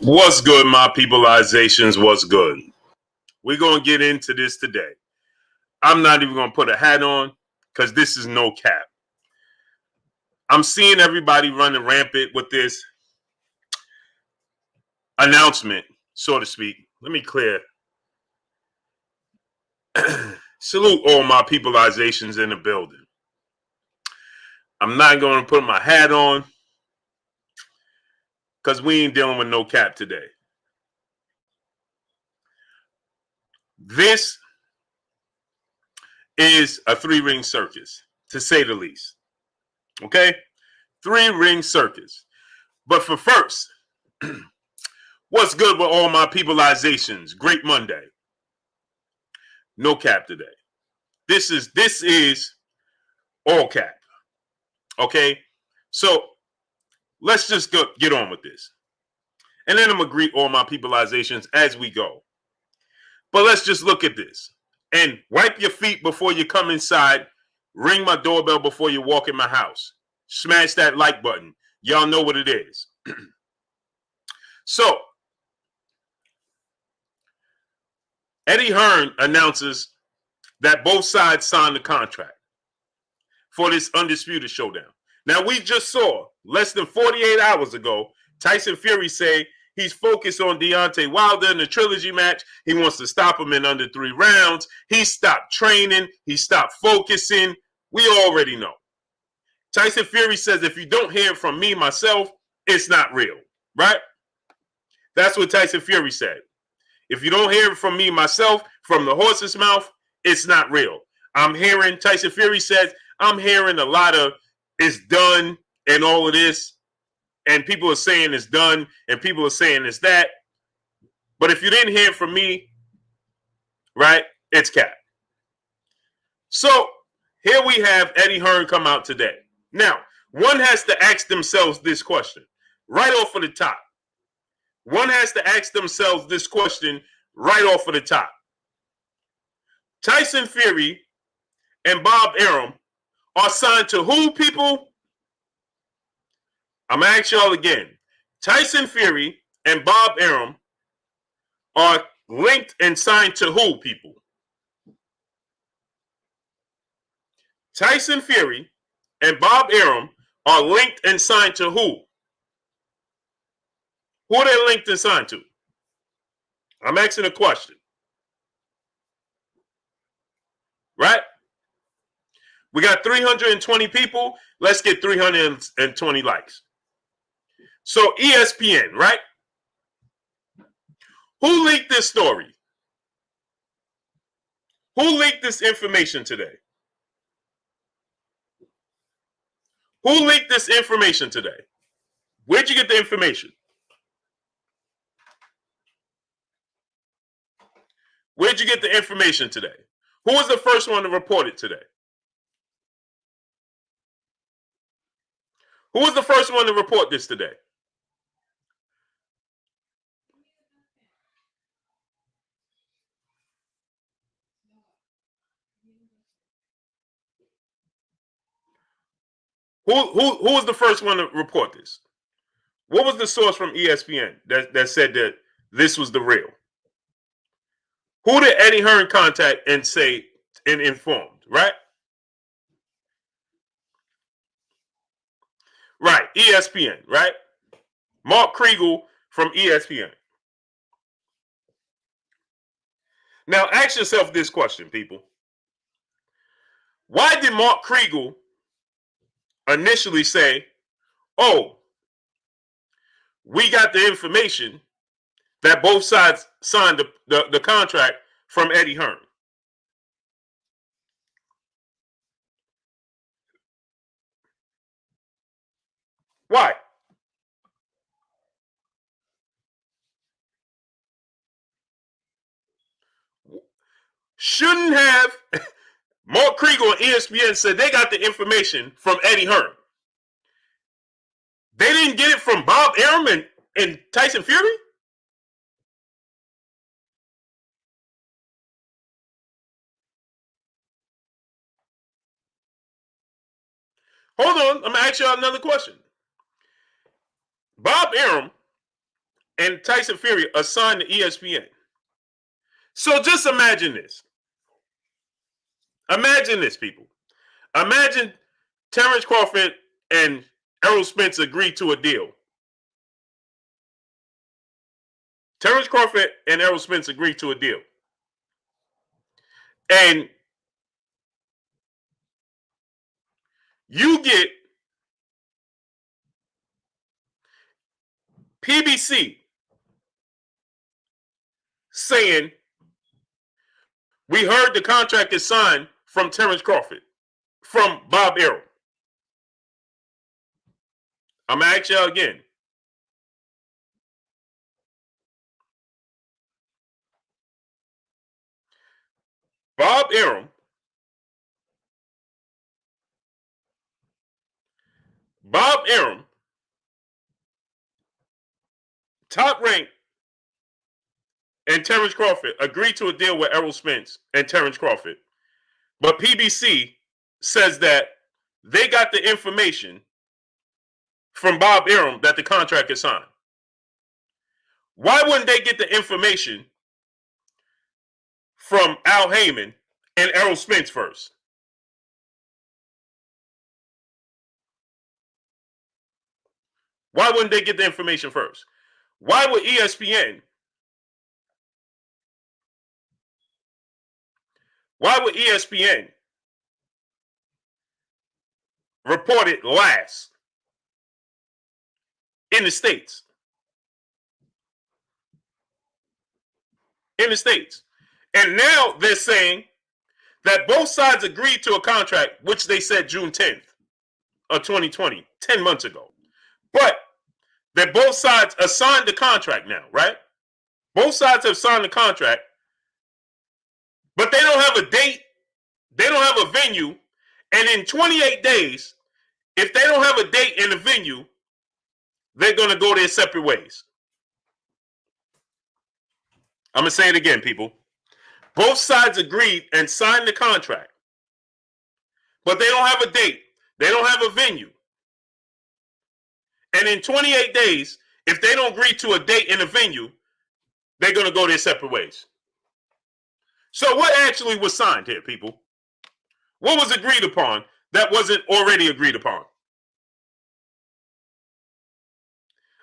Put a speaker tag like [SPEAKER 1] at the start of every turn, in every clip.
[SPEAKER 1] What's good, my peopleizations? What's good? We're going to get into this today. I'm not even going to put a hat on because this is no cap. I'm seeing everybody running rampant with this announcement, so to speak. Let me clear. Salute all my peopleizations in the building. I'm not going to put my hat on because we ain't dealing with no cap today. This is a three-ring circus, to say the least. Okay? Three-ring circus. But for first, what's good with all my peopleizations? Great Monday. No cap today. This is all cap. Okay? So let's just get on with this. And then I'm going to greet all my peopleizations as we go. But let's just look at this. And wipe your feet before you come inside. Ring my doorbell before you walk in my house. Smash that like button. Y'all know what it is. So, Eddie Hearn announces that both sides signed the contract for this undisputed showdown. Now, we just saw less than 48 hours ago, Tyson Fury say he's focused on Deontay Wilder in the trilogy match. He wants to stop him in under 3 rounds. He stopped training. He stopped focusing. We already know. Tyson Fury says, if you don't hear from me, myself, it's not real, right? That's what Tyson Fury said. If you don't hear from me, myself, from the horse's mouth, it's not real. I'm hearing, Tyson Fury says, I'm hearing a lot of it's done and all of this. And people are saying it's done and people are saying it's that. But if you didn't hear from me, right, it's cap. So here we have Eddie Hearn come out today. Now, one has to ask themselves this question right off of the top. One has to ask themselves this question right off of the top. Tyson Fury and Bob Arum are signed to who, people? I'm going to ask y'all again. Tyson Fury and Bob Arum are linked and signed to who, people? Tyson Fury and Bob Arum are linked and signed to who? Who are they linked and signed to? I'm asking a question. Right? We got 320 people. Let's get 320 likes. So ESPN, right? Who leaked this story? Who leaked this information today? Who leaked this information today? Where'd you get the information? Where'd you get the information today? Who was the first one to report it today? Who was the first one to report this today? Who was the first one to report this? What was the source from ESPN that said that this was the real? Who did Eddie Hearn contact and say and informed, right? Right, ESPN, right? Mark Kriegel from ESPN. Now ask yourself this question, people. Why did Mark Kriegel initially say, oh, we got the information that both sides signed the contract from Eddie Hearn? Why? Shouldn't have Mark Kriegel and ESPN said they got the information from Eddie Hearn. They didn't get it from Bob Arum and Tyson Fury? Hold on, I'm going to ask y'all another question. Bob Arum and Tyson Fury are signed to ESPN. So just imagine this. Imagine this, people. Imagine Terrence Crawford and Errol Spence agreed to a deal. Terrence Crawford and Errol Spence agreed to a deal. And you get PBC saying, we heard the contract is signed from Terrence Crawford, from Bob Arum. I'm going to ask y'all again. Bob Arum, Top Rank, and Terrence Crawford agreed to a deal with Errol Spence and Terrence Crawford. But PBC says that they got the information from Bob Arum that the contract is signed. Why wouldn't they get the information from Al Heyman and Errol Spence first? Why wouldn't they get the information first? Why would ESPN report it last in the States? In the States. And now they're saying that both sides agreed to a contract, which they said June 10th of 2020, 10 months ago. But that both sides have signed the contract now, right? Both sides have signed the contract, but they don't have a date. They don't have a venue. And in 28 days, if they don't have a date and a venue, they're going to go their separate ways. I'm going to say it again, people. Both sides agreed and signed the contract, but they don't have a date. They don't have a venue. And in 28 days, if they don't agree to a date and a venue, they're going to go their separate ways. So what actually was signed here, people? What was agreed upon that wasn't already agreed upon?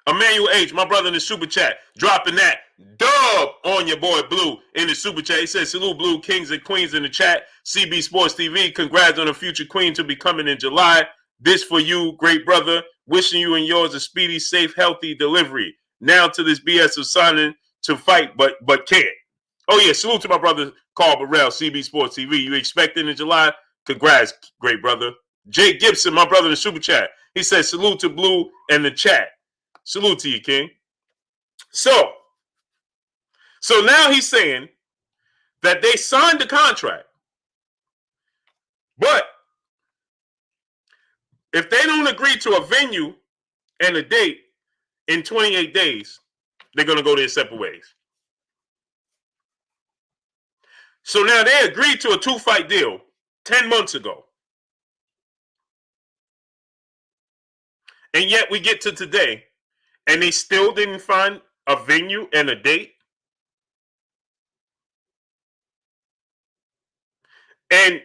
[SPEAKER 1] Emmanuel H., my brother in the super chat, dropping that dub on your boy Blue in the super chat. He says, salute Blue Kings and Queens in the chat. CB Sports TV, congrats on a future queen to be coming in July. This for you, great brother. Wishing you and yours a speedy, safe, healthy delivery. Now to this BS of signing to fight, but can't. Oh, yeah, salute to my brother Carl Burrell, CB Sports TV. You expecting in July? Congrats, great brother. Jay Gibson, my brother in the super chat. He says, salute to Blue and the chat. Salute to you, King. So now he's saying that they signed the contract, but if they don't agree to a venue and a date in 28 days, they're going to go their separate ways. So now they agreed to a 2-fight deal 10 months ago. And yet we get to today, and they still didn't find a venue and a date. And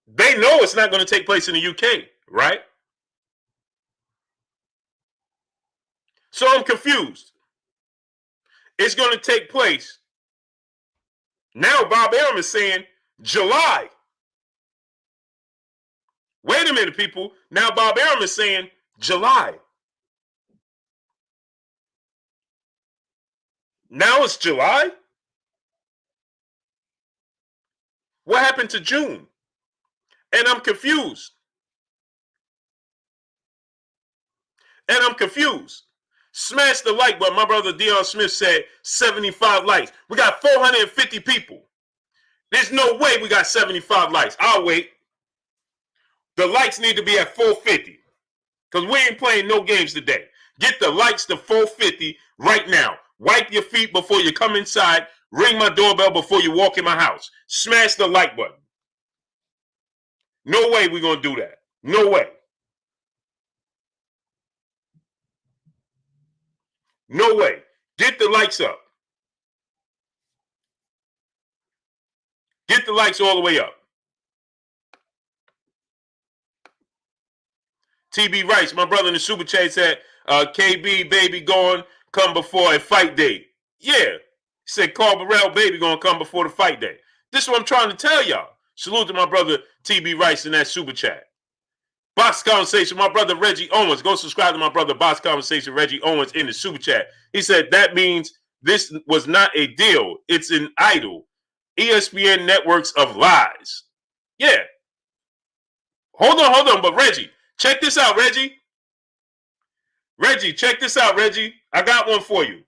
[SPEAKER 1] they know it's not going to take place in the UK, right? So I'm confused. It's going to take place. Now Bob Arum is saying July. Wait a minute, people. Now Bob Arum is saying July. Now it's July? What happened to June? And I'm confused. Smash the like button. My brother Dion Smith said 75 likes. We got 450 people. There's no way we got 75 likes. I'll wait. The likes need to be at 450. Because we ain't playing no games today. Get the likes to 450 right now. Wipe your feet before you come inside. Ring my doorbell before you walk in my house. Smash the like button. No way we're going to do that. No way. No way. Get the likes up. Get the likes all the way up. TB Rice, my brother in the super chat said, KB baby going come before a fight day. Yeah. He said Carl Burrell baby going to come before the fight day. This is what I'm trying to tell y'all. Salute to my brother TB Rice in that super chat. Box Conversation, my brother Reggie Owens. Go subscribe to my brother Box Conversation, Reggie Owens in the super chat. He said that means this was not a deal. It's an idol. ESPN networks of lies. Yeah. Hold on. But Reggie, check this out, Reggie. Reggie, check this out, Reggie. I got one for you.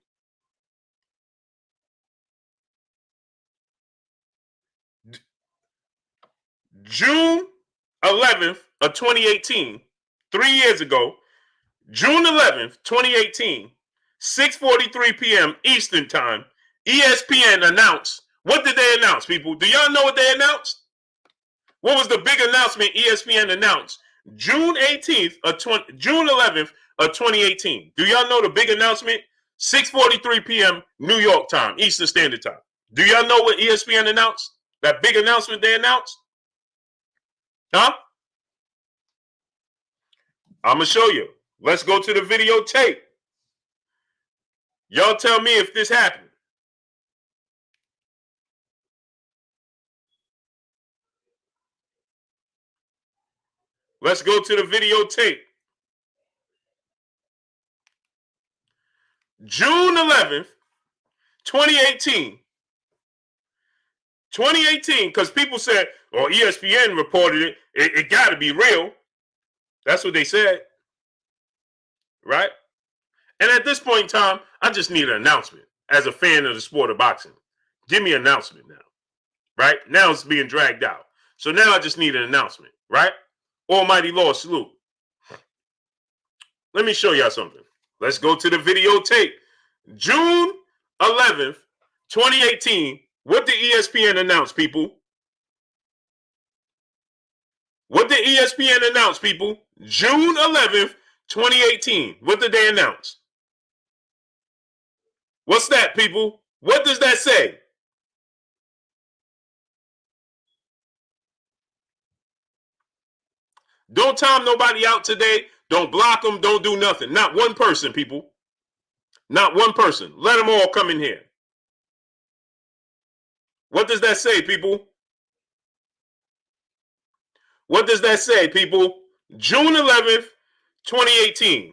[SPEAKER 1] June 11th of 2018, 3 years ago, June 11th, 2018, 6:43 p.m. Eastern Time, ESPN announced. What did they announce, people? Do y'all know what they announced? What was the big announcement ESPN announced? June 11th of 2018. Do y'all know the big announcement? 6:43 p.m. New York time, Eastern Standard Time. Do y'all know what ESPN announced? That big announcement they announced? Huh? I'm going to show you. Let's go to the videotape. Y'all tell me if this happened. Let's go to the videotape. June 11th, 2018. 2018, because people said, or ESPN reported it, it got to be real. That's what they said. Right? And at this point in time, I just need an announcement as a fan of the sport of boxing. Give me an announcement now. Right? Now it's being dragged out. So now I just need an announcement. Right? Almighty Lord, salute. Let me show y'all something. Let's go to the videotape. June 11th, 2018. What did ESPN announce, people? What did ESPN announce, people? June 11th, 2018. What did they announce? What's that, people? What does that say? Don't time nobody out today. Don't block them. Don't do nothing. Not one person, people. Not one person. Let them all come in here. What does that say, people? What does that say, people? June 11th, 2018.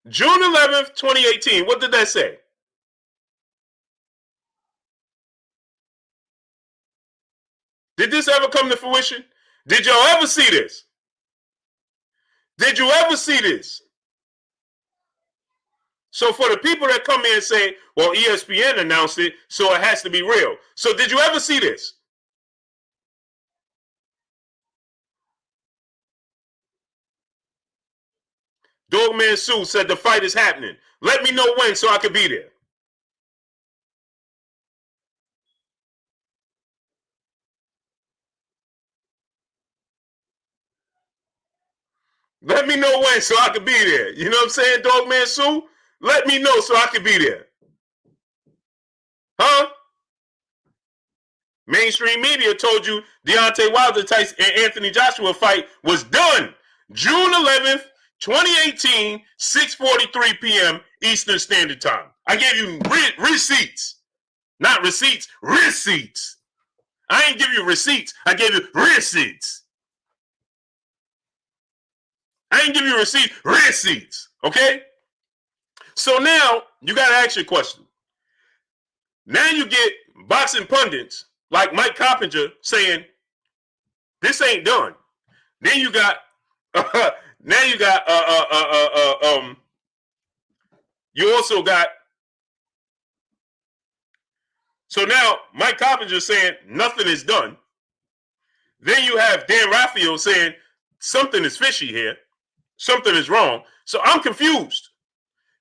[SPEAKER 1] June 11th, 2018. What did that say? Did this ever come to fruition? Did y'all ever see this? Did you ever see this? So for the people that come in and say, well, ESPN announced it, so it has to be real. So did you ever see this? Dogman Sue said the fight is happening. Let me know when so I can be there. Let me know when so I can be there. You know what I'm saying, Dogman Sue? Let me know so I can be there. Huh? Mainstream media told you Deontay Wilder, Tyson, and Anthony Joshua fight was done. June 11th, 2018, 6:43 p.m. Eastern Standard Time. I gave you receipts. Not receipts, receipts. I ain't give you receipts. I gave you receipts. I ain't give you receipts, receipts. Okay? So now you got to ask your question. Now you get boxing pundits like Mike Coppinger saying, this ain't done. Then you got, you also got, so now Mike Coppinger saying nothing is done. Then you have Dan Raphael saying something is fishy here. Something is wrong. So I'm confused.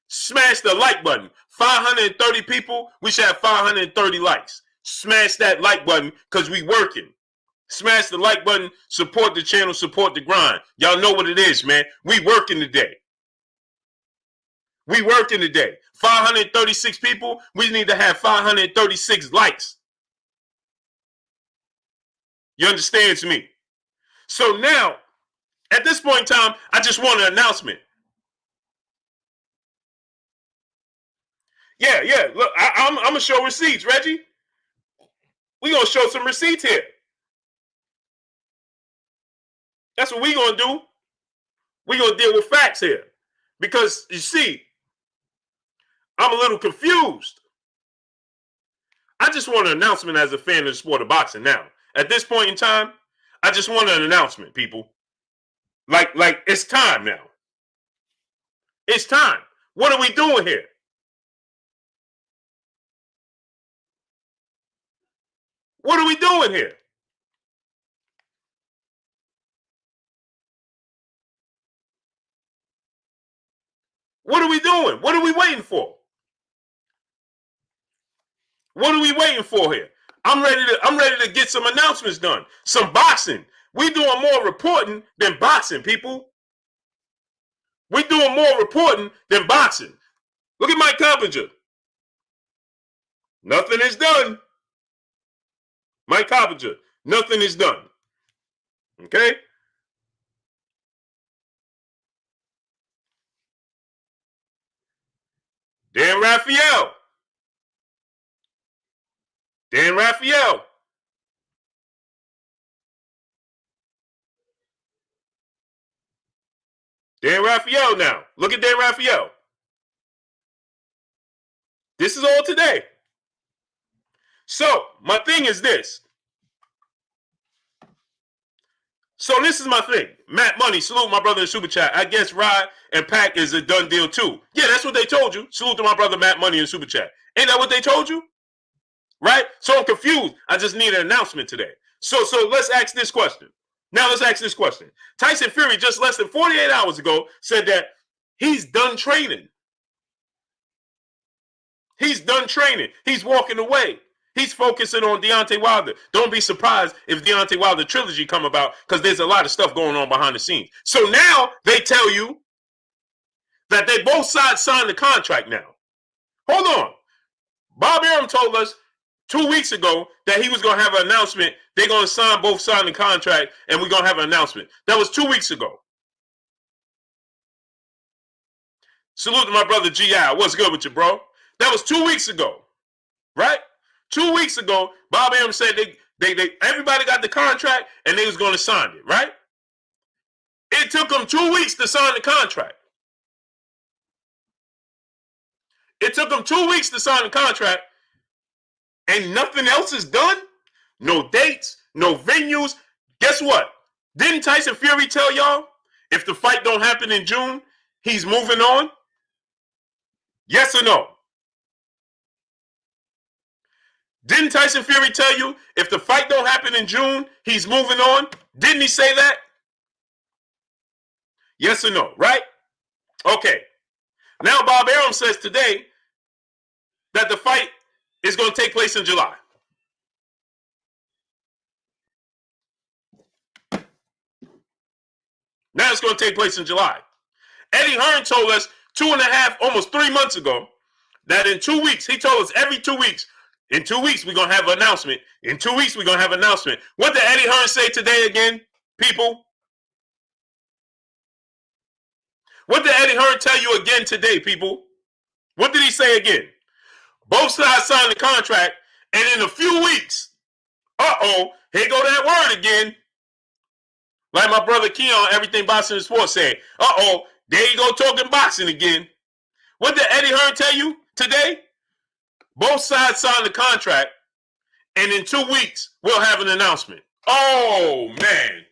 [SPEAKER 1] Smash the like button. 530 people, we should have 530 likes. Smash that like button because we working. Smash the like button, support the channel, support the grind. Y'all know what it is, man. We working today. We working today. 536 people. We need to have 536 likes. You understand me? So now, at this point in time, I just want an announcement. Yeah. Look, I'm going to show receipts, Reggie. We're going to show some receipts here. That's what we're going to do. We're going to deal with facts here. Because, you see, I'm a little confused. I just want an announcement as a fan of the sport of boxing now. At this point in time, I just want an announcement, people. Like it's time now. It's time. What are we doing here? What are we doing here? What are we doing? What are we waiting for? What are we waiting for here? I'm ready to get some announcements done. Some boxing. We doing more reporting than boxing, people. We doing more reporting than boxing. Look at Mike Coppinger. Nothing is done. Mike Coppinger, nothing is done. Okay? Dan Raphael. Dan Raphael. Dan Raphael now. Look at Dan Raphael. This is all today. So, my thing is this. So, this is my thing. Matt Money, salute my brother in Super Chat. I guess Rod and Pac is a done deal too. Yeah, that's what they told you. Salute to my brother Matt Money in Super Chat. Ain't that what they told you? Right? So, I'm confused. I just need an announcement today. So let's ask this question. Now, let's ask this question. Tyson Fury, just less than 48 hours ago, said that he's done training. He's done training. He's walking away. He's focusing on Deontay Wilder. Don't be surprised if Deontay Wilder trilogy come about because there's a lot of stuff going on behind the scenes. So now they tell you that they both sides signed the contract now. Hold on. Bob Arum told us 2 weeks ago that he was going to have an announcement. They're going to both sign the contract and we're going to have an announcement. That was 2 weeks ago. Salute to my brother G.I. What's good with you, bro? That was 2 weeks ago, right? 2 weeks ago, Bob Arum said they everybody got the contract and they was going to sign it, right? It took them 2 weeks to sign the contract. It took them 2 weeks to sign the contract and nothing else is done? No dates, no venues. Guess what? Didn't Tyson Fury tell y'all if the fight don't happen in June, he's moving on? Yes or no? Didn't Tyson Fury tell you if the fight don't happen in June, he's moving on? Didn't he say that? Yes or no, right? Okay. Now Bob Arum says today that the fight is going to take place in July. Now it's going to take place in July. Eddie Hearn told us 2.5, almost 3 months ago, that in 2 weeks, he told us every 2 weeks, in 2 weeks, we're going to have an announcement. In 2 weeks, we're going to have an announcement. What did Eddie Hearn say today again, people? What did Eddie Hearn tell you again today, people? What did he say again? Both sides signed the contract, and in a few weeks, here go that word again. Like my brother Keon, Everything Boxing and Sports said, there you go talking boxing again. What did Eddie Hearn tell you today? Both sides signed the contract, and in 2 weeks, we'll have an announcement. Oh, man.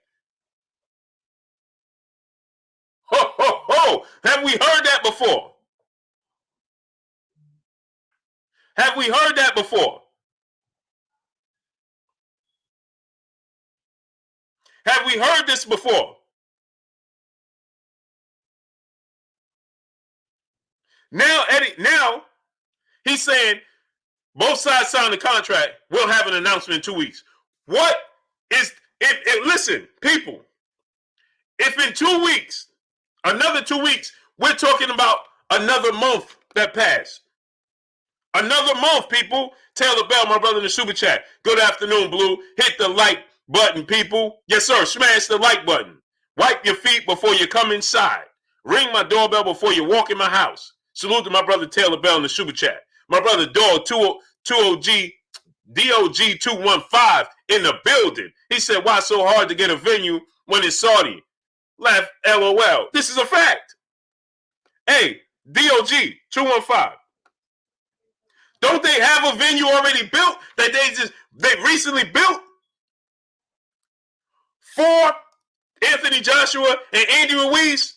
[SPEAKER 1] Ho, ho, ho. Have we heard that before? Have we heard that before? Have we heard this before? Now, he's saying both sides signed the contract. We'll have an announcement in 2 weeks. What is it? Listen, people, if in 2 weeks, another 2 weeks, we're talking about Another month that passed. Another month, people. Taylor Bell, my brother in the super chat. Good afternoon, Blue. Hit the like button, people. Yes, sir. Smash the like button. Wipe your feet before you come inside. Ring my doorbell before you walk in my house. Salute to my brother Taylor Bell in the super chat. My brother Dog 20G DOG 215 in the building. He said, why so hard to get a venue when it's Saudi? Laugh, LOL. This is a fact. Hey, DOG 215. Don't they have a venue already built that they recently built for Anthony Joshua and Andy Ruiz?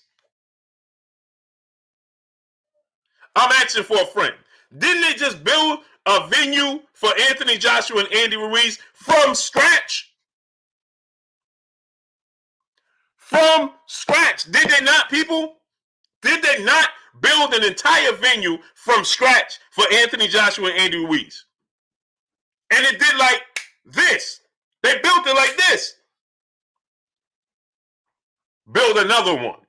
[SPEAKER 1] I'm asking for a friend. Didn't they just build a venue for Anthony Joshua and Andy Ruiz from scratch? From scratch. Did they not, people? Did they not build an entire venue from scratch for Anthony Joshua and Andy Ruiz? And it did like this. They built it like this. Build another one.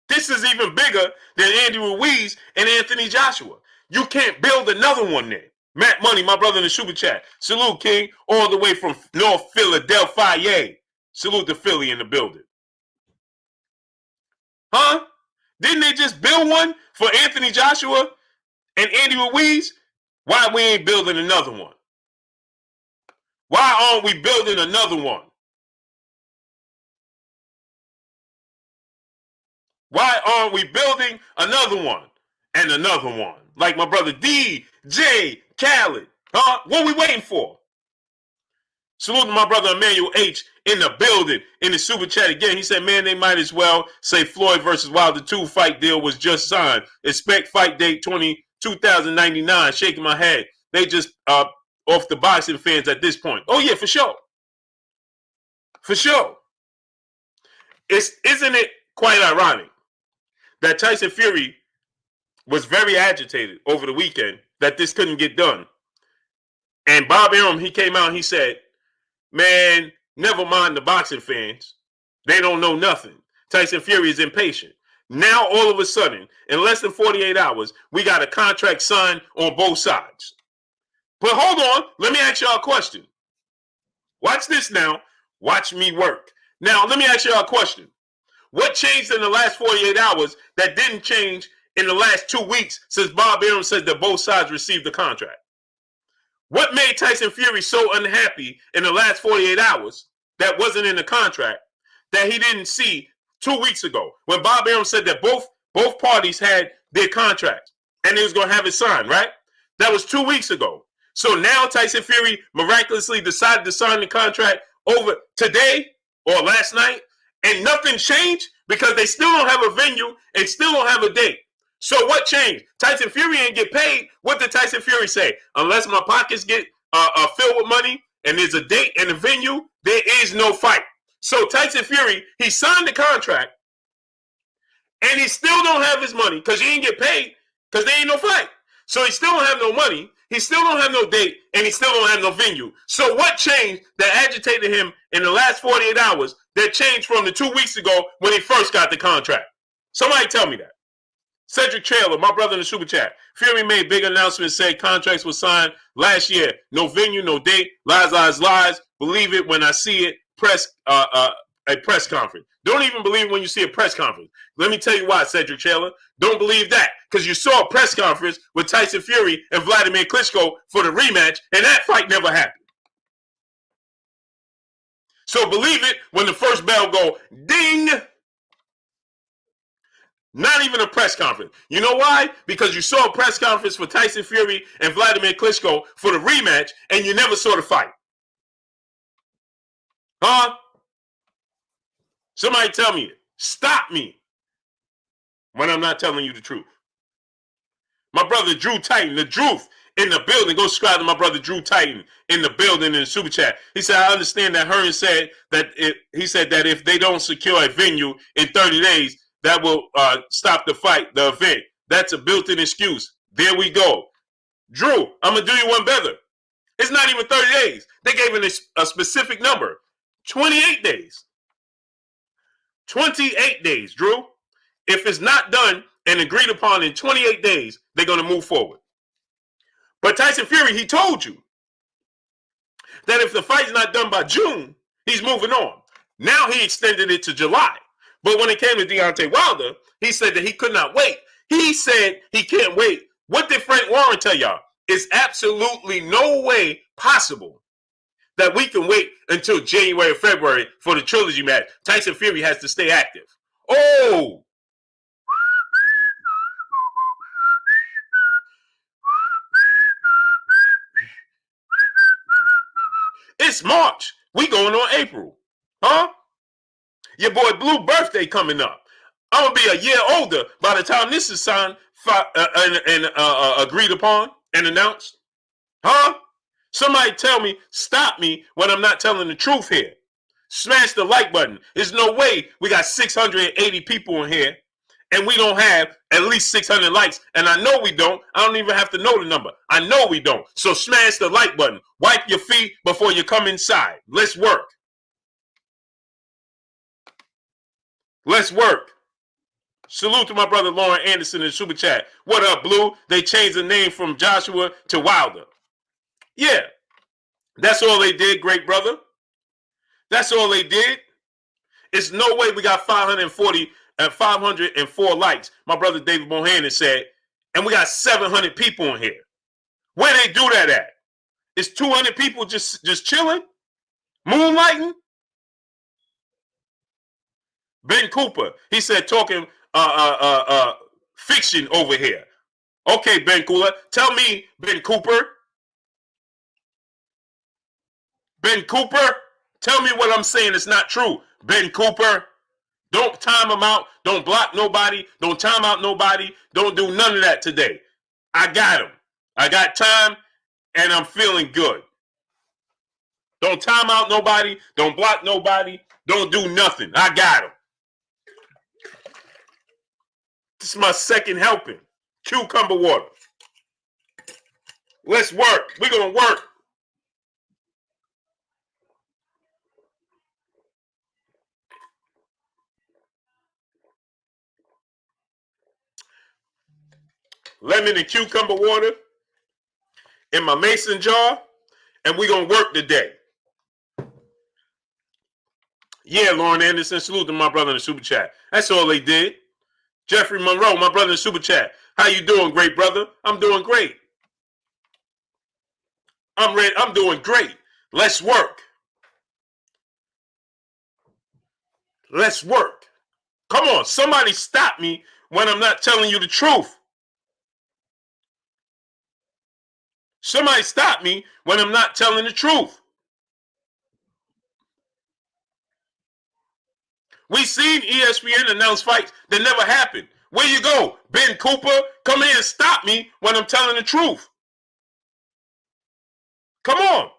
[SPEAKER 1] This is even bigger than Andy Ruiz and Anthony Joshua. You can't build another one there. Matt Money, my brother in the super chat. Salute, King, all the way from North Philadelphia. Salute to Philly in the building. Huh? Didn't they just build one for Anthony Joshua and Andy Ruiz? Why we ain't building another one? Why aren't we building another one? Why aren't we building another one and another one? Like my brother DJ Khaled. Huh? What are we waiting for? Salute to my brother Emmanuel H. in the building, in the super chat again. He said, man, they might as well say Floyd versus Wilder 2 fight deal was just signed. Expect fight date 2099. Shaking my head. They just off the boxing fans at this point. Oh, yeah, for sure. For sure. Isn't it quite ironic that Tyson Fury was very agitated over the weekend that this couldn't get done? And Bob Arum, he came out and he said, man, never mind the boxing fans. They don't know nothing. Tyson Fury is impatient. Now, all of a sudden, in less than 48 hours, we got a contract signed on both sides. But hold on. Let me ask y'all a question. Watch this now. Watch me work. Now, let me ask y'all a question. What changed in the last 48 hours that didn't change in the last 2 weeks since Bob Arum said that both sides received the contract? What made Tyson Fury so unhappy in the last 48 hours that wasn't in the contract that he didn't see 2 weeks ago when Bob Arum said that both parties had their contracts and they was going to have it signed, right? That was 2 weeks ago. So now Tyson Fury miraculously decided to sign the contract over today or last night, and nothing changed because they still don't have a venue and still don't have a date. So what changed? Tyson Fury ain't get paid. What did Tyson Fury say? Unless my pockets get filled with money and there's a date and a venue, there is no fight. So Tyson Fury, he signed the contract and he still don't have his money because he ain't get paid because there ain't no fight. So he still don't have no money. He still don't have no date and he still don't have no venue. So what changed that agitated him in the last 48 hours that changed from the 2 weeks ago when he first got the contract? Somebody tell me that. Cedric Trailer, my brother in the super chat. Fury made big announcements, said contracts were signed last year. No venue, no date. Lies, lies, lies. Believe it when I see it. A press conference. Don't even believe when you see a press conference. Let me tell you why, Cedric Trailer. Don't believe that. Because you saw a press conference with Tyson Fury and Vladimir Klitschko for the rematch, and that fight never happened. So believe it when the first bell go ding. Not even a press conference. You know why? Because you saw a press conference for Tyson Fury and Vladimir Klitschko for the rematch, and you never saw the fight. Huh? Somebody tell me it. Stop me when I'm not telling you the truth. My brother Drew Titan, the truth in the building. Go subscribe to my brother Drew Titan in the building in the super chat. He said, I understand that Hearn said that if they don't secure a venue in 30 days, that will stop the fight, the event. That's a built-in excuse. There we go. Drew, I'm going to do you one better. It's not even 30 days. They gave it a specific number. 28 days. 28 days, Drew. If it's not done and agreed upon in 28 days, they're going to move forward. But Tyson Fury, he told you that if the fight's not done by June, he's moving on. Now he extended it to July. But when it came to Deontay Wilder, he said that he could not wait. He said he can't wait. What did Frank Warren tell y'all? It's absolutely no way possible that we can wait until January or February for the trilogy match. Tyson Fury has to stay active. Oh! It's March. We going on April. Huh? Your boy Blue birthday coming up. I'm going to be a year older by the time this is signed and agreed upon and announced. Huh? Somebody tell me, stop me when I'm not telling the truth here. Smash the like button. There's no way we got 680 people in here and we don't have at least 600 likes. And I know we don't. I don't even have to know the number. I know we don't. So smash the like button. Wipe your feet before you come inside. Let's work. Let's work. Salute to my brother Lauren Anderson in Super Chat. What up, Blue? They changed the name from Joshua to Wilder. Yeah. That's all they did, great brother. That's all they did. It's no way we got 504 likes. My brother David Bohannon said, and we got 700 people in here. Where they do that at? Is 200 people just chilling? Moonlighting? Ben Cooper, he said talking fiction over here. Okay, Ben Cooper, tell me, Ben Cooper. Ben Cooper, tell me what I'm saying is not true. Ben Cooper, don't time him out. Don't block nobody. Don't time out nobody. Don't do none of that today. I got him. I got time, and I'm feeling good. Don't time out nobody. Don't block nobody. Don't do nothing. I got him. This is my second helping. Cucumber water. Let's work. We're going to work. Lemon and cucumber water in my mason jar, and we're going to work today. Yeah, Lauren Anderson, salute to my brother in the Super Chat. That's all they did. Jeffrey Monroe, my brother in the Super Chat. How you doing, great brother? I'm doing great. I'm ready. I'm doing great. Let's work. Let's work. Come on, somebody stop me when I'm not telling you the truth. Somebody stop me when I'm not telling the truth. We seen ESPN announce fights that never happened. Where you go? Ben Cooper, come in and stop me when I'm telling the truth. Come on.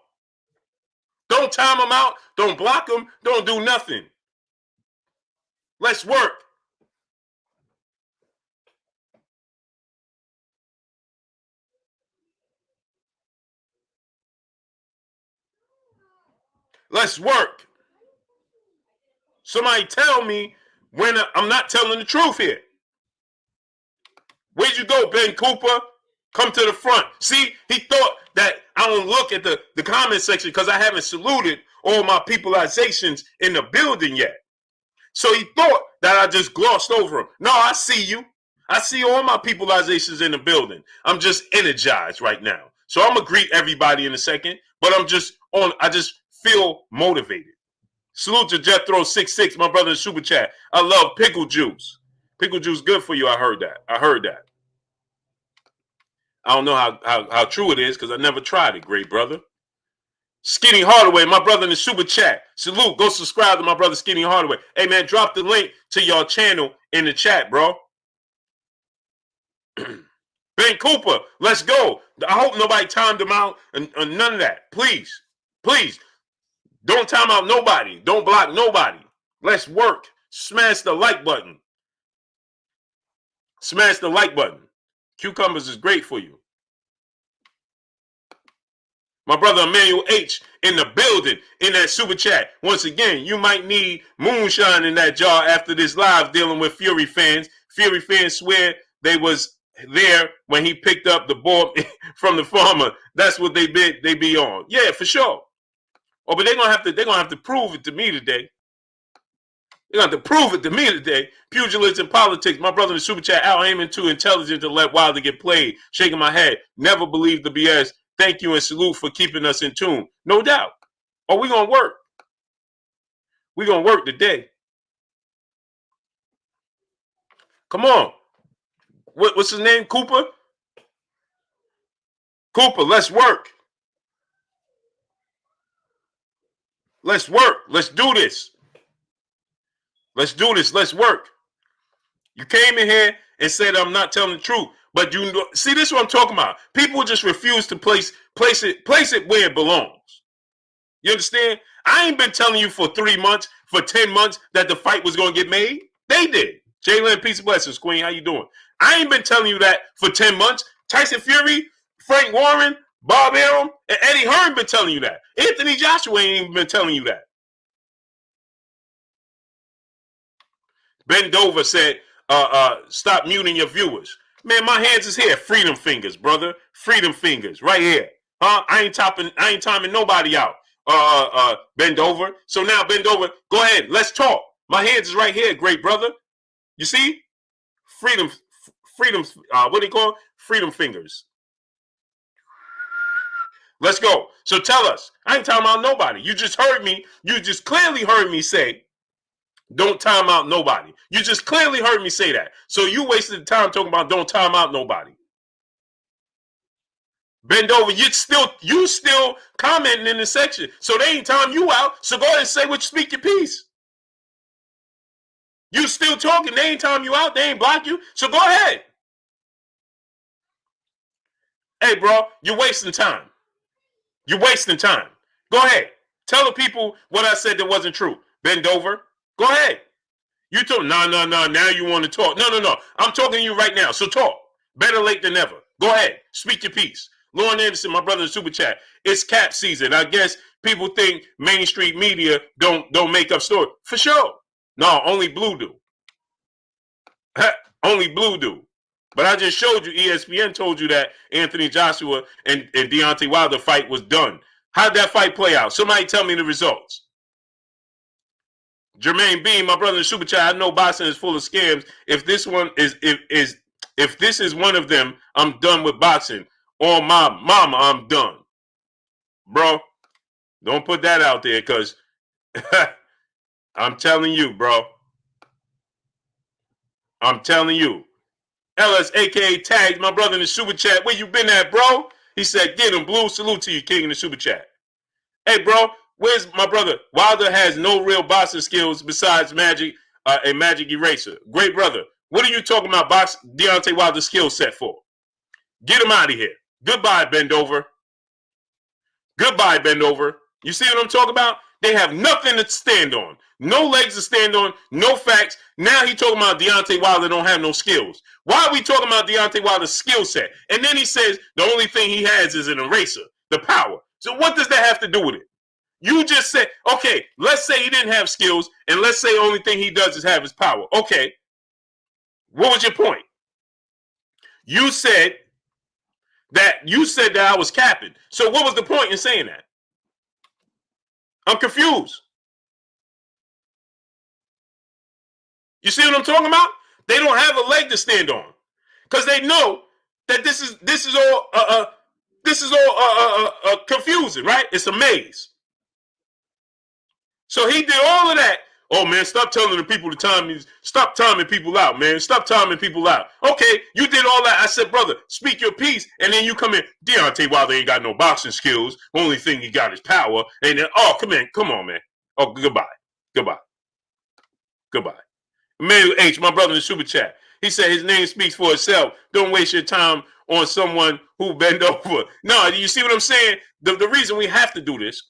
[SPEAKER 1] Don't time them out. Don't block them. Don't do nothing. Let's work. Let's work. Somebody tell me when I'm not telling the truth here. Where'd you go, Ben Cooper? Come to the front. See, he thought that I don't look at the comment section because I haven't saluted all my peopleizations in the building yet. So he thought that I just glossed over him. No, I see you. I see all my peopleizations in the building. I'm just energized right now. So I'm going to greet everybody in a second, but I just feel motivated. Salute to Jethro66, my brother in Super Chat. I love pickle juice. Pickle juice good for you. I heard that. I don't know how true it is because I never tried it, great brother. Skinny Hardaway, my brother in the Super Chat. Salute. Go subscribe to my brother Skinny Hardaway. Hey, man, drop the link to your channel in the chat, bro. Ben Cooper, let's go. I hope nobody timed him out and none of that. Please, please. Don't time out nobody. Don't block nobody. Let's work. Smash the like button. Smash the like button. Cucumbers is great for you. My brother Emmanuel H. in the building in that Super Chat. Once again, you might need moonshine in that jar after this live dealing with Fury fans. Fury fans swear they was there when he picked up the ball from the farmer. That's what they be on. Yeah, for sure. Oh, but they're gonna have to prove it to me today. They're gonna have to prove it to me today. Pugilists and politics. My brother in the super chat, Al Heyman too intelligent to let Wilder get played. Shaking my head. Never believe the BS. Thank you and salute for keeping us in tune. No doubt. Oh, we gonna work. We gonna work today. Come on. What's his name? Cooper? Cooper, let's work. Let's work. Let's do this. Let's do this. Let's work. You came in here and said I'm not telling the truth. But you see, this is what I'm talking about. People just refuse to place it where it belongs. You understand? I ain't been telling you for 3 months, for 10 months that the fight was going to get made. They did. Jalen, peace and blessings, Queen. How you doing? I ain't been telling you that for 10 months. Tyson Fury, Frank Warren, Bob Arum, and Eddie Hearn been telling you that. Anthony Joshua ain't even been telling you that. Ben Dover said, stop muting your viewers. Man, my hands is here. Freedom fingers, brother. Freedom fingers, right here. Huh? I ain't timing nobody out. Bend over. So now, bend over. Go ahead. Let's talk. My hands is right here, great brother. You see? Freedom. What do you call it? Freedom fingers. Let's go. So tell us. I ain't talking about nobody. You just heard me. You just clearly heard me say, don't time out nobody. You just clearly heard me say that. So you wasted the time talking about don't time out nobody. Bend over. You still commenting in the section. So they ain't time you out. So go ahead and say what you speak your piece. You still talking. They ain't time you out. They ain't block you. So go ahead. Hey, bro, you're wasting time. You're wasting time. Go ahead. Tell the people what I said that wasn't true. Bend over. Go ahead. You talk. No. Now you want to talk. No. I'm talking to you right now. So talk. Better late than never. Go ahead. Speak your piece. Lauren Anderson, my brother in the super chat. It's cap season. I guess people think mainstream media don't make up stories. For sure. No, only Blue do. Only Blue do. But I just showed you, ESPN told you that Anthony Joshua and Deontay Wilder fight was done. How'd that fight play out? Somebody tell me the results. Jermaine Bean, my brother in the super chat, I know boxing is full of scams. If this is one of them, I'm done with boxing. On my mama, I'm done. Bro, don't put that out there because I'm telling you, bro. I'm telling you. LS, a.k.a. Tags, my brother in the super chat. Where you been at, bro? He said, get him, Blue. Salute to you, King, in the super chat. Hey, bro, where's my brother? Wilder has no real boxing skills besides magic, a magic eraser. Great brother. What are you talking about Deontay Wilder's skill set for? Get him out of here. Goodbye, bend over. Goodbye, bend over. You see what I'm talking about? They have nothing to stand on. No legs to stand on. No facts. Now he talking about Deontay Wilder don't have no skills. Why are we talking about Deontay Wilder's skill set? And then he says the only thing he has is an eraser, the power. So what does that have to do with it? You just said, okay, let's say he didn't have skills, and let's say the only thing he does is have his power. Okay. What was your point? You said that I was capping. So what was the point in saying that? I'm confused. You see what I'm talking about? They don't have a leg to stand on because they know that this is all confusing, right? It's a maze. So he did all of that. Oh man, stop telling the people stop timing people out, man. Stop timing people out. Okay, you did all that. I said, brother, speak your piece, and then you come in. Deontay Wilder ain't got no boxing skills. Only thing he got is power. And then, oh, come on, man. Oh, goodbye. Emmanuel H, my brother in the super chat. He said his name speaks for itself. Don't waste your time on someone who bend over. No, you see what I'm saying? The reason we have to do this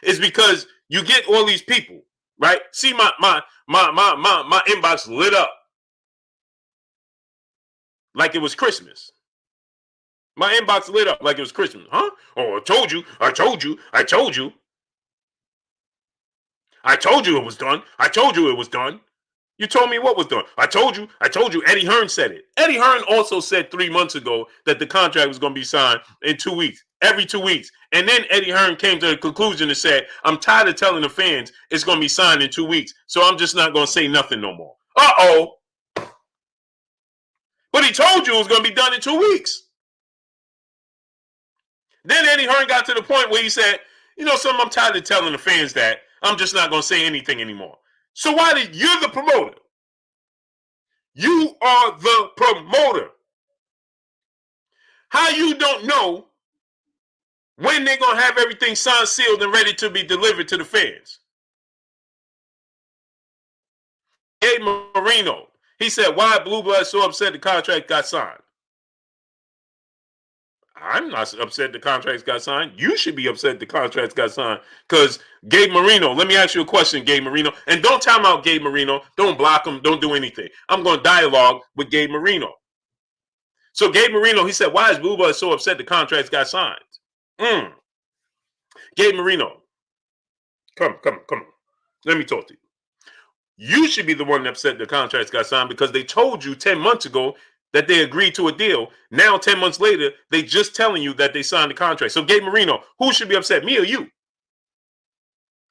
[SPEAKER 1] is because you get all these people, right? See my inbox lit up like it was Christmas. My inbox lit up like it was Christmas. Huh? Oh, I told you it was done. You told me what was done. I told you. Eddie Hearn said it. Eddie Hearn also said 3 months ago that the contract was going to be signed in 2 weeks, every 2 weeks. And then Eddie Hearn came to the conclusion and said, I'm tired of telling the fans it's going to be signed in 2 weeks, so I'm just not going to say nothing no more. Uh-oh. But he told you it was going to be done in 2 weeks. Then Eddie Hearn got to the point where he said, you know something, I'm tired of telling the fans that. I'm just not going to say anything anymore. So why did you're the promoter? You are the promoter. How you don't know when they're going to have everything signed, sealed, and ready to be delivered to the fans? Gabe Marino, he said, why Blue Blood so upset the contract got signed? I'm not upset the contracts got signed. You should be upset the contracts got signed. Because Gabe Marino, let me ask you a question, Gabe Marino. And don't time out Gabe Marino. Don't block him. Don't do anything. I'm going to dialogue with Gabe Marino. So Gabe Marino, he said, why is Blue Blood so upset the contracts got signed? Gabe Marino, come on. Let me talk to you. You should be the one that upset the contracts got signed because they told you 10 months ago that they agreed to a deal. Now, 10 months later, they just telling you that they signed the contract. So, Gabe Marino, who should be upset, me or you?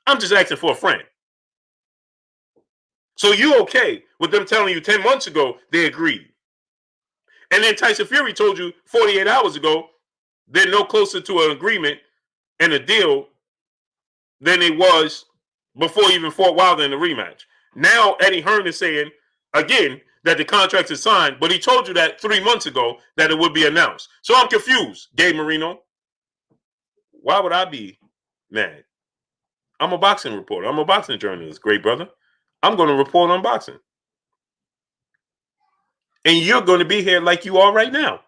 [SPEAKER 1] I'm just asking for a friend. So, you okay with them telling you 10 months ago they agreed? And then Tyson Fury told you 48 hours ago they're no closer to an agreement and a deal than it was before even Fort Wilder in the rematch. Now, Eddie Hearn is saying, again, that the contract is signed, but he told you that 3 months ago that it would be announced. So I'm confused, Gabe Marino. Why would I be mad? I'm a boxing reporter. I'm a boxing journalist, great brother. I'm going to report on boxing. And you're going to be here like you are right now.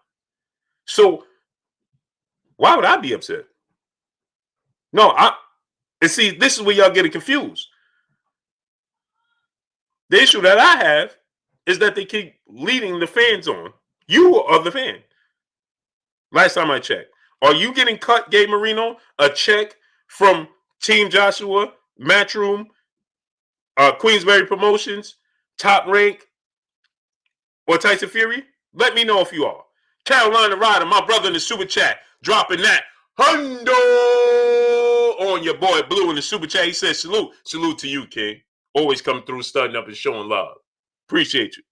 [SPEAKER 1] So why would I be upset? No, and see, this is where y'all getting confused. The issue that I have is that they keep leading the fans on. You are the fan. Last time I checked. Are you getting cut, Gabe Marino, a check from Team Joshua, Matchroom, Queensberry Promotions, Top Rank, or Tyson Fury? Let me know if you are. Carolina Ryder, my brother in the super chat, dropping that hundo on your boy Blue in the super chat. He says salute. Salute to you, King. Always come through, studying up and showing love. Appreciate you.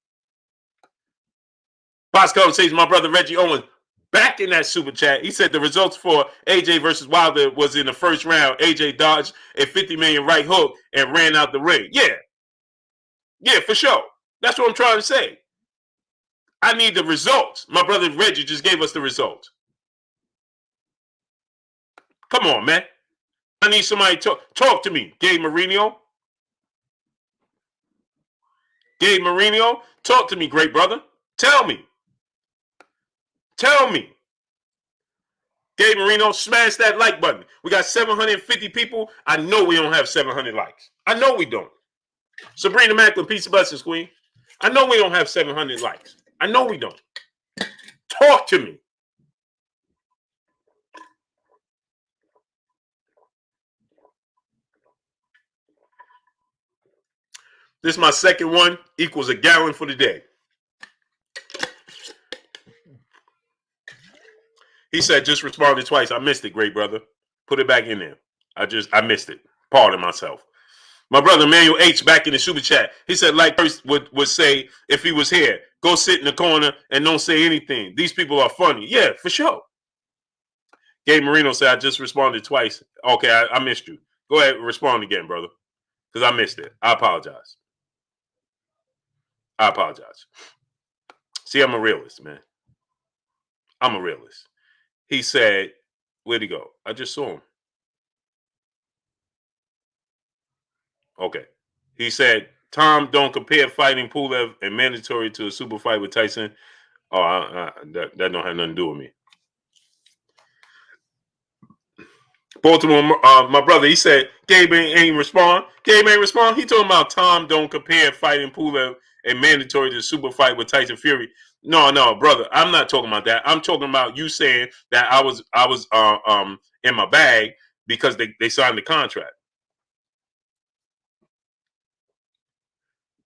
[SPEAKER 1] Box Conversation, my brother Reggie Owens, back in that super chat. He said the results for AJ versus Wilder was in the first round. AJ dodged a 50 million right hook and ran out the ring. Yeah, for sure. That's what I'm trying to say. I need the results. My brother Reggie just gave us the results. Come on, man. I need somebody to talk to me. Gabe Marino. Gabe Marino, talk to me, great brother. Tell me. Gabe Marino, smash that like button. We got 750 people. I know we don't have 700 likes. I know we don't. Sabrina Macklin, peace of blessings, queen. I know we don't have 700 likes. I know we don't. Talk to me. This is my second one. Equals a gallon for the day. He said, just responded twice. I missed it, great brother. Put it back in there. I missed it. Pardon myself. My brother Manuel H back in the super chat. He said, like first would say if he was here, go sit in the corner and don't say anything. These people are funny. Yeah, for sure. Gabe Marino said, I just responded twice. Okay, I missed you. Go ahead and respond again, brother. Because I missed it. I apologize. See, I'm a realist, man. I'm a realist. He said, where'd he go? I just saw him. Okay. He said, Tom, don't compare fighting Pulev and mandatory to a super fight with Tyson. Oh, that don't have nothing to do with me. Baltimore, my brother, he said, Gabe ain't respond. Gabe ain't respond. He talking about Tom don't compare fighting Pulev and mandatory to a super fight with Tyson Fury. No, brother, I'm not talking about that. I'm talking about you saying that I was in my bag because they signed the contract.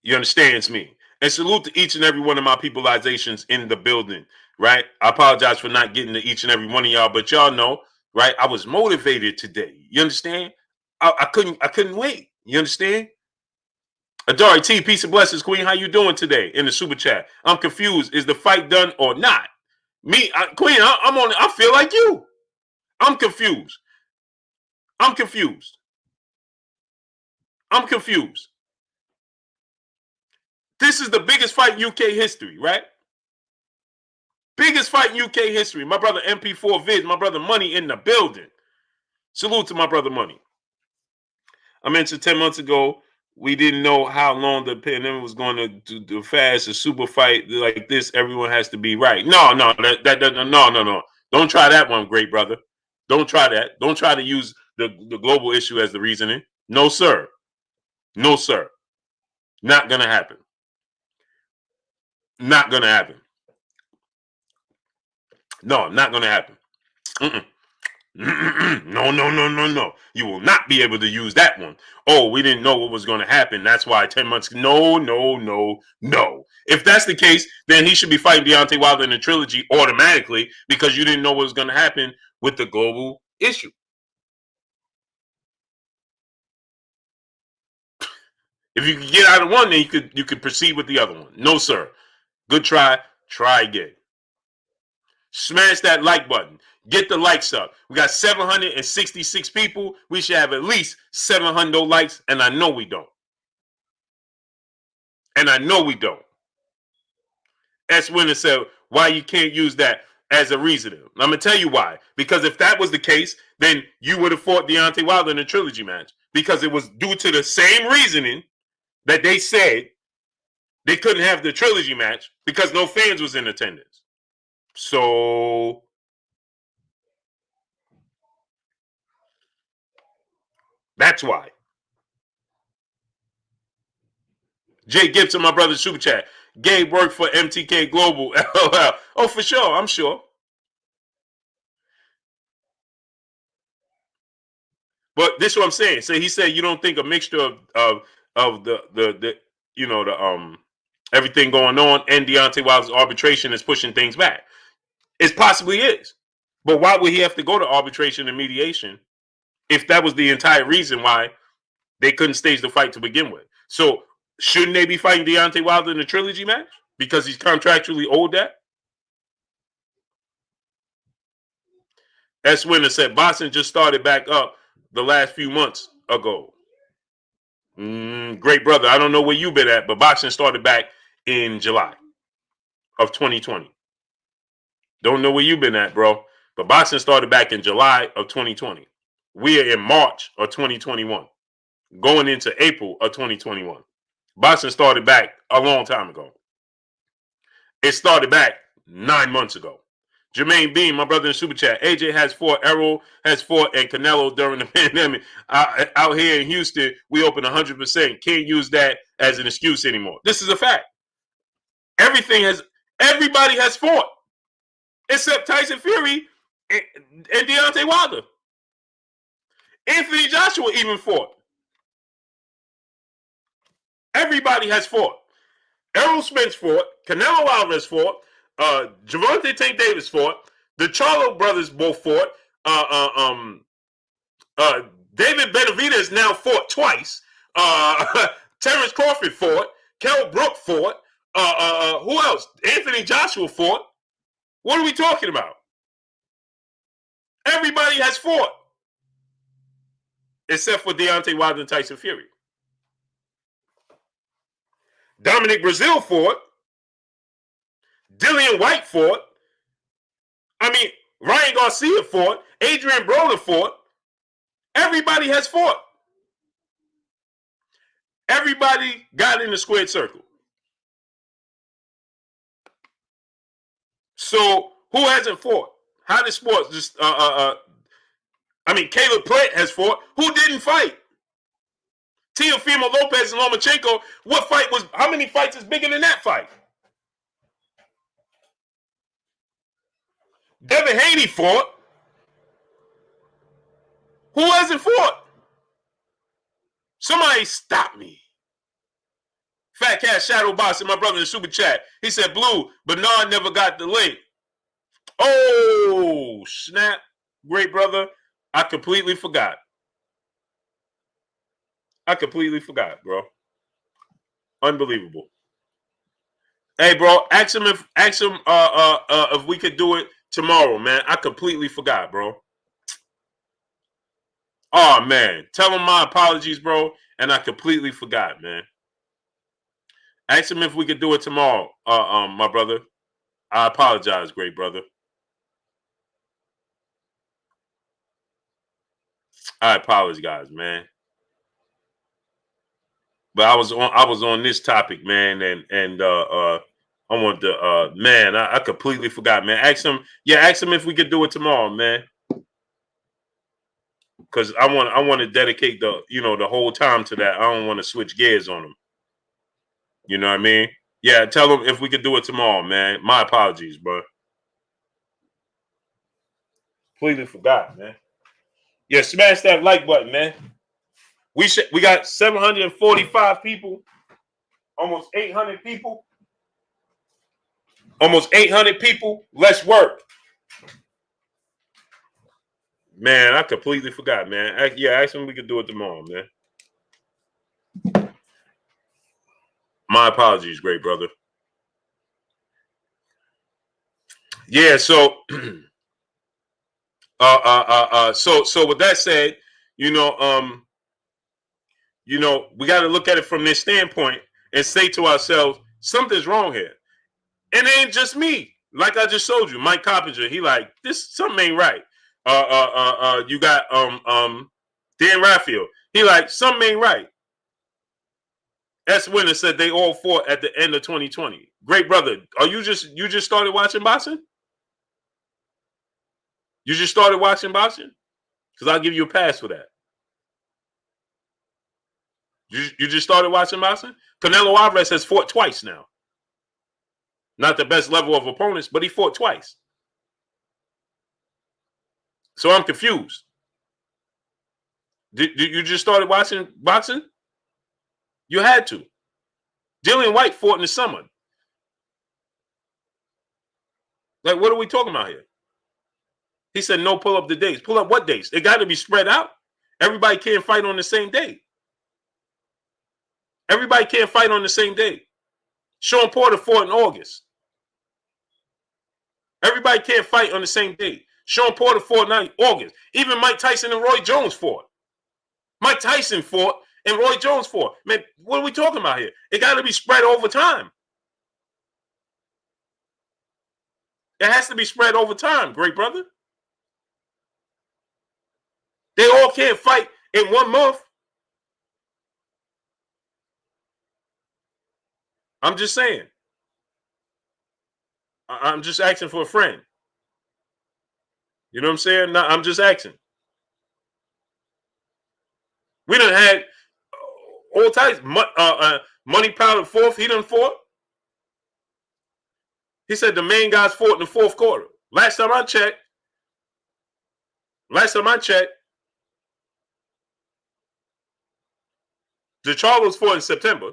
[SPEAKER 1] You understand me? And salute to each and every one of my peopleizations in the building, right? I apologize for not getting to each and every one of y'all, but y'all know, right? I was motivated today. You understand? I couldn't wait. You understand? Adari T, peace and blessings, Queen. How you doing today in the super chat? I'm confused. Is the fight done or not? Queen, I'm on. I feel like you. I'm confused. I'm confused. I'm confused. This is the biggest fight in UK history, right? Biggest fight in UK history. My brother MP4 Viz, my brother Money in the building. Salute to my brother Money. I mentioned 10 months ago, we didn't know how long the pandemic was going to do fast. A super fight like this, everyone has to be right. No. Don't try that one, great brother. Don't try that. Don't try to use the global issue as the reasoning. No, sir. No, sir. Not going to happen. Not going to happen. No, not going to happen. Mm-mm. No. You will not be able to use that one. Oh, we didn't know what was going to happen. That's why 10 months. No. If that's the case, then he should be fighting Deontay Wilder in the trilogy automatically because you didn't know what was going to happen with the global issue. If you could get out of one, then you could proceed with the other one. No, sir. Good try. Try again. Smash that like button. Get the likes up. We got 766 people. We should have at least 700 likes, and I know we don't. S. Winner said, why you can't use that as a reason. I'm going to tell you why. Because if that was the case, then you would have fought Deontay Wilder in a trilogy match. Because it was due to the same reasoning that they said they couldn't have the trilogy match because no fans was in attendance. So that's why. Jay Gibson, my brother, super chat. Gabe worked for MTK Global. Oh, for sure. I'm sure. But this is what I'm saying. So he said you don't think a mixture of the you know the everything going on and Deontay Wilder's arbitration is pushing things back. It possibly is. But why would he have to go to arbitration and mediation if that was the entire reason why they couldn't stage the fight to begin with? So shouldn't they be fighting Deontay Wilder in a trilogy match because he's contractually owed that? S. Winner said boxing just started back up the last few months ago. Great brother. I don't know where you've been at, but boxing started back in July of 2020. Don't know where you've been at, bro. But boxing started back in July of 2020. We are in March of 2021, going into April of 2021. Boxing started back a long time ago. It started back 9 months ago. Jermaine Bean, my brother in Super Chat. AJ has fought, Errol has fought, and Canelo during the pandemic. Out here in Houston, we open 100%. Can't use that as an excuse anymore. This is a fact. Everybody has fought. Except Tyson Fury and Deontay Wilder. Anthony Joshua even fought. Everybody has fought. Errol Spence fought. Canelo Alvarez fought. Gervonta Tank Davis fought. The Charlo brothers both fought. David Benavidez now fought twice. Terrence Crawford fought. Kell Brook fought. Who else? Anthony Joshua fought. What are we talking about? Everybody has fought. Except for Deontay Wilder and Tyson Fury. Dominic Breazeale fought. Dillian White fought. I mean, Ryan Garcia fought. Adrian Broner fought. Everybody has fought. Everybody got in the squared circle. So who hasn't fought? How did sports just Caleb Plant has fought. Who didn't fight? Teofimo Lopez and Lomachenko. How many fights is bigger than that fight? Devin Haney fought. Who hasn't fought? Somebody stop me. Fat Cat Shadow Box and my brother in the super chat. He said, Blue, Bernard never got the link. Oh, snap. Great brother. I completely forgot. Bro. Unbelievable. Hey, bro, ask him if we could do it tomorrow, man. I completely forgot, bro. Oh, man. Tell him my apologies, bro. And I completely forgot, man. Ask him if we could do it tomorrow, my brother. I apologize, great brother. I apologize, man. But I was on this topic, man, and I want to man, I completely forgot, man. Ask him if we could do it tomorrow, man. Because I want to dedicate the whole time to that. I don't want to switch gears on him. You know what I mean? Yeah, tell him if we could do it tomorrow, man. My apologies, bro. Completely forgot, man. Yeah, smash that like button, man. We got 745 people, almost 800 people. Almost 800 people. Let's work. Man, I completely forgot, man. Ask him we could do it tomorrow, man. My apologies, great brother. Yeah, so so with that said, we got to look at it from this standpoint and say to ourselves, something's wrong here. And it ain't just me. Like I just told you, Mike Coppinger, he like, this something ain't right. You got Dan Raphael. He like, something ain't right. S. Winner said they all fought at the end of 2020. Great brother, you just started watching boxing? You just started watching boxing? Because I'll give you a pass for that. You just started watching boxing? Canelo Alvarez has fought twice now. Not the best level of opponents, but he fought twice. So I'm confused. Did you just started watching boxing? You had to. Dillian White fought in the summer. Like, what are we talking about here? He said no pull up the dates. Pull up what dates? It got to be spread out. Everybody can't fight on the same day. Everybody can't fight on the same day. Sean Porter fought in August. Everybody can't fight on the same day. Sean Porter fought in August. Even Mike Tyson and Roy Jones fought. Mike Tyson fought and Roy Jones fought. Man, what are we talking about here? It got to be spread over time. It has to be spread over time, great brother. They all can't fight in 1 month. I'm just saying. I'm just asking for a friend. You know what I'm saying? No, I'm just asking. We done had all types. Money Powder fourth. He done fought. He said the main guys fought in the fourth quarter. Last time I checked, the Charlos fought in September.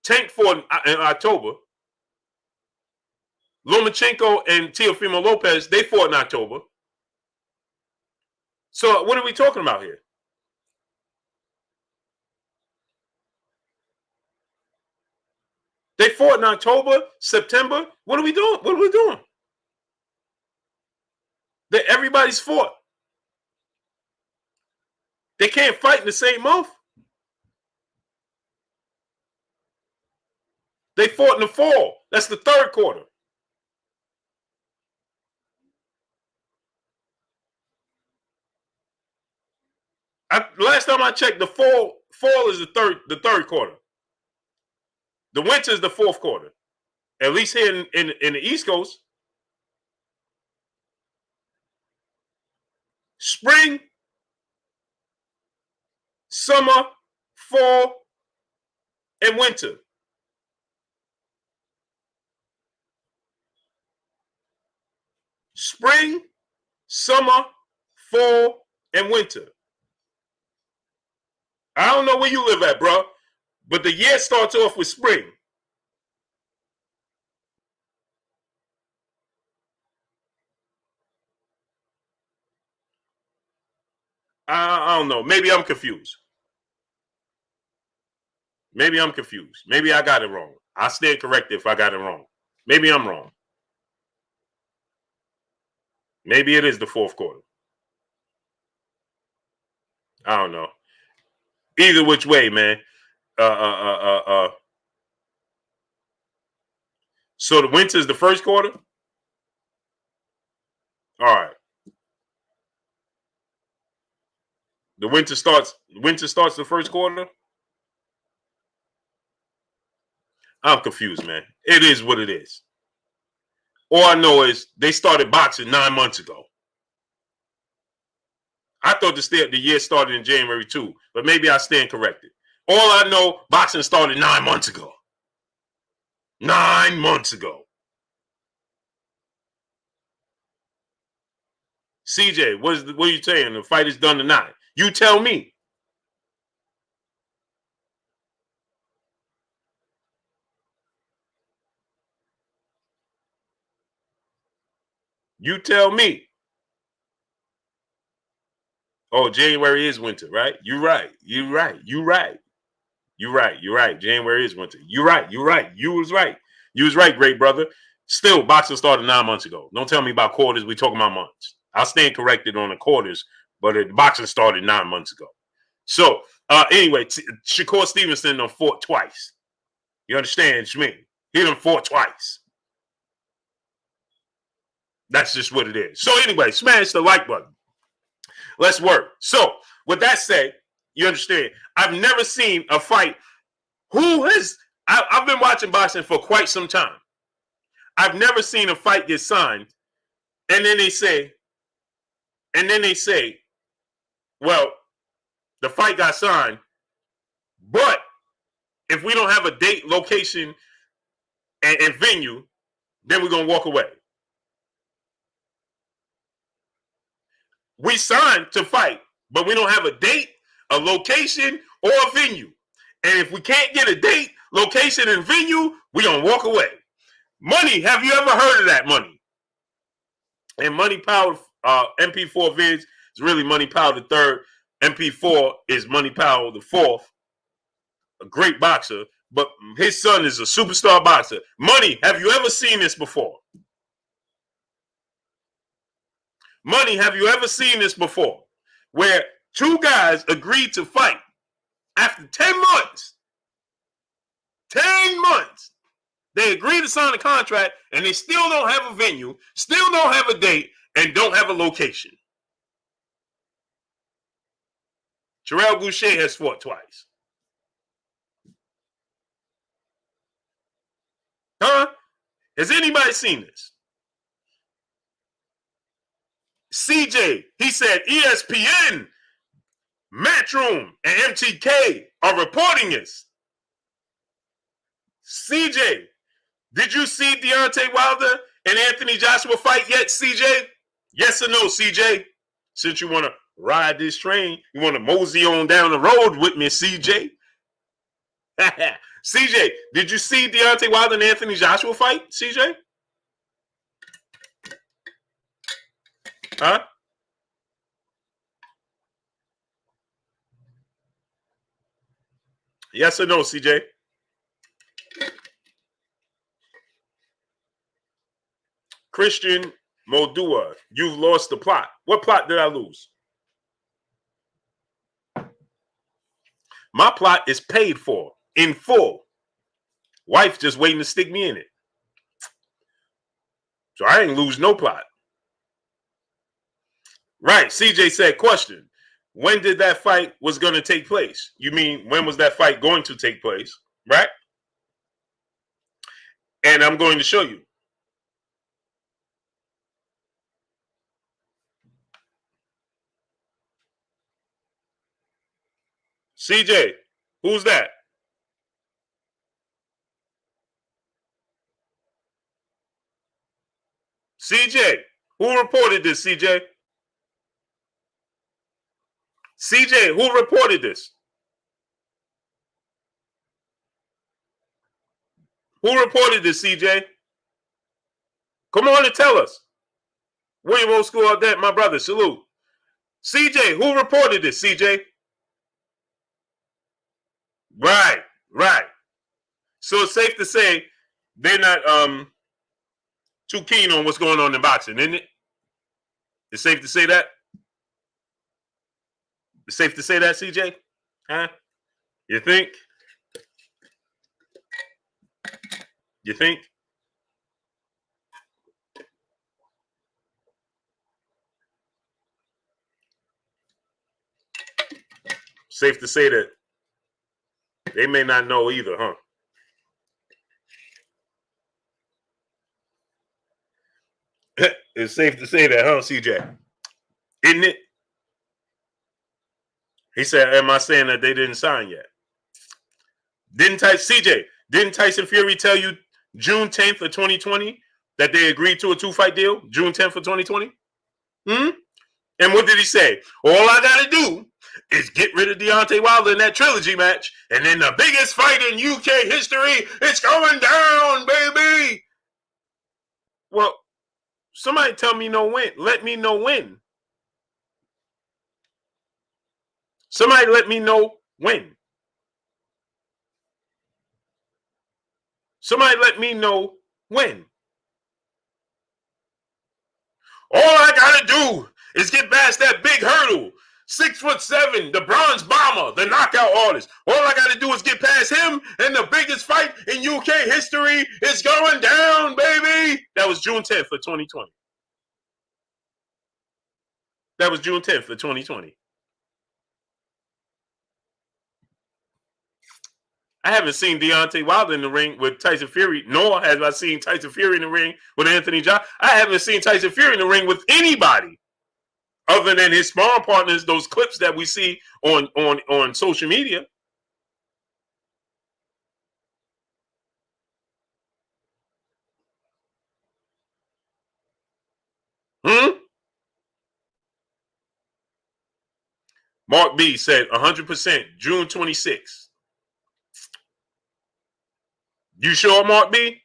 [SPEAKER 1] Tank fought in October. Lomachenko and Teofimo Lopez, they fought in October. So what are we talking about here? They fought in October, September. What are we doing? Everybody's fought. They can't fight in the same month. They fought in the fall. That's the third quarter. Last time I checked, the fall is the third quarter. The winter is the fourth quarter. At least here in the East Coast. Spring, summer, fall, and winter. Spring, summer, fall, and winter. I don't know where you live at, bro. But the year starts off with spring. I don't know. Maybe I'm confused. Maybe I'm confused. Maybe I got it wrong. I'll stand corrected if I got it wrong. Maybe I'm wrong. Maybe it is the fourth quarter. I don't know. Either which way, man. So the winter is the first quarter? All right. The winter starts the first quarter? I'm confused, man. It is what it is. All I know is they started boxing 9 months ago. I thought the year started in January too, but maybe I stand corrected. All I know, boxing started 9 months ago. 9 months ago. CJ, what are you saying? The fight is done tonight. You tell me. You tell me. Oh, January is winter, right? You're right. You're right. You're right. You're right. You're right. January is winter. You're right. You're right. You was right. You was right, great brother. Still, boxing started 9 months ago. Don't tell me about quarters. We talking about months. I'll stand corrected on the quarters, but the boxing started 9 months ago. So, anyway, Shakur Stevenson done fought twice. You understand, Shmi? He done fought twice. That's just what it is. So, anyway, smash the like button. Let's work. So, with that said, you understand, I've never seen a fight. I've been watching boxing for quite some time. I've never seen a fight get signed, and then they say, well, the fight got signed, but if we don't have a date, location, and venue, then we're going to walk away. We signed to fight, but we don't have a date, a location, or a venue. And if we can't get a date, location, and venue, we're going to walk away. Money, have you ever heard of that, Money? And Money Power MP4 Vids is really Money Power the third. MP4 is Money Power the fourth. A great boxer, but his son is a superstar boxer. Money, have you ever seen this before? Money, have you ever seen this before? Where two guys agreed to fight after 10 months. 10 months. They agreed to sign a contract and they still don't have a venue, still don't have a date, and don't have a location. Terrell Boucher has fought twice. Huh? Has anybody seen this? CJ, he said ESPN, Matchroom, and MTK are reporting this. CJ, did you see Deontay Wilder and Anthony Joshua fight yet, CJ? Yes or no, CJ? Since you want to ride this train, you want to mosey on down the road with me, CJ? CJ, did you see Deontay Wilder and Anthony Joshua fight, CJ? Huh? Yes or no, CJ? Christian Moldua, you've lost the plot. What plot did I lose? My plot is paid for in full. Wife just waiting to stick me in it. So I ain't lose no plot. Right. CJ said, question. When did that fight was going to take place? You mean when was that fight going to take place? Right? And I'm going to show you. CJ, who's that? CJ, who reported this, CJ? CJ, who reported this? Who reported this, CJ? Come on and tell us. William Old School all that, my brother. Salute. CJ, who reported this, CJ? Right. So it's safe to say they're not too keen on what's going on in boxing, isn't it? It's safe to say that? It's safe to say that, CJ? Huh? You think? You think? Safe to say that they may not know either, huh? It's safe to say that, huh, CJ? Isn't it? He said, am I saying that they didn't sign yet? Didn't Tyson Fury tell you June 10th of 2020 that they agreed to a 2-fight deal? June 10th of 2020? And what did he say? All I got to do is get rid of Deontay Wilder in that trilogy match, and then the biggest fight in UK history, it's going down, baby. Well, somebody tell me no when. Let me know when. Somebody let me know when. Somebody let me know when. All I gotta do is get past that big hurdle. 6'7", the bronze bomber, the knockout artist. All I gotta do is get past him, and the biggest fight in UK history is going down, baby. That was June 10th of 2020. That was June 10th of 2020. I haven't seen Deontay Wilder in the ring with Tyson Fury, nor have I seen Tyson Fury in the ring with Anthony Joshua. I haven't seen Tyson Fury in the ring with anybody other than his sparring partners, those clips that we see on social media. Mark B said 100% June 26th. You sure, Mark B?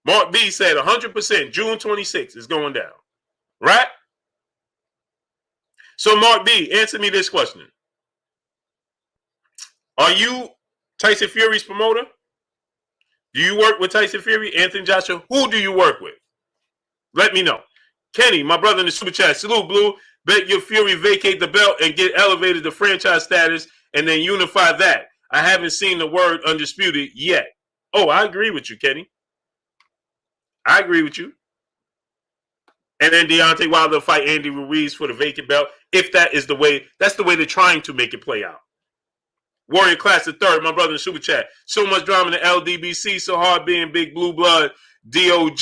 [SPEAKER 1] Mark B said 100% June 26th is going down. Right? So, Mark B, answer me this question. Are you Tyson Fury's promoter? Do you work with Tyson Fury, Anthony Joshua? Who do you work with? Let me know. Kenny, my brother in the super chat. Salute, Blue. Bet your Fury vacate the belt and get elevated to franchise status and then unify that. I haven't seen the word undisputed yet. Oh, I agree with you, Kenny. I agree with you. And then Deontay Wilder fight Andy Ruiz for the vacant belt. If that is the way, that's the way they're trying to make it play out. Warrior Class the Third, my brother in the super chat. So much drama in the LDBC, so hard being big blue blood. DOG.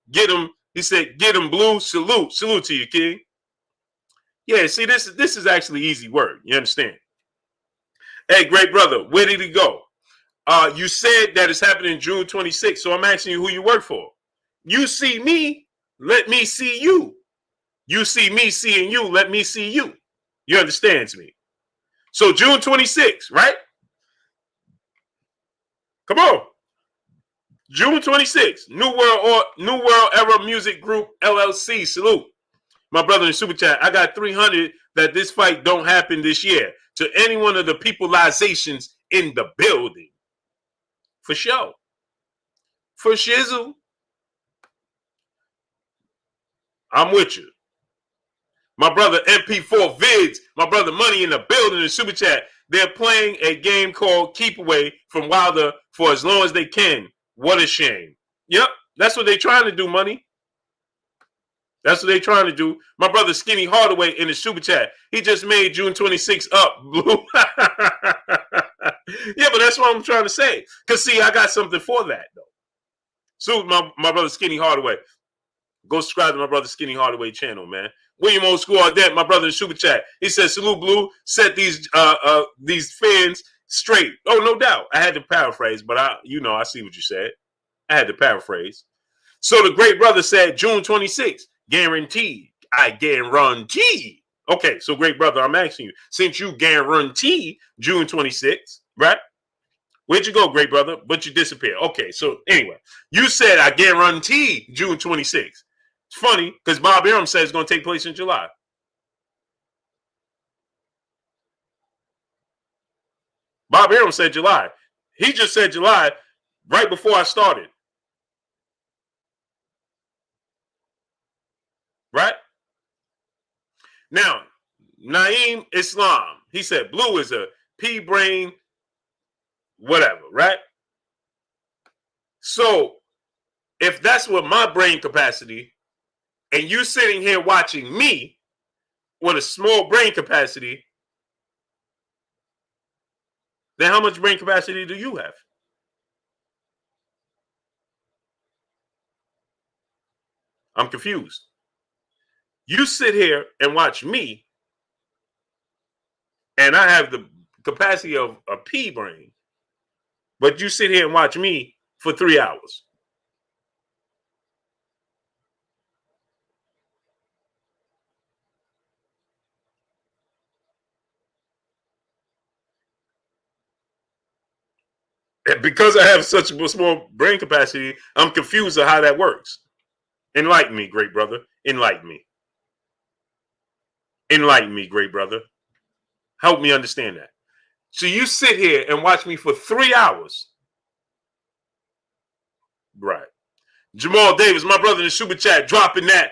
[SPEAKER 1] Get him. He said, get him, Blue. Salute. Salute to you, King. Yeah, see, this is actually easy work. You understand? Hey, great brother, where did he go? You said that it's happening June 26th, so I'm asking you who you work for. You see me, let me see you. You see me seeing you, let me see you. You understand me? So June 26th, right? Come on. June 26th, New World Era Music Group LLC. Salute. My brother in super chat, I got 300 that this fight don't happen this year. To any one of the peopleizations in the building. For sure. For shizzle. I'm with you. My brother MP4 Vids, my brother Money in the building in super chat. They're playing a game called Keep Away from Wilder for as long as they can. What a shame. Yep, that's what they're trying to do, Money. That's what they're trying to do. My brother Skinny Hardaway in the super chat. He just made June 26th up, Blue. Yeah, but that's what I'm trying to say. Because, see, I got something for that, though. So, my brother Skinny Hardaway. Go subscribe to my brother Skinny Hardaway channel, man. William Old School Ardette, my brother in super chat. He said, salute, Blue. Set these fans straight. Oh, no doubt. I had to paraphrase, but I see what you said. I had to paraphrase. So the great brother said June 26th. Guaranteed. I guarantee. Okay, so great brother, I'm asking you, since you guarantee June 26th, right? Where'd you go, great brother? But you disappeared. Okay, so anyway, you said I guarantee June 26th. It's funny because Bob Arum said it's going to take place in July. Bob Arum said July. He just said July right before I started. Right? Now, Naeem Islam, he said blue is a pea brain, whatever, right? So, if that's what my brain capacity, and you sitting here watching me with a small brain capacity, then how much brain capacity do you have? I'm confused. You sit here and watch me, and I have the capacity of a pea brain, but you sit here and watch me for 3 hours. And because I have such a small brain capacity, I'm confused of how that works. Enlighten me, great brother. Enlighten me. Enlighten me, great brother. Help me understand that. So you sit here and watch me for 3 hours. Right. Jamal Davis, my brother in the super chat, dropping that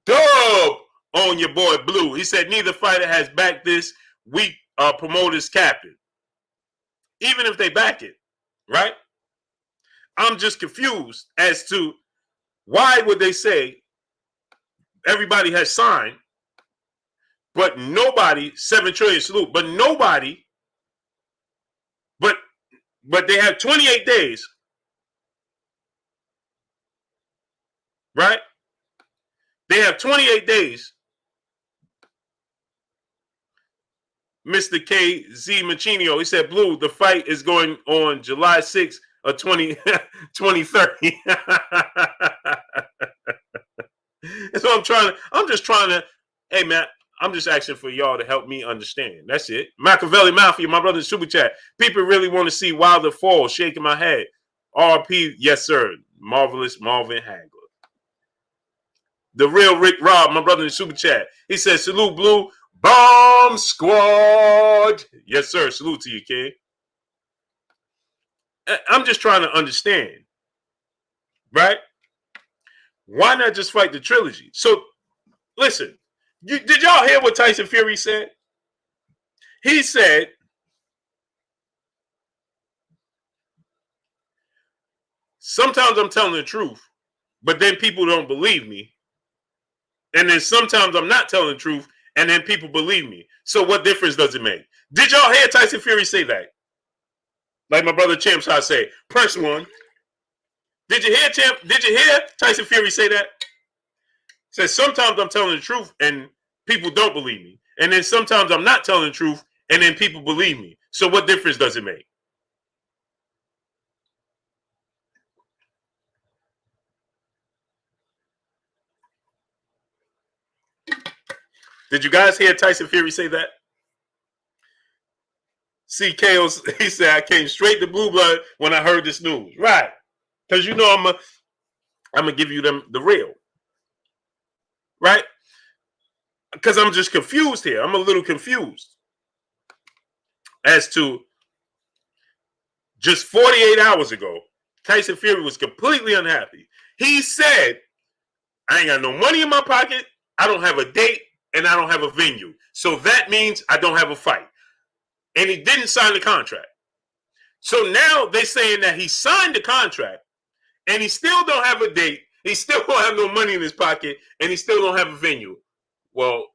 [SPEAKER 1] dub on your boy Blue. He said neither fighter has backed this weak promoter's captain. Even if they back it, right? I'm just confused as to why would they say everybody has signed, but nobody, 7 trillion salute, but nobody, but they have 28 days, right? They have 28 days. Mr. KZ Machinio, he said, Blue, the fight is going on July 6th of 2030. So I'm just trying to, hey man, I'm just asking for y'all to help me understand. That's it. Machiavelli Mafia, my brother in super chat. People really want to see Wilder fall, shaking my head. RP, yes sir. Marvelous Marvin Hagler. The real Rick Rob, my brother in super chat. He says, salute Blue. Bomb squad. Yes, sir. Salute to you, kid. I'm just trying to understand, right? Why not just fight the trilogy? So, listen, did y'all hear what Tyson Fury said? He said, sometimes I'm telling the truth, but then people don't believe me. And then sometimes I'm not telling the truth, and then people believe me. So what difference does it make? Did y'all hear Tyson Fury say that? Like my brother Champ Shot say, press one. Did you hear Champ? Did you hear Tyson Fury say that? He says sometimes I'm telling the truth and people don't believe me. And then sometimes I'm not telling the truth and then people believe me. So what difference does it make? Did you guys hear Tyson Fury say that? CKO, he said, I came straight to Blue Blood when I heard this news. Right. Because you know I'm going to give you them the real. Right? Because I'm just confused here. I'm a little confused as to just 48 hours ago, Tyson Fury was completely unhappy. He said, I ain't got no money in my pocket. I don't have a date and I don't have a venue. So that means I don't have a fight. And he didn't sign the contract. So now they're saying that he signed the contract and he still don't have a date. He still don't have no money in his pocket and he still don't have a venue. Well,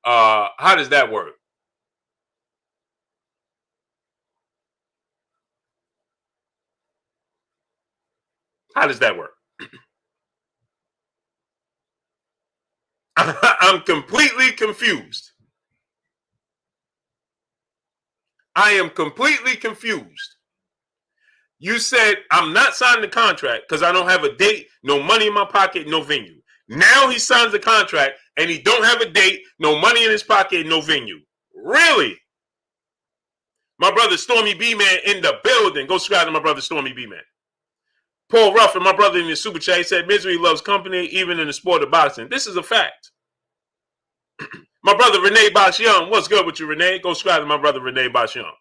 [SPEAKER 1] how does that work? How does that work? I'm completely confused. I am completely confused. You said I'm not signing the contract because I don't have a date, no money in my pocket, no venue. Now he signs the contract and he don't have a date, no money in his pocket, no venue. Really? My brother Stormy B-Man in the building. Go subscribe to my brother Stormy B-Man. Paul Ruffin, my brother in the super chat, he said, misery loves company, even in the sport of boxing. This is a fact. My brother Renee Box Young, what's good with you, Renee? Go subscribe to my brother Renee Box Young.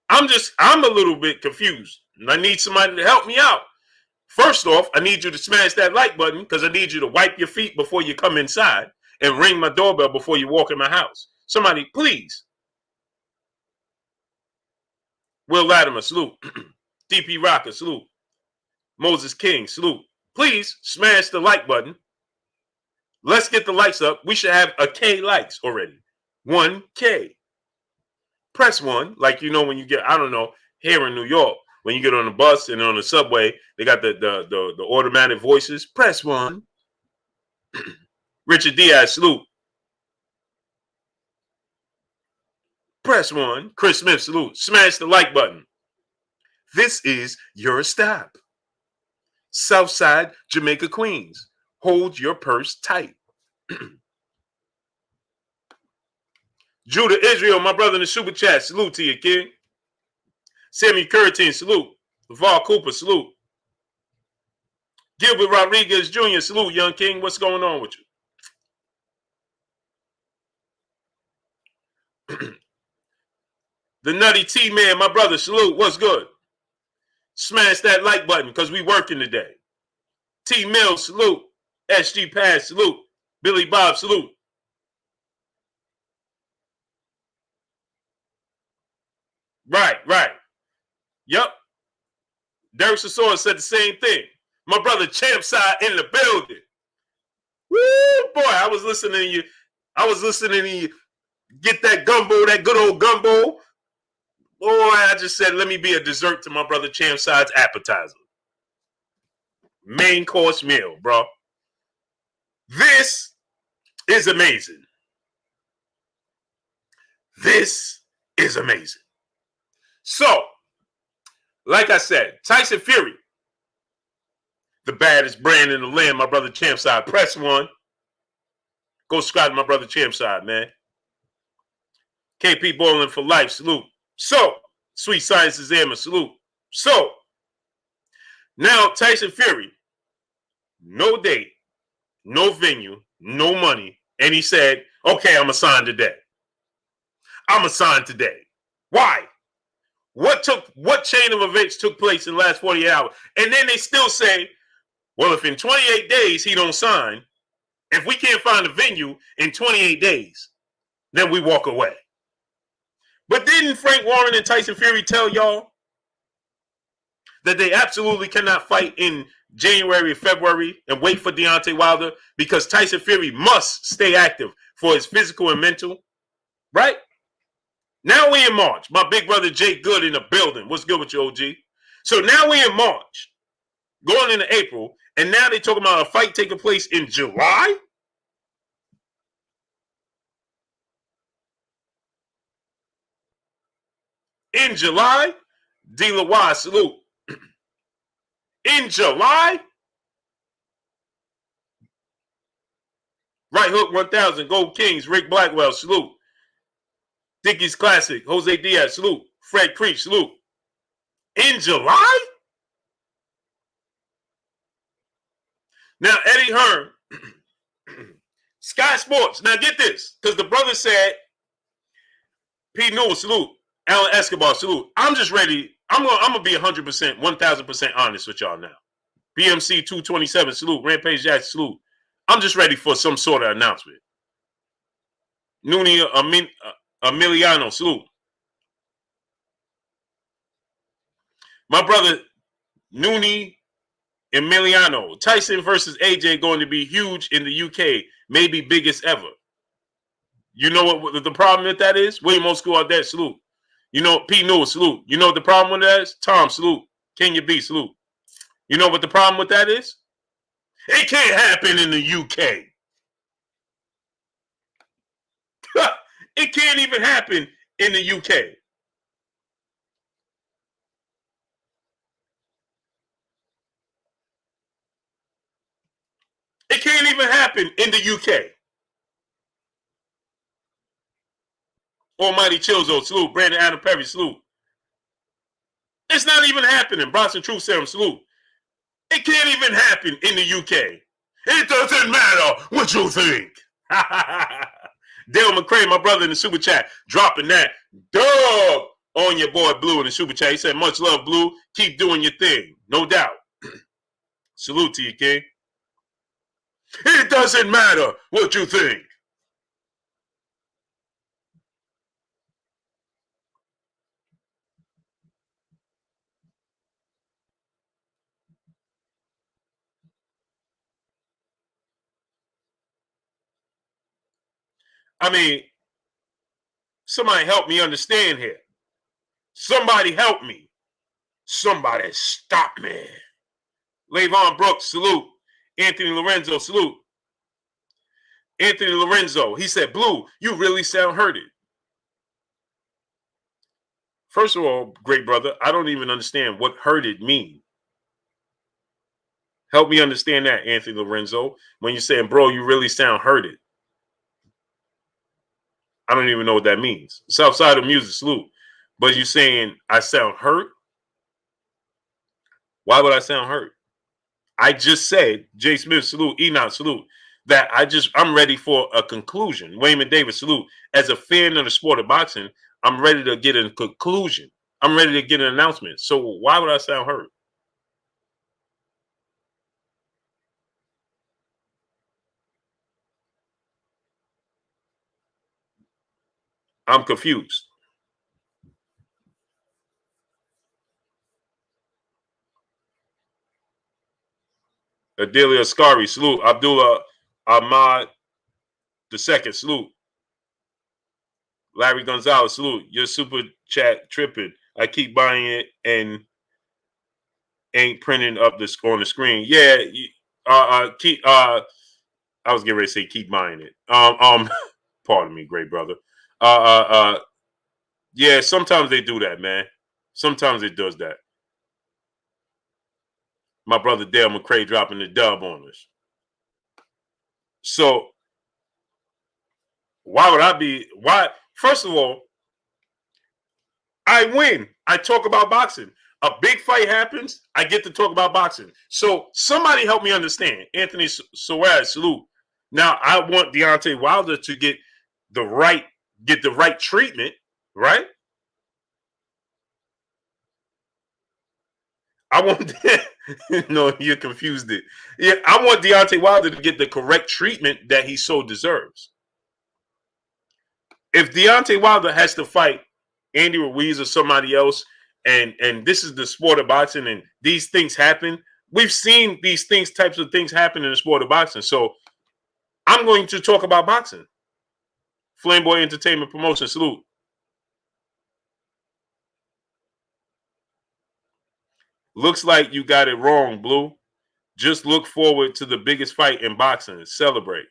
[SPEAKER 1] I'm a little bit confused. And I need somebody to help me out. First off, I need you to smash that like button because I need you to wipe your feet before you come inside and ring my doorbell before you walk in my house. Somebody, please. Will Latimer, salute. DP Rocker, salute. Moses King, salute. Please smash the like button. Let's get the likes up. We should have a K likes already. 1K. Press 1, like you know when you get, I don't know, here in New York, when you get on the bus and on the subway, they got the automatic voices. Press 1. Richard Diaz, salute. Press 1. Chris Smith, salute. Smash the like button. This is your stop. Southside, Jamaica, Queens. Hold your purse tight. Judah Israel, my brother in the super chat, salute to you, kid. Sammy Curtin, salute. LeVar Cooper, salute. Gilbert Rodriguez Jr., salute, young king. What's going on with you? The Nutty T-Man, my brother, salute. What's good? Smash that like button because we working today. T Mills, salute. SG Pass, salute. Billy Bob, salute. Right. Yep. Derek Sassour said the same thing. My brother Champside in the building. Woo, boy, I was listening to you get that gumbo, that good old gumbo. Boy, I just said, let me be a dessert to my brother Champside's appetizer. Main course meal, bro. This is amazing. This is amazing. So, like I said, Tyson Fury, the baddest brand in the land, my brother Champside. Press 1. Go subscribe to my brother Champside, man. KP Bowling for life, salute. So, Sweet Science is Emma, salute. So, now Tyson Fury, no date, no venue, no money, and he said, okay, I'm going to sign today. I'm going to sign today. Why? What chain of events took place in the last 48 hours? And then they still say, well, if in 28 days he don't sign, if we can't find a venue in 28 days, then we walk away. But didn't Frank Warren and Tyson Fury tell y'all that they absolutely cannot fight in January or February and wait for Deontay Wilder because Tyson Fury must stay active for his physical and mental? Right? Now we in March. My big brother Jake Good in the building. What's good with you, OG? So now we in March, going into April, and now they talking about a fight taking place in July? In July? D. LaWai, salute. In July? Right Hook 1000, Gold Kings, Rick Blackwell, salute. Dickie's Classic, Jose Diaz, salute. Fred Creech, salute. In July? Now, Eddie Hearn, Sky Sports. Now, get this, because the brother said, P. Newell, salute. Alan Escobar, salute. I'm just ready. I'm gonna be 100%, 1,000% honest with y'all now. BMC 227, salute. Rampage Jackson, salute. I'm just ready for some sort of announcement. Nuni Emiliano, salute. My brother Nuni Emiliano. Tyson versus AJ going to be huge in the UK. Maybe biggest ever. You know what the problem with that is? William Old School out there, salute. You know, P. Newell, salute. You know what the problem with that is? Tom, salute. Kenya B, salute. You know what the problem with that is? It can't happen in the UK. It can't even happen in the UK. It can't even happen in the UK. Almighty Chilzo, salute. Brandon Adam Perry, salute. It's not even happening. Bronson Truth Serum, salute. It can't even happen in the UK. It doesn't matter what you think. Dale McCray, my brother in the super chat, dropping that dub on your boy Blue in the super chat. He said, much love, Blue. Keep doing your thing. No doubt. Salute to you, King. It doesn't matter what you think. I mean, somebody help me understand here. Somebody help me. Somebody stop me. Levon Brooks, salute. Anthony Lorenzo, salute. Anthony Lorenzo, he said, Blue, you really sound hurted. First of all, great brother, I don't even understand what hurted mean. Help me understand that, Anthony Lorenzo. When you're saying, bro, you really sound hurted. I don't even know what that means. Southside of Music, salute. But you're saying I sound hurt? Why would I sound hurt? I just said, Jay Smith, salute. Enoch, salute. That I'm ready for a conclusion. Wayman Davis, salute. As a fan of the sport of boxing, I'm ready to get a conclusion. I'm ready to get an announcement. So why would I sound hurt? I'm confused. Adelia Ascari, salute. Abdullah Ahmad II, salute. Larry Gonzalez, salute. Your super chat tripping. I keep buying it and ain't printing up this on the screen. Yeah, keep. I was getting ready to say keep buying it. Pardon me, great brother. Yeah, sometimes they do that, man. Sometimes it does that. My brother Dale McCray dropping the dub on us. So why would I be? Why? First of all, I win. I talk about boxing. A big fight happens, I get to talk about boxing. So somebody help me understand. Anthony Suarez, salute. Now I want Deontay Wilder to get the right treatment, right? I want no, you're confused it. Yeah, I want Deontay Wilder to get the correct treatment that he so deserves. If Deontay Wilder has to fight Andy Ruiz or somebody else, and this is the sport of boxing, and these things happen. We've seen these types of things happen in the sport of boxing. So I'm going to talk about boxing. Flamboy Entertainment Promotion, salute. Looks like you got it wrong, Blue. Just look forward to the biggest fight in boxing. Celebrate.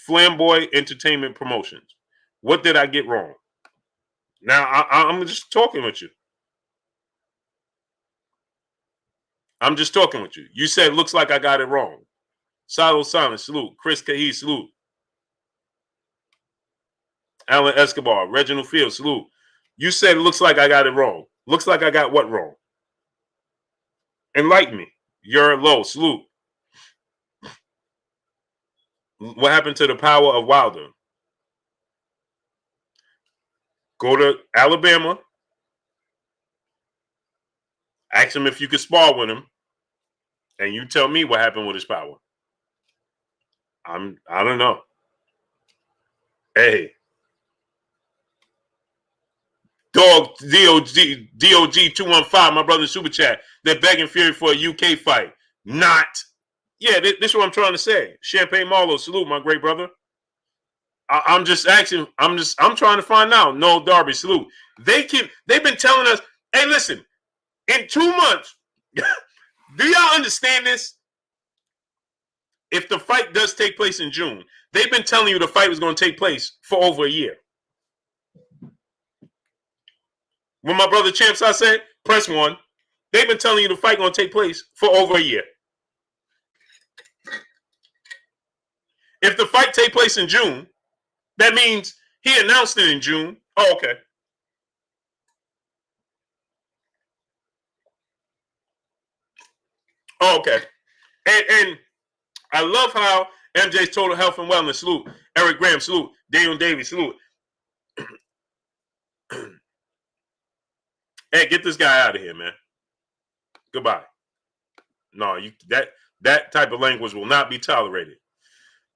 [SPEAKER 1] Flamboy Entertainment Promotions. What did I get wrong? Now, I'm just talking with you. I'm just talking with you. You said, looks like I got it wrong. Silo Silence, salute. Chris Cahy, salute. Alan Escobar, Reginald Fields, salute. You said, looks like I got it wrong. Looks like I got what wrong? Enlighten me. You're low, salute. What happened to the power of Wilder? Go to Alabama. Ask him if you could spar with him. And you tell me what happened with his power. I don't know. Hey. Dog DOG 215, my brother super chat. They're begging Fury for a UK fight. Not. Yeah, this is what I'm trying to say. Champagne Marlowe, salute, my great brother. I'm just asking. I'm trying to find out. No, Darby, salute. They've been telling us, hey, listen, in 2 months, do y'all understand this? If the fight does take place in June, they've been telling you the fight was going to take place for over a year. When my brother Champs, I said, press 1. They've been telling you the fight going to take place for over a year. If the fight take place in June, that means He announced it in June. Oh, okay. Oh, okay. And I love how MJ's Total Health and Wellness, salute. Eric Graham, salute. Daniel Davies, salute. Hey, get this guy out of here, man. Goodbye. No, that type of language will not be tolerated.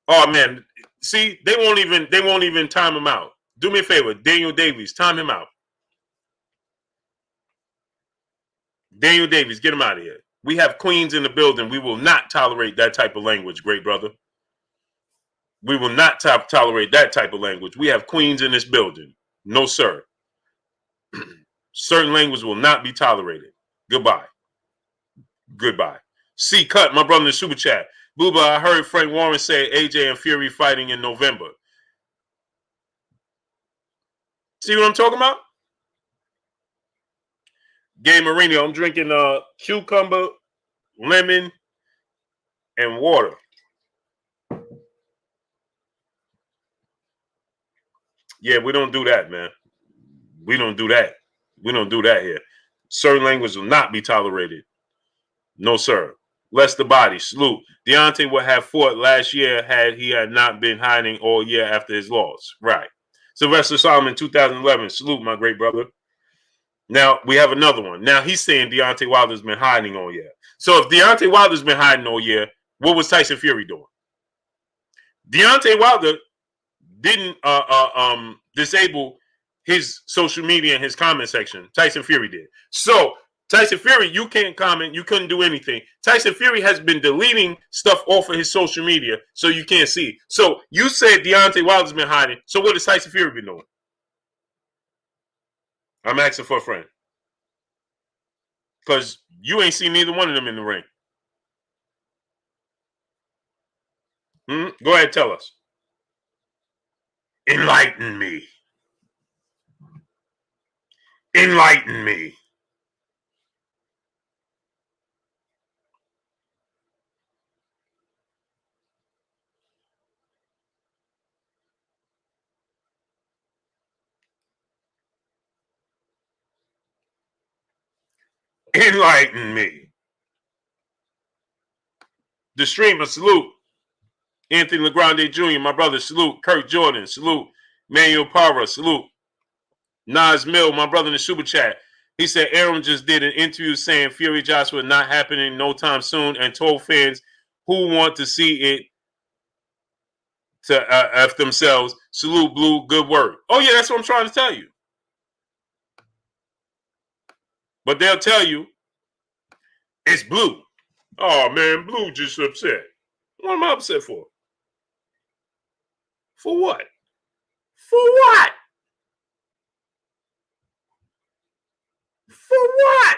[SPEAKER 1] Oh man, see, they won't even time him out. Do me a favor, Daniel Davies, time him out. Daniel Davies, get him out of here. We have queens in the building. We will not tolerate that type of language, great brother. We will not tolerate that type of language. We have queens in this building. No, sir. Certain language will not be tolerated. Goodbye. Goodbye. C. Cut, my brother in the super chat. Booba, I heard Frank Warren say AJ and Fury fighting in November. See what I'm talking about? Gay Marino, I'm drinking cucumber, lemon, and water. Yeah, we don't do that, man. We don't do that. We don't do that here. Certain language will not be tolerated. No, sir. Lester Body, salute. Deontay would have fought last year had he had not been hiding all year after his loss. Right. Sylvester Solomon, 2011, salute, my great brother. Now, we have another one. Now, he's saying Deontay Wilder's been hiding all year. So, if Deontay Wilder's been hiding all year, what was Tyson Fury doing? Deontay Wilder didn't disable his social media and his comment section. Tyson Fury did. So, Tyson Fury, you can't comment. You couldn't do anything. Tyson Fury has been deleting stuff off of his social media so you can't see. So, you said Deontay Wilder's been hiding. So, what has Tyson Fury been doing? I'm asking for a friend. Because you ain't seen neither one of them in the ring. Go ahead, tell us. Enlighten me. Enlighten me. Enlighten me. The streamer, salute. Anthony LeGrande Jr., my brother, salute. Kirk Jordan, salute. Manuel Parra, salute. Nas Mill, my brother in the super chat. He said Aaron just did an interview saying Fury Joshua not happening no time soon and told fans who want to see it to F themselves. Salute, Blue, good word. Oh, yeah, that's what I'm trying to tell you. But they'll tell you it's Blue. Oh, man, Blue just upset. What am I upset for? For what? For what? For what?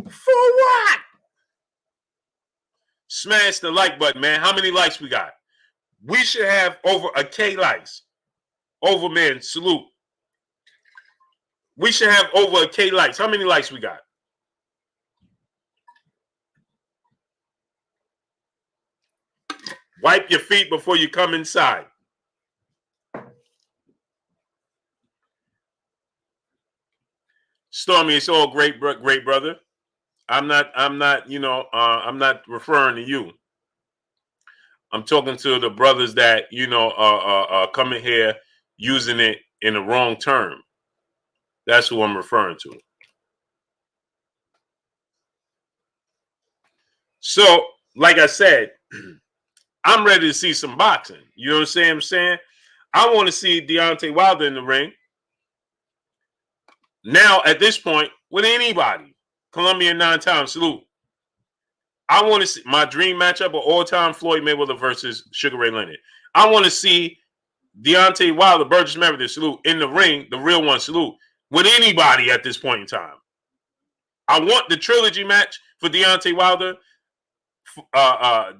[SPEAKER 1] For what? Smash the like button, man. How many likes we got? We should have over 1K likes. Over, man, salute. We should have over 1K likes. How many likes we got? Wipe your feet before you come inside. Stormy, it's all great, great brother. I'm not, I'm not referring to you. I'm talking to the brothers that, coming here using it in the wrong term. That's who I'm referring to. So, like I said, I'm ready to see some boxing. You know what I'm saying? I want to see Deontay Wilder in the ring. Now, at this point, with anybody, Colombian 9-time, salute. I want to see my dream matchup of all time: Floyd Mayweather versus Sugar Ray Leonard. I want to see Deontay Wilder, Burgess Meredith, salute, in the ring, the real one, salute, with anybody at this point in time. I want the trilogy match for Deontay Wilder.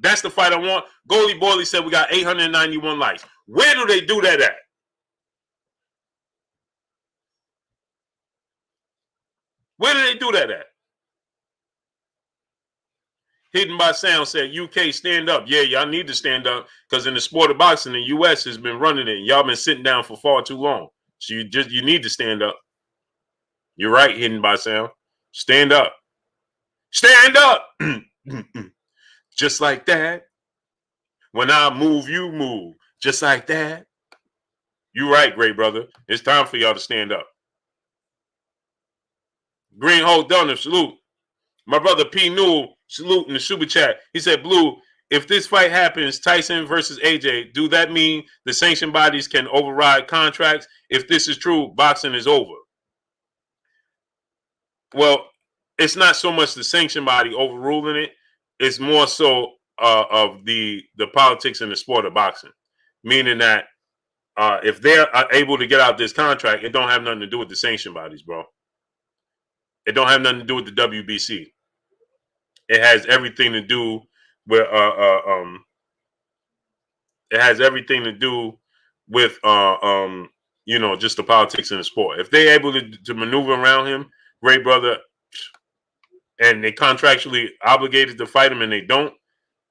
[SPEAKER 1] That's the fight I want. Goldie Boyley said we got 891 likes. Where do they do that at? Where do they do that at? Hidden by Sound said, UK, stand up. Yeah, y'all need to stand up because in the sport of boxing, the US has been running it. Y'all been sitting down for far too long. So you need to stand up. You're right, Hidden by Sound. Stand up. Stand up. Just like that. When I move, you move. Just like that. You're right, great brother. It's time for y'all to stand up. Green Hole Dunham, salute. My brother P. Newell, salute in the super chat. He said, Blue, if this fight happens, Tyson versus AJ, do that mean the sanction bodies can override contracts? If this is true, boxing is over. Well, it's not so much the sanction body overruling it. It's more so of the politics in the sport of boxing. Meaning that if they're able to get out this contract, it don't have nothing to do with the sanction bodies, bro. It don't have nothing to do with the WBC. It has everything to do with it has everything to do with just the politics in the sport. If they're able to maneuver around him, great brother, and they contractually obligated to fight him and they don't,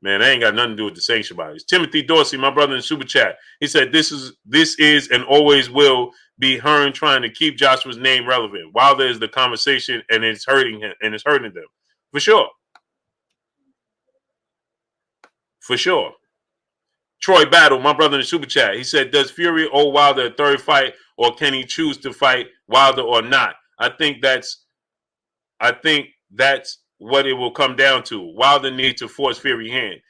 [SPEAKER 1] man, they ain't got nothing to do with the sanction bodies. Timothy Dorsey, my brother in super chat, he said this is and always will be Hearn trying to keep Joshua's name relevant. Wilder is the conversation and it's hurting him and it's hurting them. For sure. For sure. Troy Battle, my brother in the super chat, he said, does Fury owe Wilder a third fight or can he choose to fight Wilder or not? I think that's what it will come down to. Wilder needs to force Fury hand.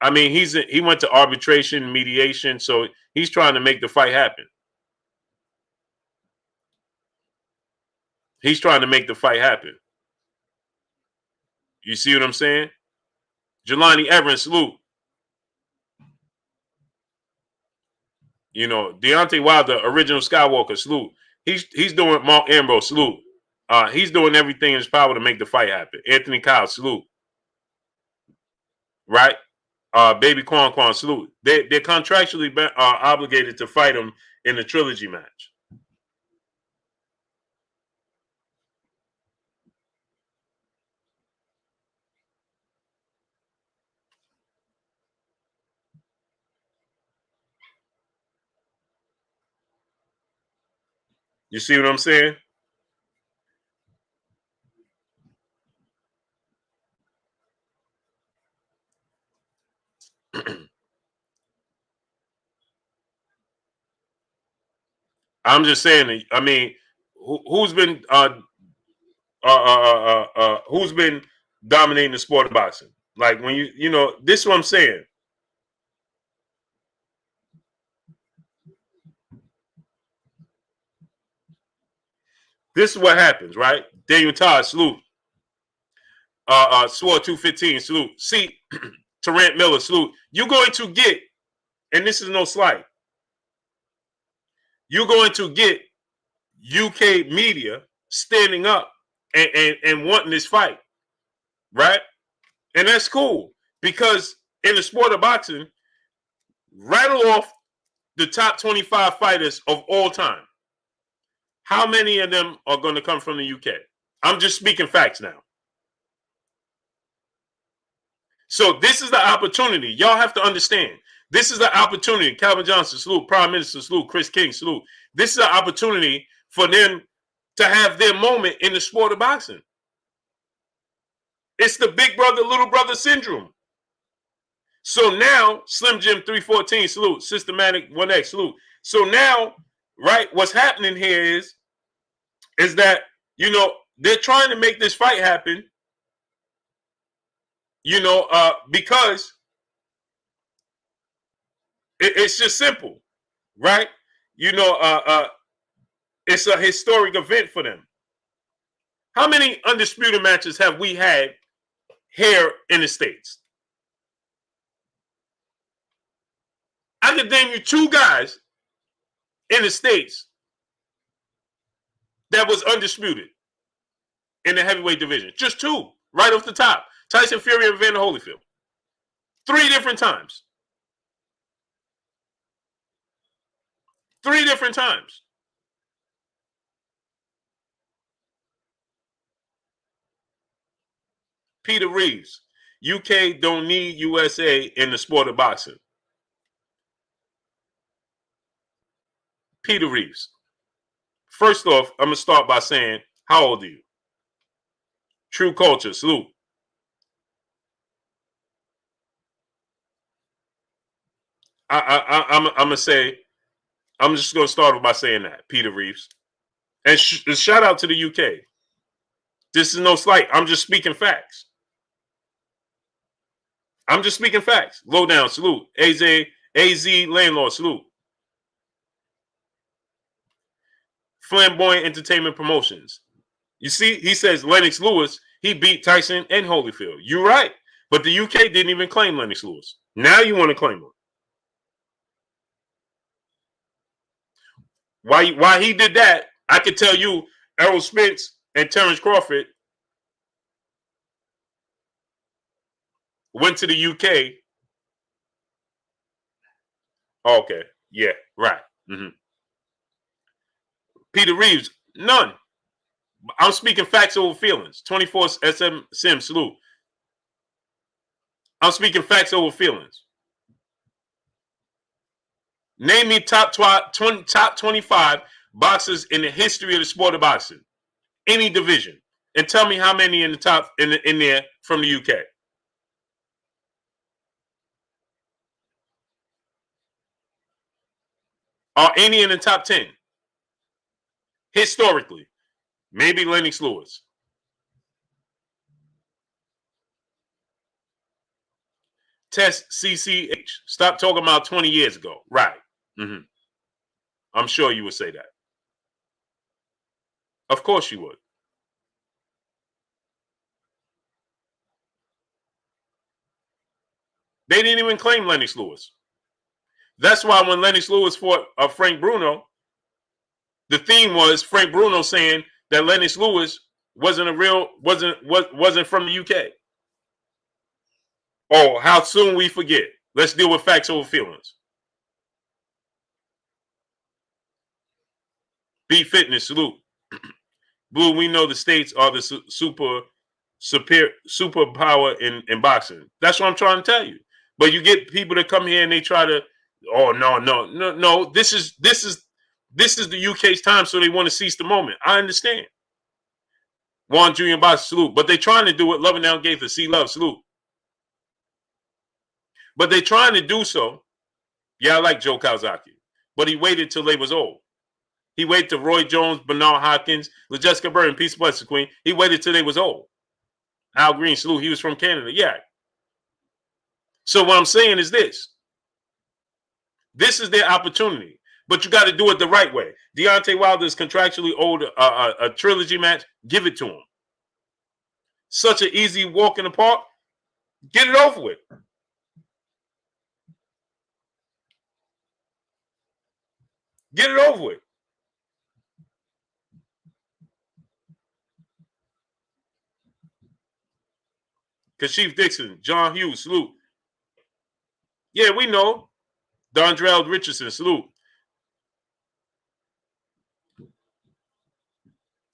[SPEAKER 1] I mean, he went to arbitration, mediation, so he's trying to make the fight happen. He's trying to make the fight happen. You see what I'm saying? Jelani Evans, salute. You know, Deontay Wilder, original Skywalker, salute. He's doing Mark Ambrose, salute. He's doing everything in his power to make the fight happen. Anthony Kyle, salute. Right? Baby Quan, salute. They're contractually obligated to fight him in the trilogy match. You see what I'm saying? I'm just saying. I mean, who's been who's been dominating the sport of boxing? Like when this is what I'm saying. This is what happens, right? Daniel Todd, salute. Swore 215, salute. See, Tarrant Miller, salute. You're going to get, and this is no slight, you're going to get UK media standing up and wanting this fight, right? And that's cool because in the sport of boxing, rattle off the top 25 fighters of all time. How many of them are going to come from the UK? I'm just speaking facts now. So this is the opportunity. Y'all have to understand. This is the opportunity. Calvin Johnson, salute. Prime Minister, salute. Chris King, salute. This is an opportunity for them to have their moment in the sport of boxing. It's the big brother, little brother syndrome. So now, Slim Jim 314, salute. Systematic 1X, salute. So now, right, what's happening here is that, they're trying to make this fight happen, because it's just simple, right? It's a historic event for them. How many undisputed matches have we had here in the States? I could name you 2 guys in the States that was undisputed in the heavyweight division. Just 2, right off the top. Tyson Fury and Evander Holyfield. 3 different times. 3 different times. Peter Reeves, UK don't need USA in the sport of boxing. Peter Reeves. First off, I'm going to start by saying, how old are you? True Culture, salute. I'm going to say, I'm just going to start by saying that, Peter Reeves. And shout out to the UK. This is no slight. I'm just speaking facts. I'm just speaking facts. Low down, salute. AZ Landlord, salute. Flamboyant Entertainment Promotions. You see, he says Lennox Lewis, he beat Tyson and Holyfield. You're right. But the UK didn't even claim Lennox Lewis. Now you want to claim him. Why he did that, I could tell you Errol Spence and Terence Crawford went to the UK. Oh, okay. Yeah, right. Peter Reeves, none. I'm speaking facts over feelings. 24 SM Sim, salute. I'm speaking facts over feelings. Name me top 25 boxers in the history of the sport of boxing. Any division. And tell me how many in the top in there from the UK. Are any in the top 10? Historically. Maybe Lennox Lewis. Test CCH. Stop talking about 20 years ago. Right. I'm sure you would say that. Of course you would. They didn't even claim Lennox Lewis. That's why when Lennox Lewis fought Frank Bruno, the theme was Frank Bruno saying that Lennox Lewis wasn't from the UK. Oh, how soon we forget. Let's deal with facts over feelings. Be Fitness, salute. Blue, we know the states are the superpower in boxing. That's what I'm trying to tell you. But you get people that come here and they try to, oh no. This is the UK's time, so they want to seize the moment. I understand. Juan Junior Box, salute. But they're trying to do it. Love and Down Gaither, see love, salute. But they're trying to do so. Yeah, I like Joe Kawasaki. But he waited till they was old. He waited till Roy Jones, Bernard Hopkins, LaJessica Burton, Peace Blessed Queen. He waited till they was old. Al Green, salute. He was from Canada. Yeah. So what I'm saying is this. This is their opportunity. But you got to do it the right way. Deontay Wilder is contractually owed a trilogy match. Give it to him. Such an easy walk in the park. Get it over with. Get it over with. Kashif Dixon, John Hughes, salute. Yeah, we know. Dondrell Richardson, salute.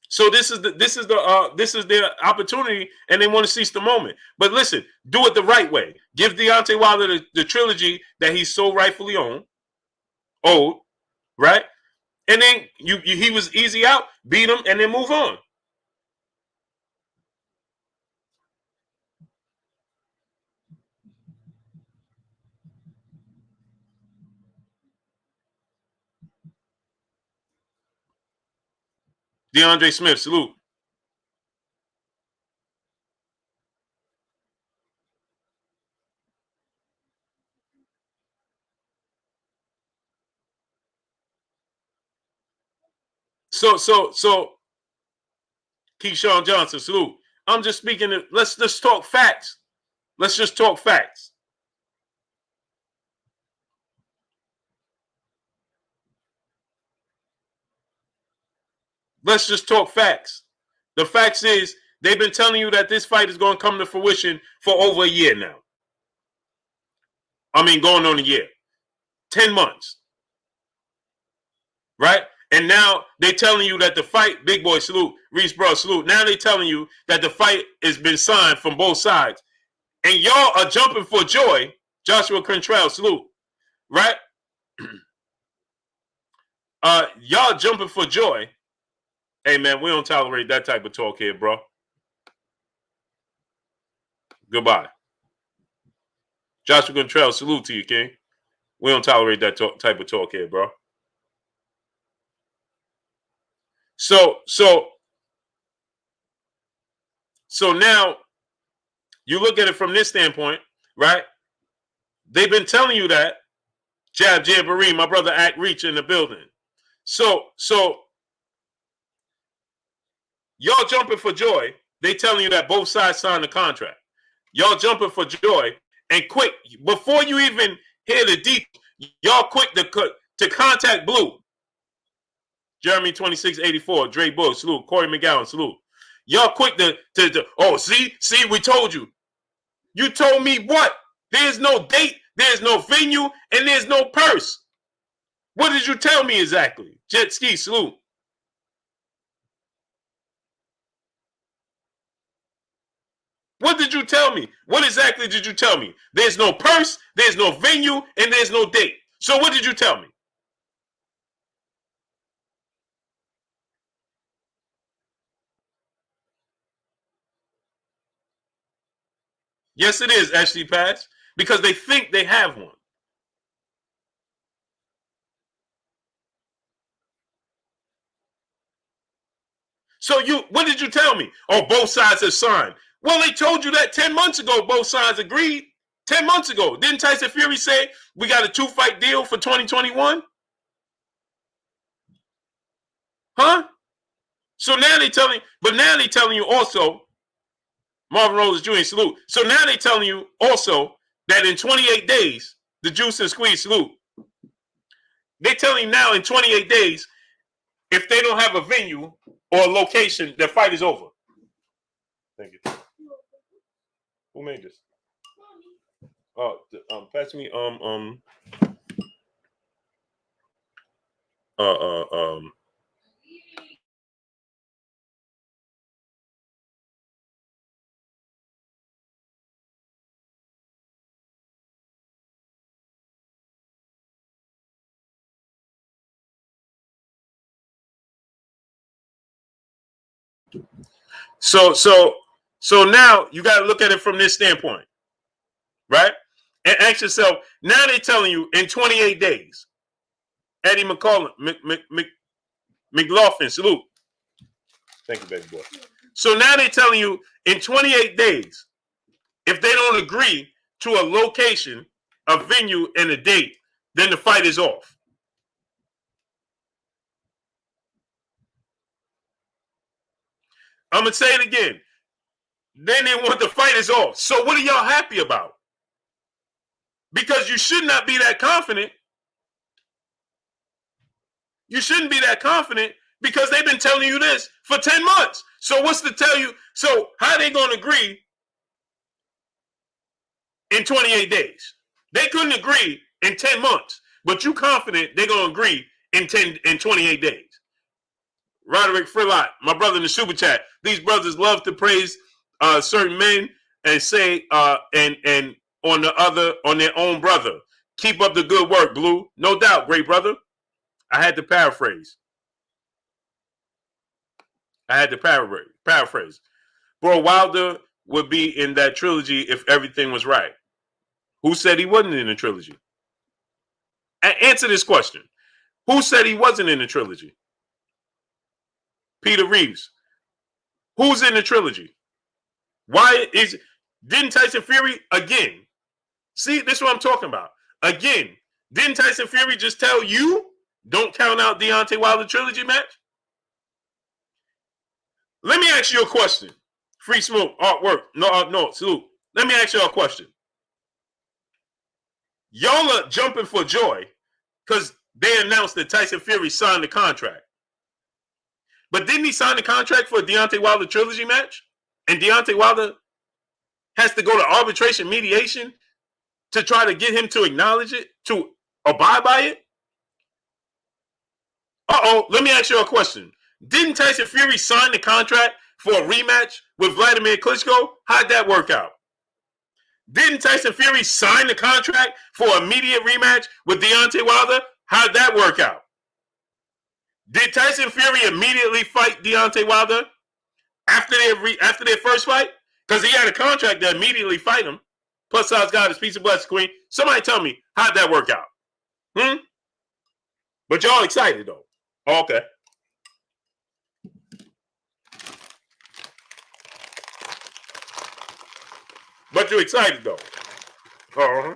[SPEAKER 1] So this is their opportunity, and they want to seize the moment. But listen, do it the right way. Give Deontay Wilder the trilogy that he's so rightfully owed, right? And then he was easy out, beat him, and then move on. DeAndre Smith, salute. So Keyshawn Johnson, salute. I'm just speaking. Let's just talk facts. Let's just talk facts. Let's just talk facts. The facts is they've been telling you that this fight is going to come to fruition for over a year now. I mean, going on a year. 10 months. right? And now they're telling you that the fight, big boy, salute, Reese bro, salute. Now they're telling you that the fight has been signed from both sides. And y'all are jumping for joy. Joshua Cantrell, salute, right? Y'all jumping for joy. Hey, man, we don't tolerate that type of talk here, bro. Goodbye. Joshua Cantrell, salute to you, King. We don't tolerate that type of talk here, bro. So now you look at it from this standpoint, right? They've been telling you that. Jab, Jamboree, my brother Act Reach in the building. So y'all jumping for joy. They telling you that both sides signed the contract. Y'all jumping for joy and quick before you even hear the details. Y'all quick to contact Blue. Jeremy 2684, Dre Bush, salute. Corey McGowan, salute. Y'all quick to oh, see, we told you. You told me what? There's no date, there's no venue, and there's no purse. What did you tell me exactly? Jet Ski, salute. What did you tell me? What exactly did you tell me? There's no purse, there's no venue, and there's no date. So what did you tell me? Yes, it is, Ashley Pass, because they think they have one. So what did you tell me? Oh, both sides have signed. Well, they told you that 10 months ago, both sides agreed. 10 months ago. Didn't Tyson Fury say we got a 2-fight deal for 2021? Huh? So now they telling you also, Marvin Rose Jr., salute. So now they telling you also that in 28 days, the Juice and Squeeze, salute. They telling you now in 28 days, if they don't have a venue or a location, their fight is over. Thank you. Who made this? Pass me So now you got to look at it from this standpoint, right? And ask yourself, now they're telling you in 28 days, Eddie McLaughlin, salute. Thank you, baby boy. So now they're telling you in 28 days, if they don't agree to a location, a venue, and a date, then the fight is off. I'm going to say it again. Then they want the fight is off. So what are y'all happy about? Because you should not be that confident. You shouldn't be that confident because they've been telling you this for 10 months. So what's to tell you? So how are they going to agree in 28 days? They couldn't agree in 10 months, but you confident they're going to agree in 28 days. Roderick Frilot, my brother in the super chat. These brothers love to praise certain men and say and on their own brother. Keep up the good work, Blue. No doubt, great brother. I had to paraphrase. Bro, Wilder would be in that trilogy if everything was right. Who said he wasn't in the trilogy? Answer this question. Who said he wasn't in the trilogy? Peter Reeves. Who's in the trilogy? Didn't Tyson Fury again? See, this is what I'm talking about. Again, didn't Tyson Fury just tell you don't count out Deontay Wilder trilogy match? Let me ask you a question. Free Smoke, artwork, no, salute. Let me ask you a question. Y'all are jumping for joy because they announced that Tyson Fury signed the contract. But didn't he sign the contract for a Deontay Wilder trilogy match? And Deontay Wilder has to go to arbitration mediation to try to get him to acknowledge it, to abide by it? Let me ask you a question. Didn't Tyson Fury sign the contract for a rematch with Vladimir Klitschko? How'd that work out? Didn't Tyson Fury sign the contract for an immediate rematch with Deontay Wilder? How'd that work out? Did Tyson Fury immediately fight Deontay Wilder after their first fight? Because he had a contract to immediately fight him. Plus size God is peace and blessings, Queen. Somebody tell me, how'd that work out? But y'all excited though. Okay. But you're excited though. Uh-huh.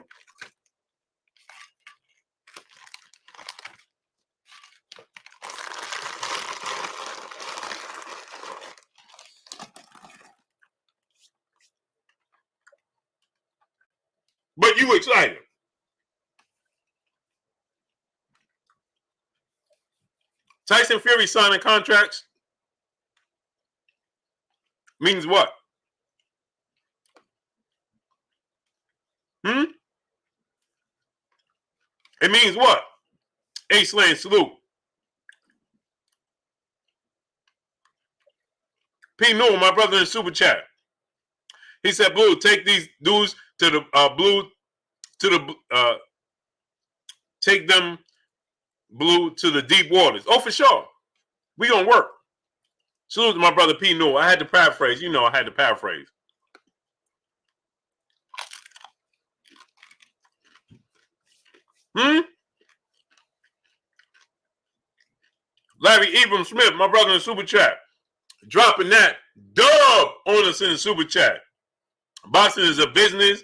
[SPEAKER 1] But you excited. Tyson Fury signing contracts means what? It means what? Ace Lane, salute. P. Newell, my brother in Super Chat. He said, Blue, take these dudes to the take them Blue to the deep waters. Oh, for sure. We gonna work. Salute to my brother P. Newell. I had to paraphrase. You know I had to paraphrase. Larry Ibram Smith, my brother in Super Chat. Dropping that dub on us in the Super Chat. Boxing is a business,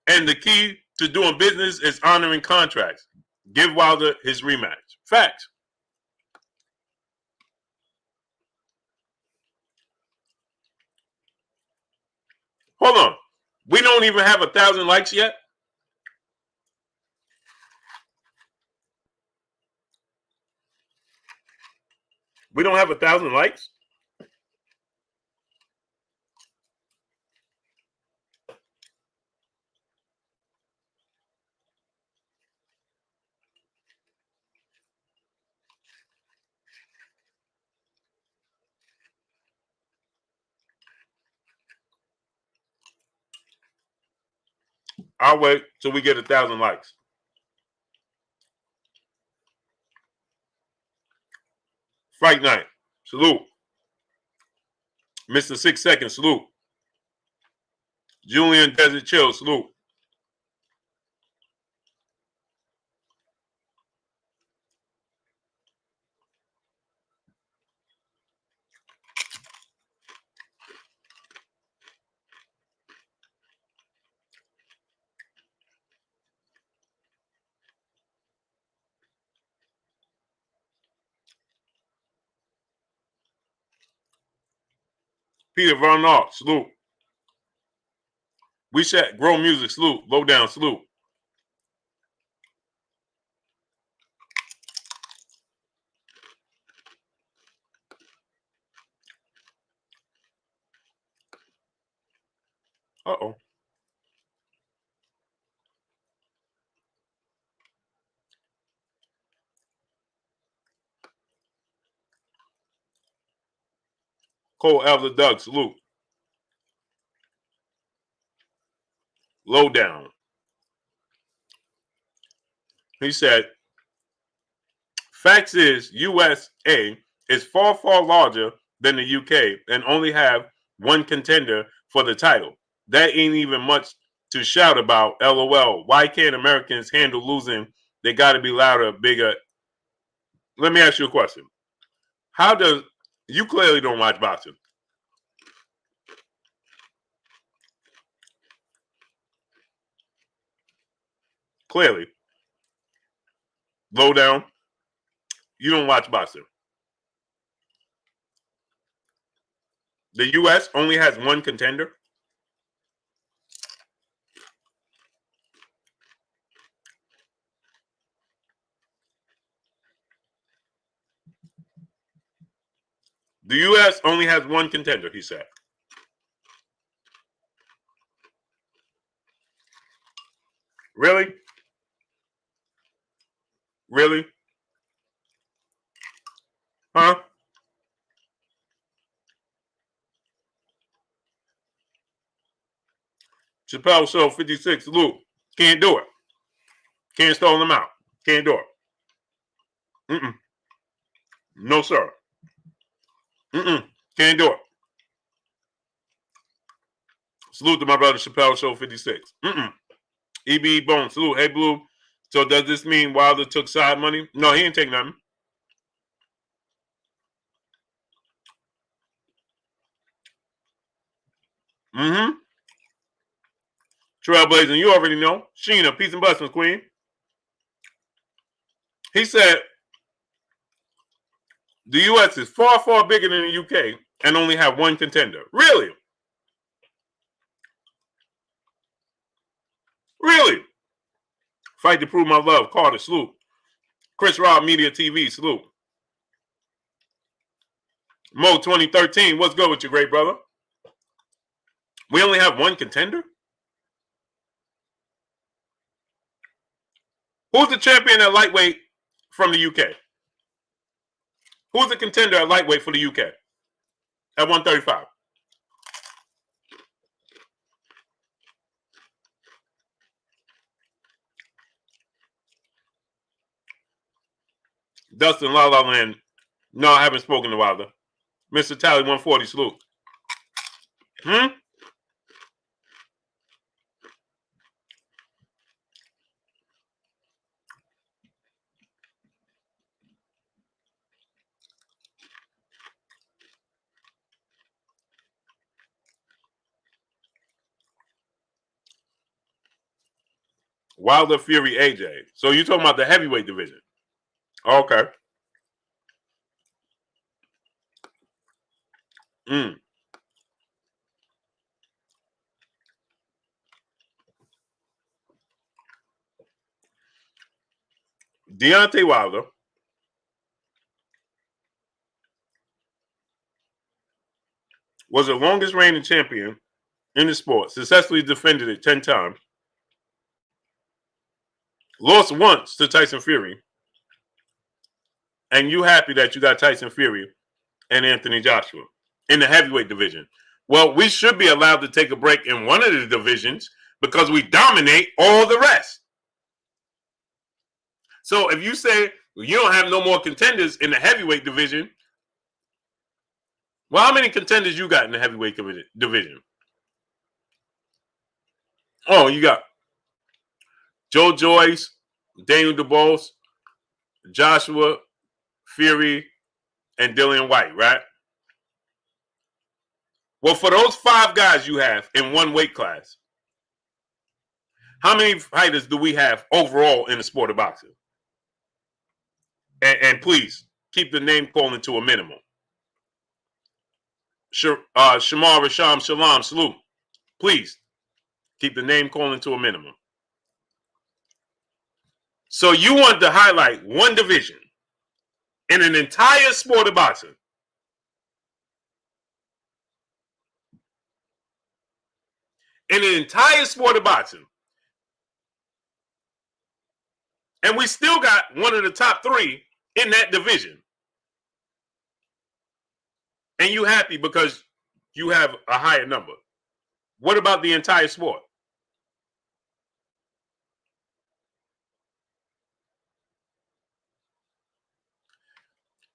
[SPEAKER 1] and the key to doing business is honoring contracts. Give Wilder his rematch. Facts. Hold on. We don't even have 1,000 likes yet? We don't have 1,000 likes? I'll wait till we get 1,000 likes. Fight night. Salute. Mr. 6 Seconds. Salute. Julian Desert Chill. Salute. Peter Von Ark. Salute. We Shat Grow Music. Salute. Low Down. Salute. Uh-oh. Cole Elder Doug. Salute. Low Down. He said, facts is USA is far, far larger than the UK and only have one contender for the title. That ain't even much to shout about. LOL. Why can't Americans handle losing? They got to be louder, bigger. Let me ask you a question. How does you clearly don't watch boxing? Clearly. Low down. You don't watch boxing. The US only has one contender. The US only has one contender, he said. Really? Really? Huh? Chappelle Show 56, Luke. Can't do it. Can't stall them out. Can't do it. No, sir. Can't do it. Salute to my brother Chappelle Show 56. EB Bone, salute. Hey, Blue. So does this mean Wilder took side money? No, he didn't take nothing. Trailblazing, you already know. Sheena, peace and blessings, queen. He said the U.S. is far, far bigger than the U.K. and only have one contender. Really? Really? Fight to prove my love. Carter, salute. Chris Rob Media TV, salute. Mo 2013, what's good with you, great brother? We only have one contender? Who's the champion at lightweight from the UK? Who's the contender at lightweight for the UK? At 135. Dustin La La Land. No, I haven't spoken to Wilder. Mr. Tally 140, salute. Wilder, Fury, AJ. So you're talking about the heavyweight division? Okay. Deontay Wilder was the longest reigning champion in the sport, successfully defended it 10 times, lost once to Tyson Fury, and you happy that you got Tyson Fury and Anthony Joshua in the heavyweight division. Well, we should be allowed to take a break in one of the divisions because we dominate all the rest. So if you say you don't have no more contenders in the heavyweight division, well, how many contenders you got in the heavyweight division? Oh, you got Joe Joyce, Daniel DeBose, Joshua, Fury, and Dillian White, right? Well, for those 5 guys you have in one weight class, how many fighters do we have overall in the sport of boxing? And please, keep the name calling to a minimum. Shamar Rasham Shalom, salute. Please, keep the name calling to a minimum. So you want to highlight one division in an entire sport of boxing. In an entire sport of boxing. And we still got one of the top 3 in that division. And you happy because you have a higher number. What about the entire sport?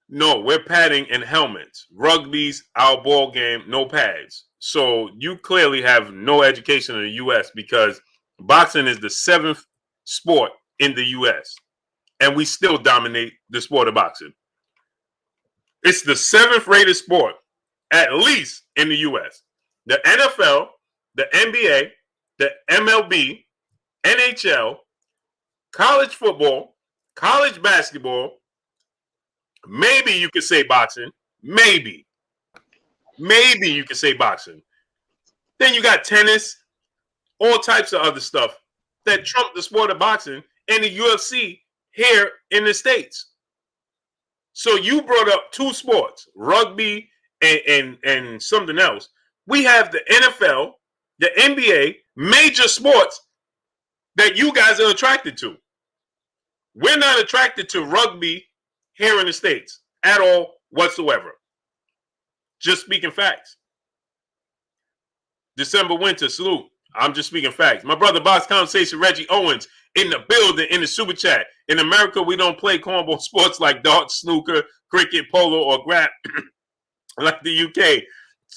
[SPEAKER 1] No, we're padding and helmets. Rugby's our ball game, no pads. So you clearly have no education in the U.S. because boxing is the 7th sport in the U.S. and we still dominate the sport of boxing. It's the 7th rated sport, at least in the U.S. The NFL, the NBA, the MLB, NHL, college football, college basketball. Maybe you could say boxing. Maybe you could say boxing. Then you got tennis, all types of other stuff that trump the sport of boxing and the UFC here in the States. So you brought up 2 sports, rugby and something else. We have the NFL, the NBA, major sports that you guys are attracted to. We're not attracted to rugby here in the States at all whatsoever. Just speaking facts. December Winter, salute. I'm just speaking facts. My brother Box Conversation, Reggie Owens, in the building, in the super chat. In America, we don't play cornball sports like darts, snooker, cricket, polo, or grab like the UK.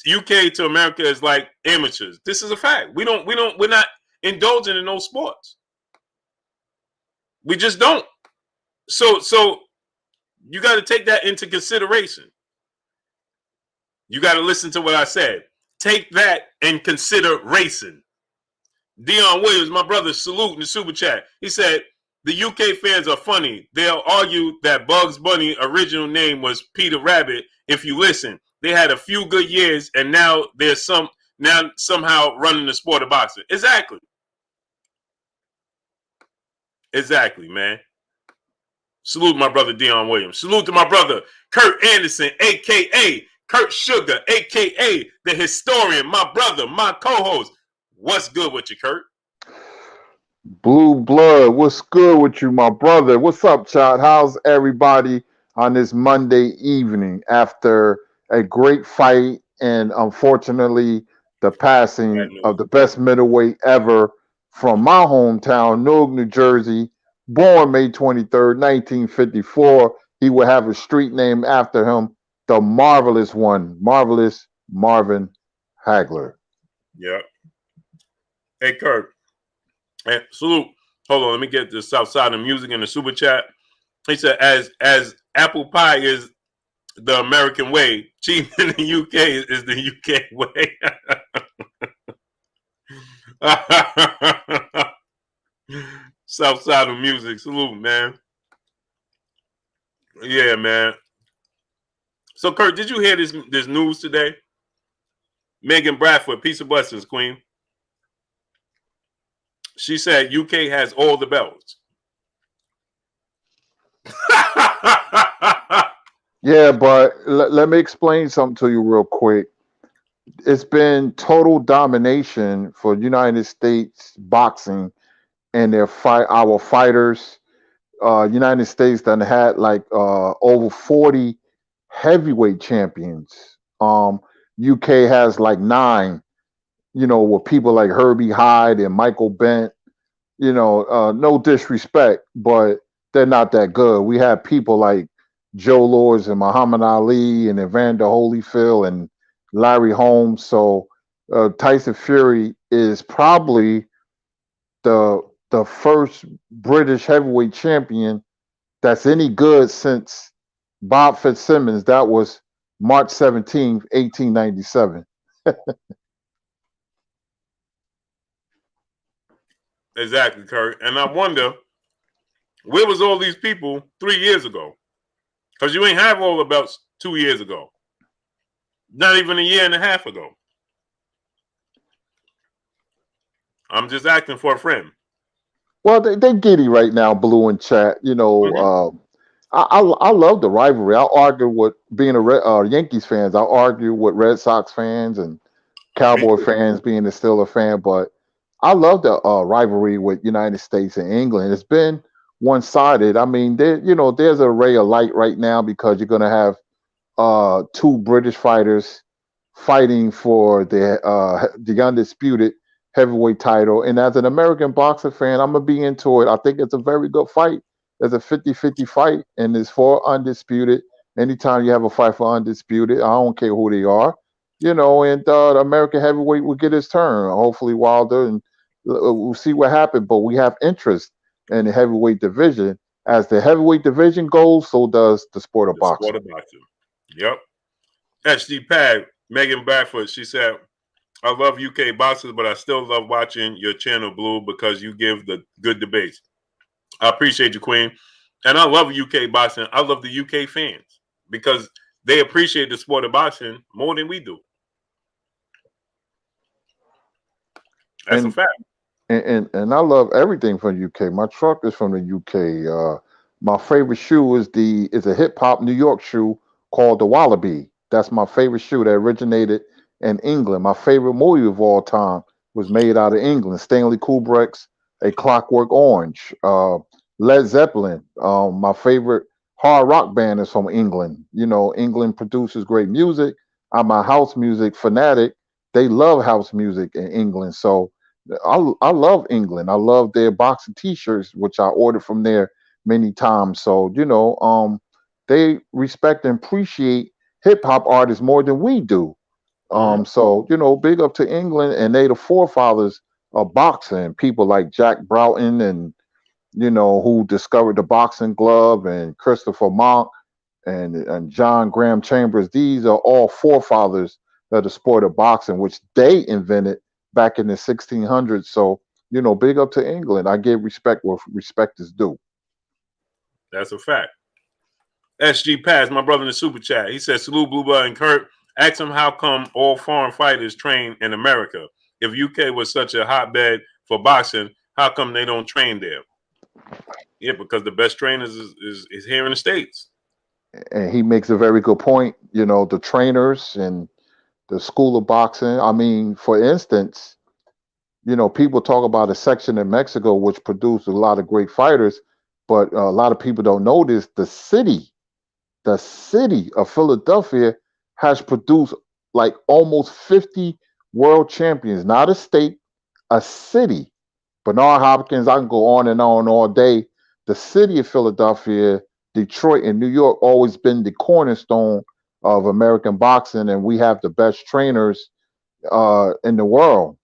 [SPEAKER 1] UK to America is like amateurs. This is a fact. We're not indulging in those sports. We just don't. So you got to take that into consideration. You got to listen to what I said. Take that and consider racing. Dion Williams, my brother, salute in the super chat. He said, the UK fans are funny. They'll argue that Bugs Bunny's original name was Peter Rabbit. If you listen, they had a few good years, and now there's somehow running the sport of boxing. Exactly. Exactly, man. Salute my brother Dion Williams. Salute to my brother Kurt Anderson, a.k.a. Kurt Sugar, a.k.a. the historian, my brother, my co-host. What's good with you, Kurt?
[SPEAKER 2] Blue blood, what's good with you, my brother? What's up, child? How's everybody on this Monday evening after a great fight and unfortunately the passing of the best middleweight ever from my hometown, Newark, New Jersey, born May 23rd, 1954. He will have a street name after him, the marvelous one, Marvelous Marvin Hagler.
[SPEAKER 1] Yep. Hey, Kurt. Hey, salute. Hold on, let me get the South Side of Music in the super chat. He said, as apple pie is the American way, cheating in the UK is the UK way. South Side of Music, salute, man. Yeah, man. So, Kurt, did you hear this news today? Megan Bradford, peace of blessings, Queen. She said UK has all the belts.
[SPEAKER 2] Yeah, but let me explain something to you real quick. It's been total domination for United States boxing and our fighters. United States done had like over 40 heavyweight champions. UK has like 9. With people like Herbie Hyde and Michael Bent. No disrespect, but they're not that good. We have people like Joe Lords and Muhammad Ali and Evander Holyfield and Larry Holmes. So Tyson Fury is probably the first British heavyweight champion that's any good since Bob Fitzsimmons. That was March 17th, 1897.
[SPEAKER 1] Exactly, Kurt. And I wonder, where was all these people 3 years ago? Because you ain't have all the belts 2 years ago. Not even a year and a half ago. I'm just acting for a friend.
[SPEAKER 2] Well, they giddy right now, Blue in chat. I love the rivalry. I argue with being a Yankees fans. I argue with Red Sox fans and Cowboy fans being a Steelers fan, but I love the rivalry with United States and England. It's been one-sided. I mean, there's a ray of light right now because you're going to have 2 British fighters fighting for the undisputed heavyweight title. And as an American boxer fan, I'm going to be into it. I think it's a very good fight. It's a 50-50 fight, and it's for undisputed. Anytime you have a fight for undisputed, I don't care who they are. And the American heavyweight will get his turn. Hopefully Wilder, and we'll see what happens. But we have interest in the heavyweight division. As the heavyweight division goes, so does the sport of boxing.
[SPEAKER 1] Yep. HD Pag, Megan Bradford, she said, I love UK boxers, but I still love watching your channel, Blue, because you give the good debates. I appreciate you, Queen. And I love UK boxing. I love the UK fans because they appreciate the sport of boxing more than we do. That's a fact.
[SPEAKER 2] And I love everything from UK. My truck is from the UK. My favorite shoe is a hip hop New York shoe called the Wallaby. That's my favorite shoe that originated in England. My favorite movie of all time was made out of England. Stanley Kubrick's A Clockwork Orange. Led Zeppelin. My favorite hard rock band is from England. You know, England produces great music. I'm a house music fanatic. They love house music in England. So I love England. I love their boxing T-shirts, which I ordered from there many times. So they respect and appreciate hip hop artists more than we do. So big up to England, and they the forefathers of boxing. People like Jack Broughton, and who discovered the boxing glove, and Christopher Monk, and John Graham Chambers. These are all forefathers of the sport of boxing, which they invented back in the 1600s. So big up to England. I give respect where respect is due.
[SPEAKER 1] That's a fact. SG Pass, my brother in the super chat, he said, salute Blue Blood and Kurt. Ask him how come all foreign fighters train in America. If UK was such a hotbed for boxing, how come they don't train there? Yeah, because the best trainers is here in the States.
[SPEAKER 2] And he makes a very good point. The trainers and the school of boxing. I mean, for instance, people talk about a section in Mexico which produced a lot of great fighters, but a lot of people don't notice the city of Philadelphia has produced like almost 50 world champions, not a state, a city. Bernard Hopkins, I can go on and on all day. The city of Philadelphia, Detroit, and New York always been the cornerstone of American boxing, and we have the best trainers in the world.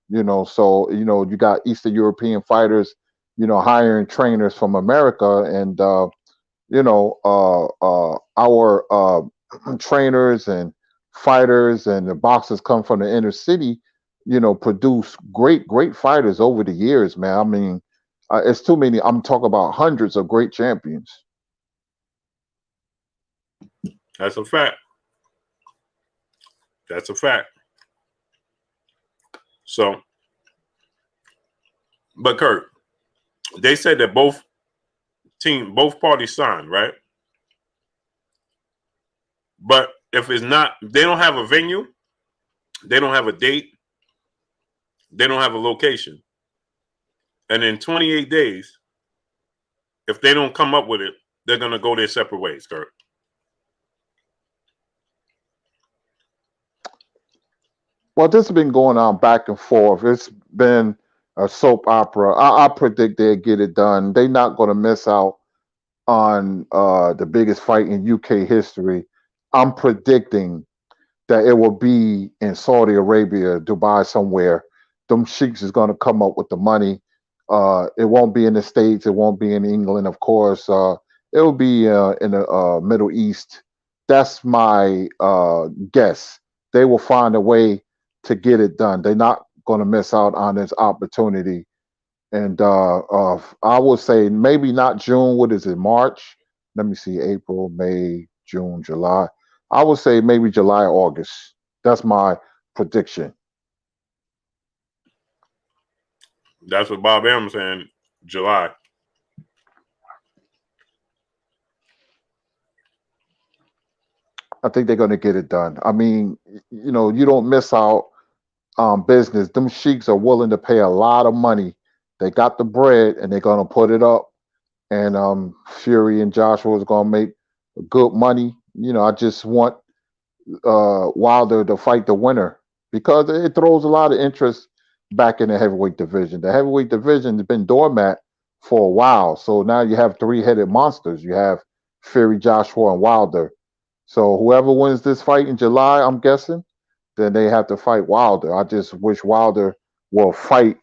[SPEAKER 2] So you got Eastern European fighters, hiring trainers from America, and our trainers and fighters and the boxers come from the inner city, produce great fighters over the years, man. I mean, it's too many. I'm talking about hundreds of great champions.
[SPEAKER 1] That's a fact. That's a fact. So, but Kurt, they said that both parties signed, right? But if it's not, they don't have a venue, they don't have a date, they don't have a location. And in 28 days, if they don't come up with it, they're going to go their separate ways, Kurt.
[SPEAKER 2] Well, this has been going on back and forth. It's been a soap opera. I predict they'll get it done. They're not going to miss out on the biggest fight in UK history. I'm predicting that it will be in Saudi Arabia, Dubai, somewhere. Them sheiks is going to come up with the money. It won't be in the States. It won't be in England, of course. It will be in the Middle East. That's my guess. They will find a way to get it done. They're not going to miss out on this opportunity. And I would say maybe not June. What is it, March? Let me see, April, May, June, July. I would say maybe July, August. That's my prediction.
[SPEAKER 1] That's what Bob Arum saying, July.
[SPEAKER 2] I think they're going to get it done. I mean, you don't miss out on business. Them sheiks are willing to pay a lot of money. They got the bread, and they're going to put it up. And Fury and Joshua is going to make good money. I just want Wilder to fight the winner, because it throws a lot of interest back in the heavyweight division. The heavyweight division has been doormat for a while. So now you have three-headed monsters. You have Fury, Joshua, and Wilder. So whoever wins this fight in July, I'm guessing, then they have to fight Wilder. I just wish Wilder will fight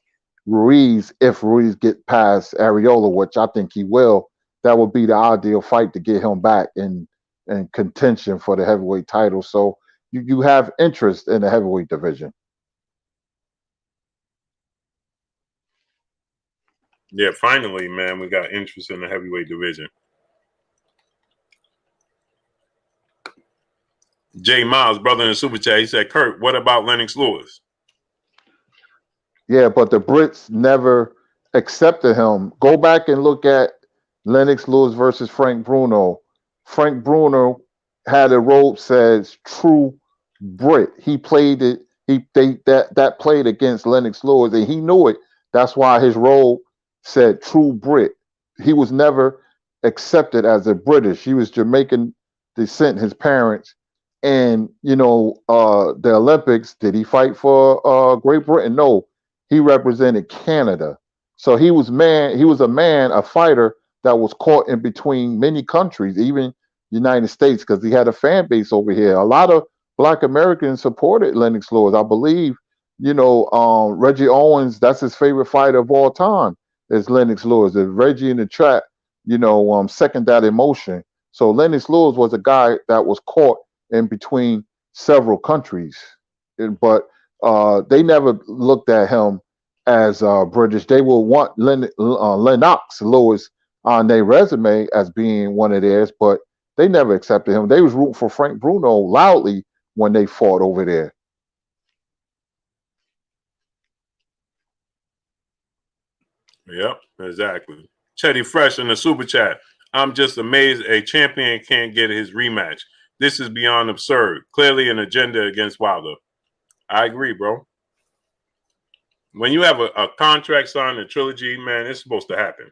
[SPEAKER 2] Ruiz if Ruiz get past Areola, which I think he will. That would be the ideal fight to get him back in contention for the heavyweight title. So you have interest in the heavyweight division.
[SPEAKER 1] Yeah, finally, man, we got interest in the heavyweight division. Jay Miles, brother in the super chat, he said, Kurt, what about Lennox Lewis?
[SPEAKER 2] Yeah, but the Brits never accepted him. Go back and look at Lennox Lewis versus Frank Bruno. Frank Bruno had a robe says true Brit. He played it. That played against Lennox Lewis, and he knew it. That's why his robe said true Brit. He was never accepted as a British. He was Jamaican descent, his parents. And the Olympics, did he fight for Great Britain? No, he represented Canada. So he was a fighter that was caught in between many countries, even United States, because he had a fan base over here. A lot of Black Americans supported Lennox Lewis. I believe, Reggie Owens, that's his favorite fighter of all time, is Lennox Lewis. If Reggie in the chat, second that emotion. So Lennox Lewis was a guy that was caught in between several countries, but they never looked at him as British. They will want Lennox Lewis on their resume as being one of theirs, but they never accepted him. They was rooting for Frank Bruno loudly when they fought over there.
[SPEAKER 1] Yep, exactly. Chetty Fresh in the super chat. I'm just amazed a champion can't get his rematch. This is beyond absurd. Clearly an agenda against Wilder. I agree, bro. When you have a contract signed, a trilogy, man, it's supposed to happen.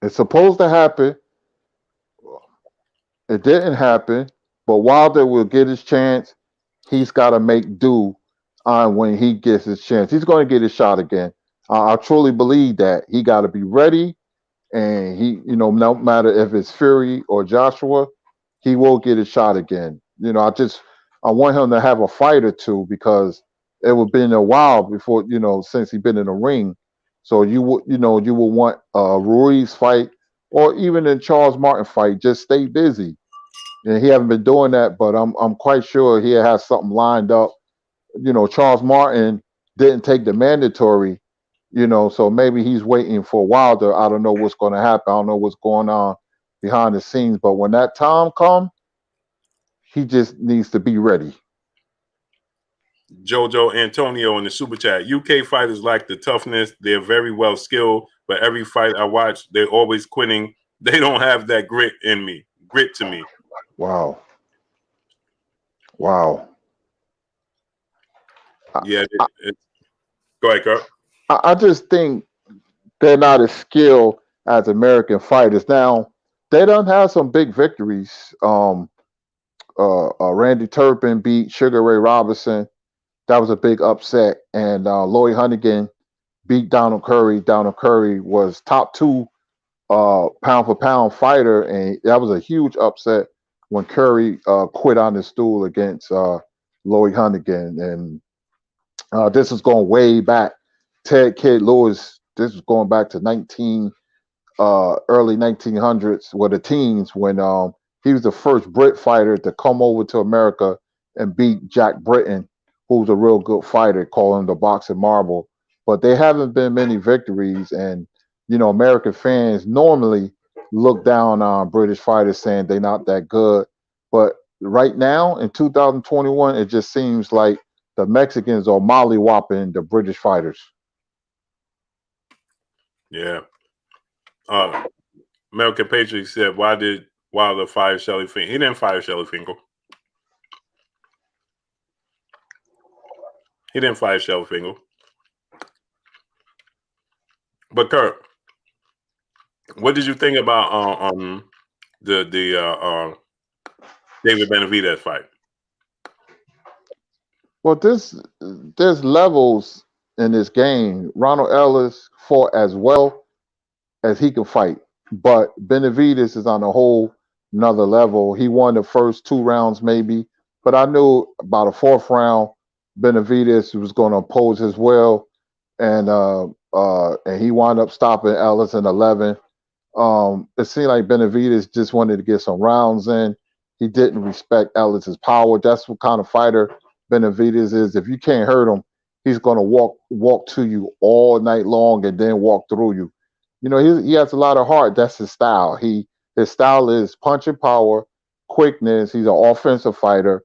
[SPEAKER 2] It's supposed to happen. It didn't happen, but Wilder will get his chance. He's got to make do on when he gets his chance. He's going to get his shot again. I truly believe that. He got to be ready, and no matter if it's Fury or Joshua, he will get his shot again. I want him to have a fight or two, because it would been a while before, since he's been in the ring. So you will want Ruiz fight, or even in Charles Martin fight. Just stay busy. And he haven't been doing that, but I'm quite sure he has something lined up. Charles Martin didn't take the mandatory, so maybe he's waiting for Wilder. I don't know what's going to happen. I don't know what's going on behind the scenes, but when that time comes, he just needs to be ready.
[SPEAKER 1] Jojo Antonio in the super chat. UK fighters lack the toughness. They're very well skilled, but every fight I watch, they're always quitting. They don't have that grit to me.
[SPEAKER 2] Wow.
[SPEAKER 1] Yeah. Go ahead, Kurt.
[SPEAKER 2] I just think they're not as skilled as American fighters. Now, they don't have some big victories. Randy Turpin beat Sugar Ray Robinson. That was a big upset. And Lloyd Hunnigan beat Donald Curry. Donald Curry was top 2 pound for pound fighter, and that was a huge upset when Curry quit on his stool against Lloyd Hunnigan. And this is going way back. Ted Kid Lewis, this is going back to early 1900s, with the teens, when he was the first Brit fighter to come over to America and beat Jack Britton, who was a real good fighter, call him the boxing marble. But there haven't been many victories, and American fans normally look down on British fighters, saying they're not that good. But right now, in 2021, it just seems like the Mexicans are molly-whopping the British fighters.
[SPEAKER 1] Yeah. American Patriot said, why did Wilder fire Shelly Finkel? He didn't fire Shelly Finkel. But Kurt, what did you think about the David Benavidez fight?
[SPEAKER 2] Well, there's levels in this game. Ronald Ellis fought as well as he can fight, but Benavidez is on a whole another level. He won the first 2 rounds maybe, but I knew about a 4th round Benavidez was going to oppose as well, and he wound up stopping Ellis in 11. It seemed like Benavidez just wanted to get some rounds in. He didn't respect Ellis's power. That's what kind of fighter Benavidez is. If you can't hurt him, he's going to walk to you all night long and then walk through you. He has a lot of heart. That's his style. His style is punching power, quickness. He's an offensive fighter.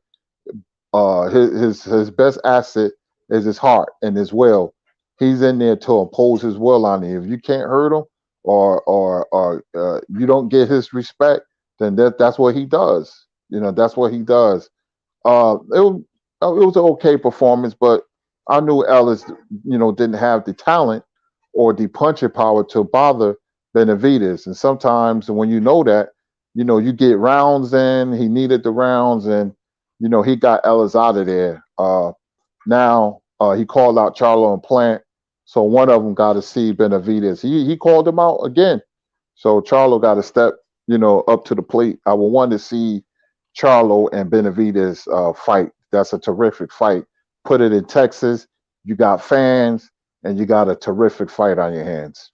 [SPEAKER 2] His best asset is his heart and his will. He's in there to impose his will on you. If you can't hurt him, or you don't get his respect, then that's what he does. That's what he does. It was an okay performance, but I knew Ellis, didn't have the talent or the punching power to bother Benavidez. And sometimes when you know that, you get rounds in. He needed the rounds, and he got Ellis out of there. Now he called out Charlo and Plant, so one of them got to see Benavidez. He called him out again, so Charlo got to step up to the plate. I would want to see Charlo and Benavidez fight. That's a terrific fight. Put it in Texas. You got fans, and you got a terrific fight on your hands.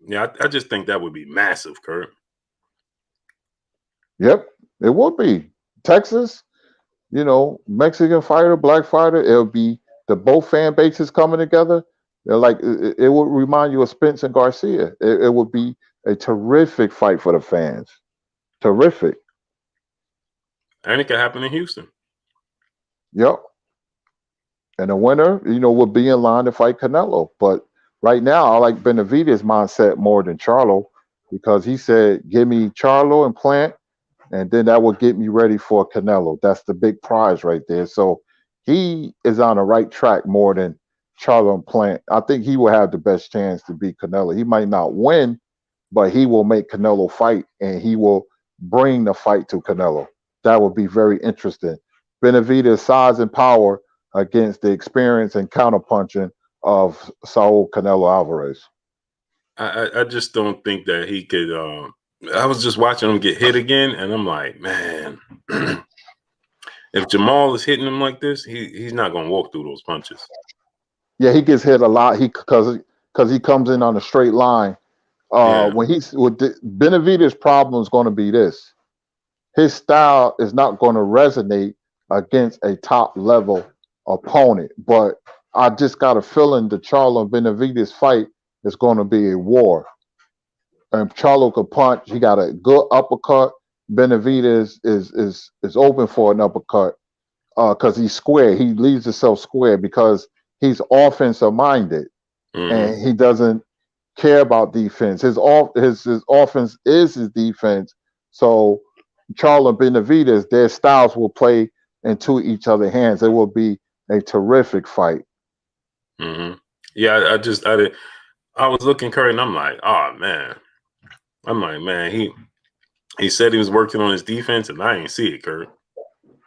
[SPEAKER 1] Yeah, I just think that would be massive, Kurt.
[SPEAKER 2] Yep, it would be. Texas, Mexican fighter, black fighter. It'll be the both fan bases coming together. They're like it would remind you of Spence and Garcia. It would be a terrific fight for the fans. Terrific.
[SPEAKER 1] And it could happen in Houston.
[SPEAKER 2] Yep. And the winner, would be in line to fight Canelo. But right now, I like Benavidez' mindset more than Charlo because he said, "Give me Charlo and Plant, and then that will get me ready for Canelo." That's the big prize right there. So he is on the right track more than Charlo and Plant. I think he will have the best chance to beat Canelo. He might not win, but he will make Canelo fight, and he will bring the fight to Canelo. That would be very interesting. Benavidez' size and power against the experience and counterpunching of Saul Canelo Alvarez.
[SPEAKER 1] I just don't think that he could. I was just watching him get hit again, and I'm like, man, if Jamal is hitting him like this, he's not going to walk through those punches.
[SPEAKER 2] Yeah, he gets hit a lot. Because he comes in on a straight line. When he's with Benavidez' problem is going to be this: his style is not going to resonate against a top level opponent. But I just got a feeling the Charlo and Benavidez fight is going to be a war. And Charlo could punch. He got a good uppercut. Benavidez is open for an uppercut because he's square. He leaves himself square because he's offensive minded and he doesn't care about defense. His offense is his defense. So Charlo and Benavidez, their styles will play into each other's hands. It will be a terrific fight.
[SPEAKER 1] Yeah, I was looking Curry, and I'm like, oh man. I'm like, man, he said he was working on his defense, and I ain't see it, Kurt.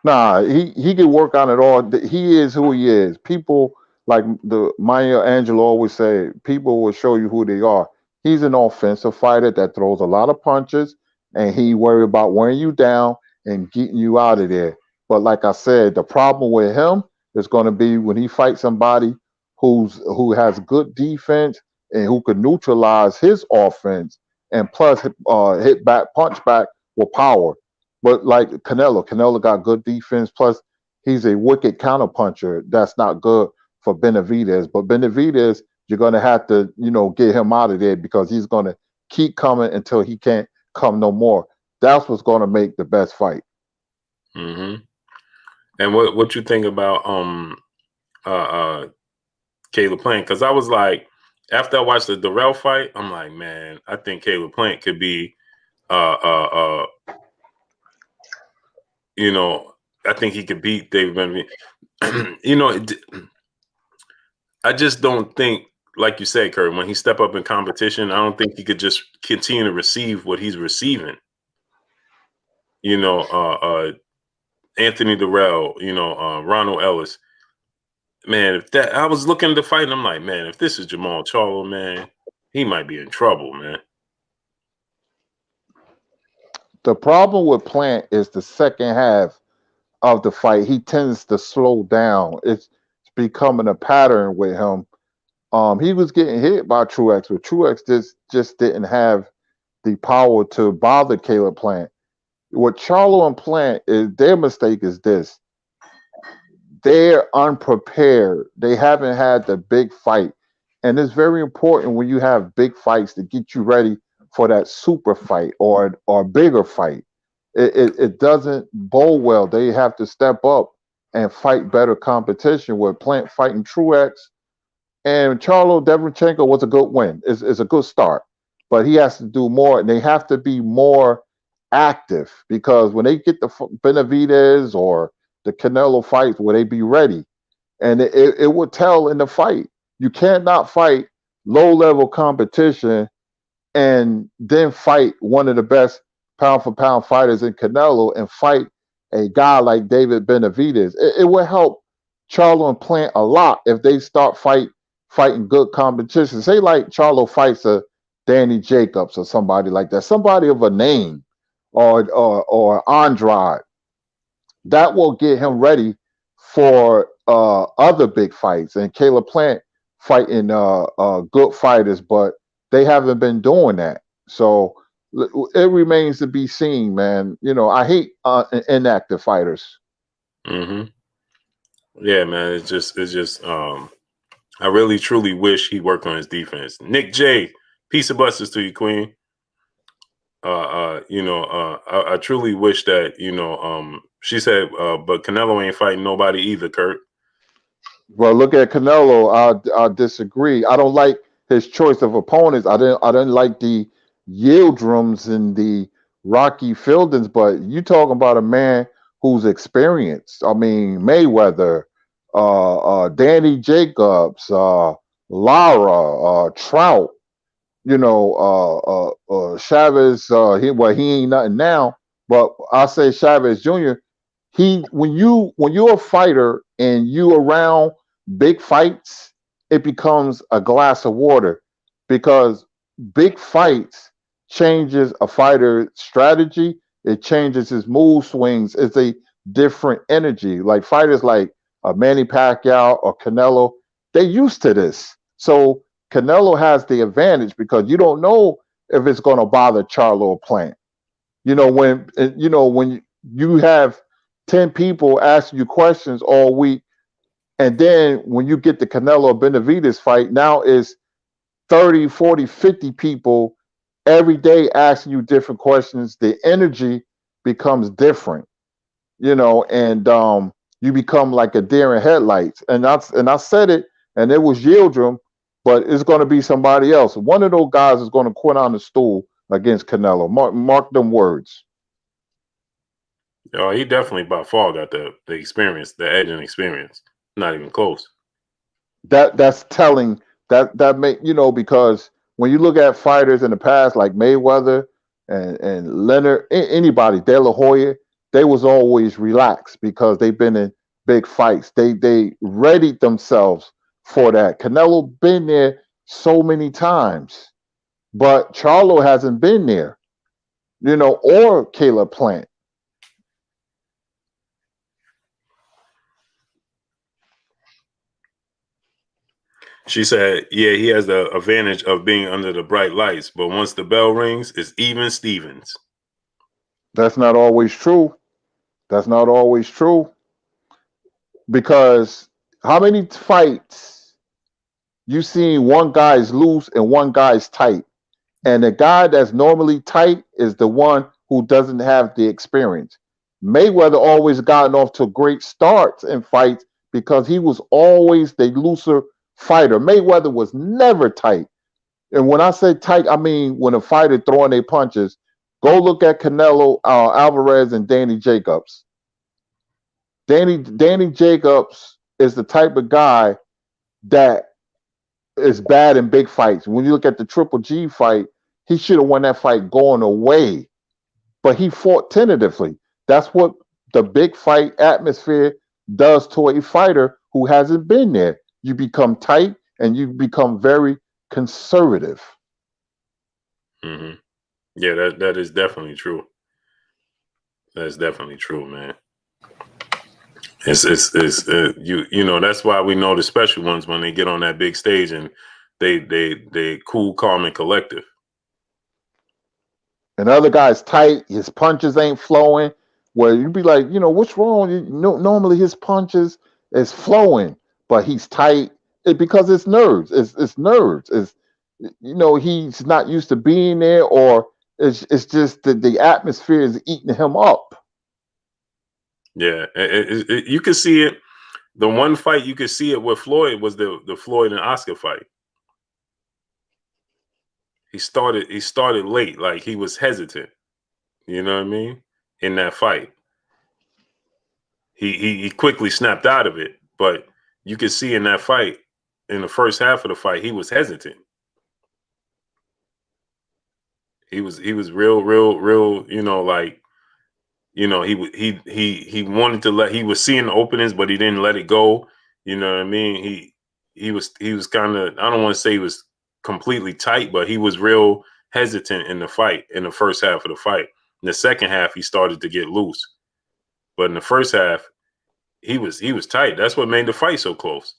[SPEAKER 2] Nah, he can work on it all. He is who he is. People like the Maya Angelou always say, people will show you who they are. He's an offensive fighter that throws a lot of punches, and he worry about wearing you down and getting you out of there. But like I said, the problem with him is going to be when he fights somebody who has good defense and who can neutralize his offense and plus hit back, punch back with power. But like Canelo got good defense. Plus, he's a wicked counterpuncher. That's not good for Benavidez. But Benavidez, you're going to have to, get him out of there because he's going to keep coming until he can't come no more. That's what's going to make the best fight.
[SPEAKER 1] And what you think about Caleb Plant? Because I was like, after I watched the Darrell fight, I'm like, man, I think Caleb Plant could be, I think he could beat David Benavidez. I just don't think, like you said, Kurt, when he step up in competition, I don't think he could just continue to receive what he's receiving. Anthony Darrell, Ronald Ellis. Man, I was looking at the fight and I'm like, man, if this is Jamal Charlo, man, he might be in trouble, man.
[SPEAKER 2] The problem with Plant is the second half of the fight. He tends to slow down. It's becoming a pattern with him. He was getting hit by Truex, but Truex just didn't have the power to bother Caleb Plant. What Charlo and Plant is, their mistake is this. They're unprepared. They haven't had the big fight. And it's very important when you have big fights to get you ready for that super fight or bigger fight. It doesn't bowl well. They have to step up and fight better competition with Plant fighting Truex. And Charlo Derevchenko was a good win. It's a good start. But he has to do more. And they have to be more active because when they get the Benavidez or the Canelo fights, will they be ready? And it would tell in the fight. You cannot fight low-level competition and then fight one of the best pound for pound fighters in Canelo and fight a guy like David Benavidez. It would help Charlo and Plant a lot if they start fighting good competition. Say like Charlo fights a Danny Jacobs or somebody like that, somebody of a name, or Andrade. That will get him ready for other big fights. And Caleb Plant fighting good fighters, but they haven't been doing that. So it remains to be seen, man. You know, I hate inactive fighters.
[SPEAKER 1] Mm-hmm. Yeah, man. It's just. I really, truly wish he worked on his defense. Nick J, peace of blessings to you, Queen. I truly wish that, she said, but Canelo ain't fighting nobody either, Kurt.
[SPEAKER 2] Well, look at Canelo. I disagree. I don't like his choice of opponents. I didn't like the Yildirim's and the Rocky Fieldings, but you talking about a man who's experienced. I mean, Mayweather, Danny Jacobs, Lara, Trout. You know, Chavez. He ain't nothing now, but I say Chavez Jr. When you're a fighter and you around big fights, it becomes a glass of water because big fights changes a fighter's strategy. It changes his mood swings. It's a different energy. Like fighters like Manny Pacquiao or Canelo, they used to this. So Canelo has the advantage because you don't know if it's going to bother Charlo or Plant. When you have 10 people asking you questions all week, and then when you get the Canelo Benavidez fight, now it's 30, 40, 50 people every day asking you different questions. The energy becomes different, and you become like a deer in headlights. And I said it, and it was Yildirim, but it's going to be somebody else. One of those guys is going to quit on the stool against Canelo. Mark them words.
[SPEAKER 1] Oh, he definitely by far got the experience, the edge and experience. Not even close.
[SPEAKER 2] That's telling. That make because when you look at fighters in the past like Mayweather and Leonard, anybody, De La Hoya, they was always relaxed because they've been in big fights. They readied themselves for that. Canelo been there so many times, but Charlo hasn't been there, or Caleb Plant.
[SPEAKER 1] She said, yeah, he has the advantage of being under the bright lights, but once the bell rings, it's even Stevens.
[SPEAKER 2] That's not always true. That's not always true. Because how many fights you seen one guy's loose and one guy's tight? And the guy that's normally tight is the one who doesn't have the experience. Mayweather always gotten off to great starts in fights because he was always the looser fighter. Mayweather was never tight. And when I say tight, I mean when a fighter throwing their punches. Go look at Canelo Alvarez and Danny Jacobs. Danny Jacobs is the type of guy that is bad in big fights. When you look at the Triple G fight, he should have won that fight going away, but he fought tentatively. That's what the big fight atmosphere does to a fighter who hasn't been there. You become tight and you become very conservative.
[SPEAKER 1] Mm-hmm. Yeah, that is definitely true. That's definitely true, man. It's that's why we know the special ones when they get on that big stage and they cool, calm, and collective.
[SPEAKER 2] And the other guy's tight, his punches ain't flowing. Well, you'd be like, what's wrong? Normally his punches is flowing, but he's tight. Because it's nerves. It's nerves. He's not used to being there, or it's just that the atmosphere is eating him up.
[SPEAKER 1] Yeah, you can see it. The one fight you could see it with Floyd was the Floyd and Oscar fight. He started late, like he was hesitant. You know what I mean? In that fight, he quickly snapped out of it, but you could see in that fight, in the first half of the fight, he was hesitant. He was real. Like he wanted to he was seeing the openings, but he didn't let it go. You know what I mean? He was kind of, I don't want to say he was completely tight, but he was real hesitant in the fight in the first half of the fight. In the second half, he started to get loose, but in the first half, he was tight. That's what made the fight so close.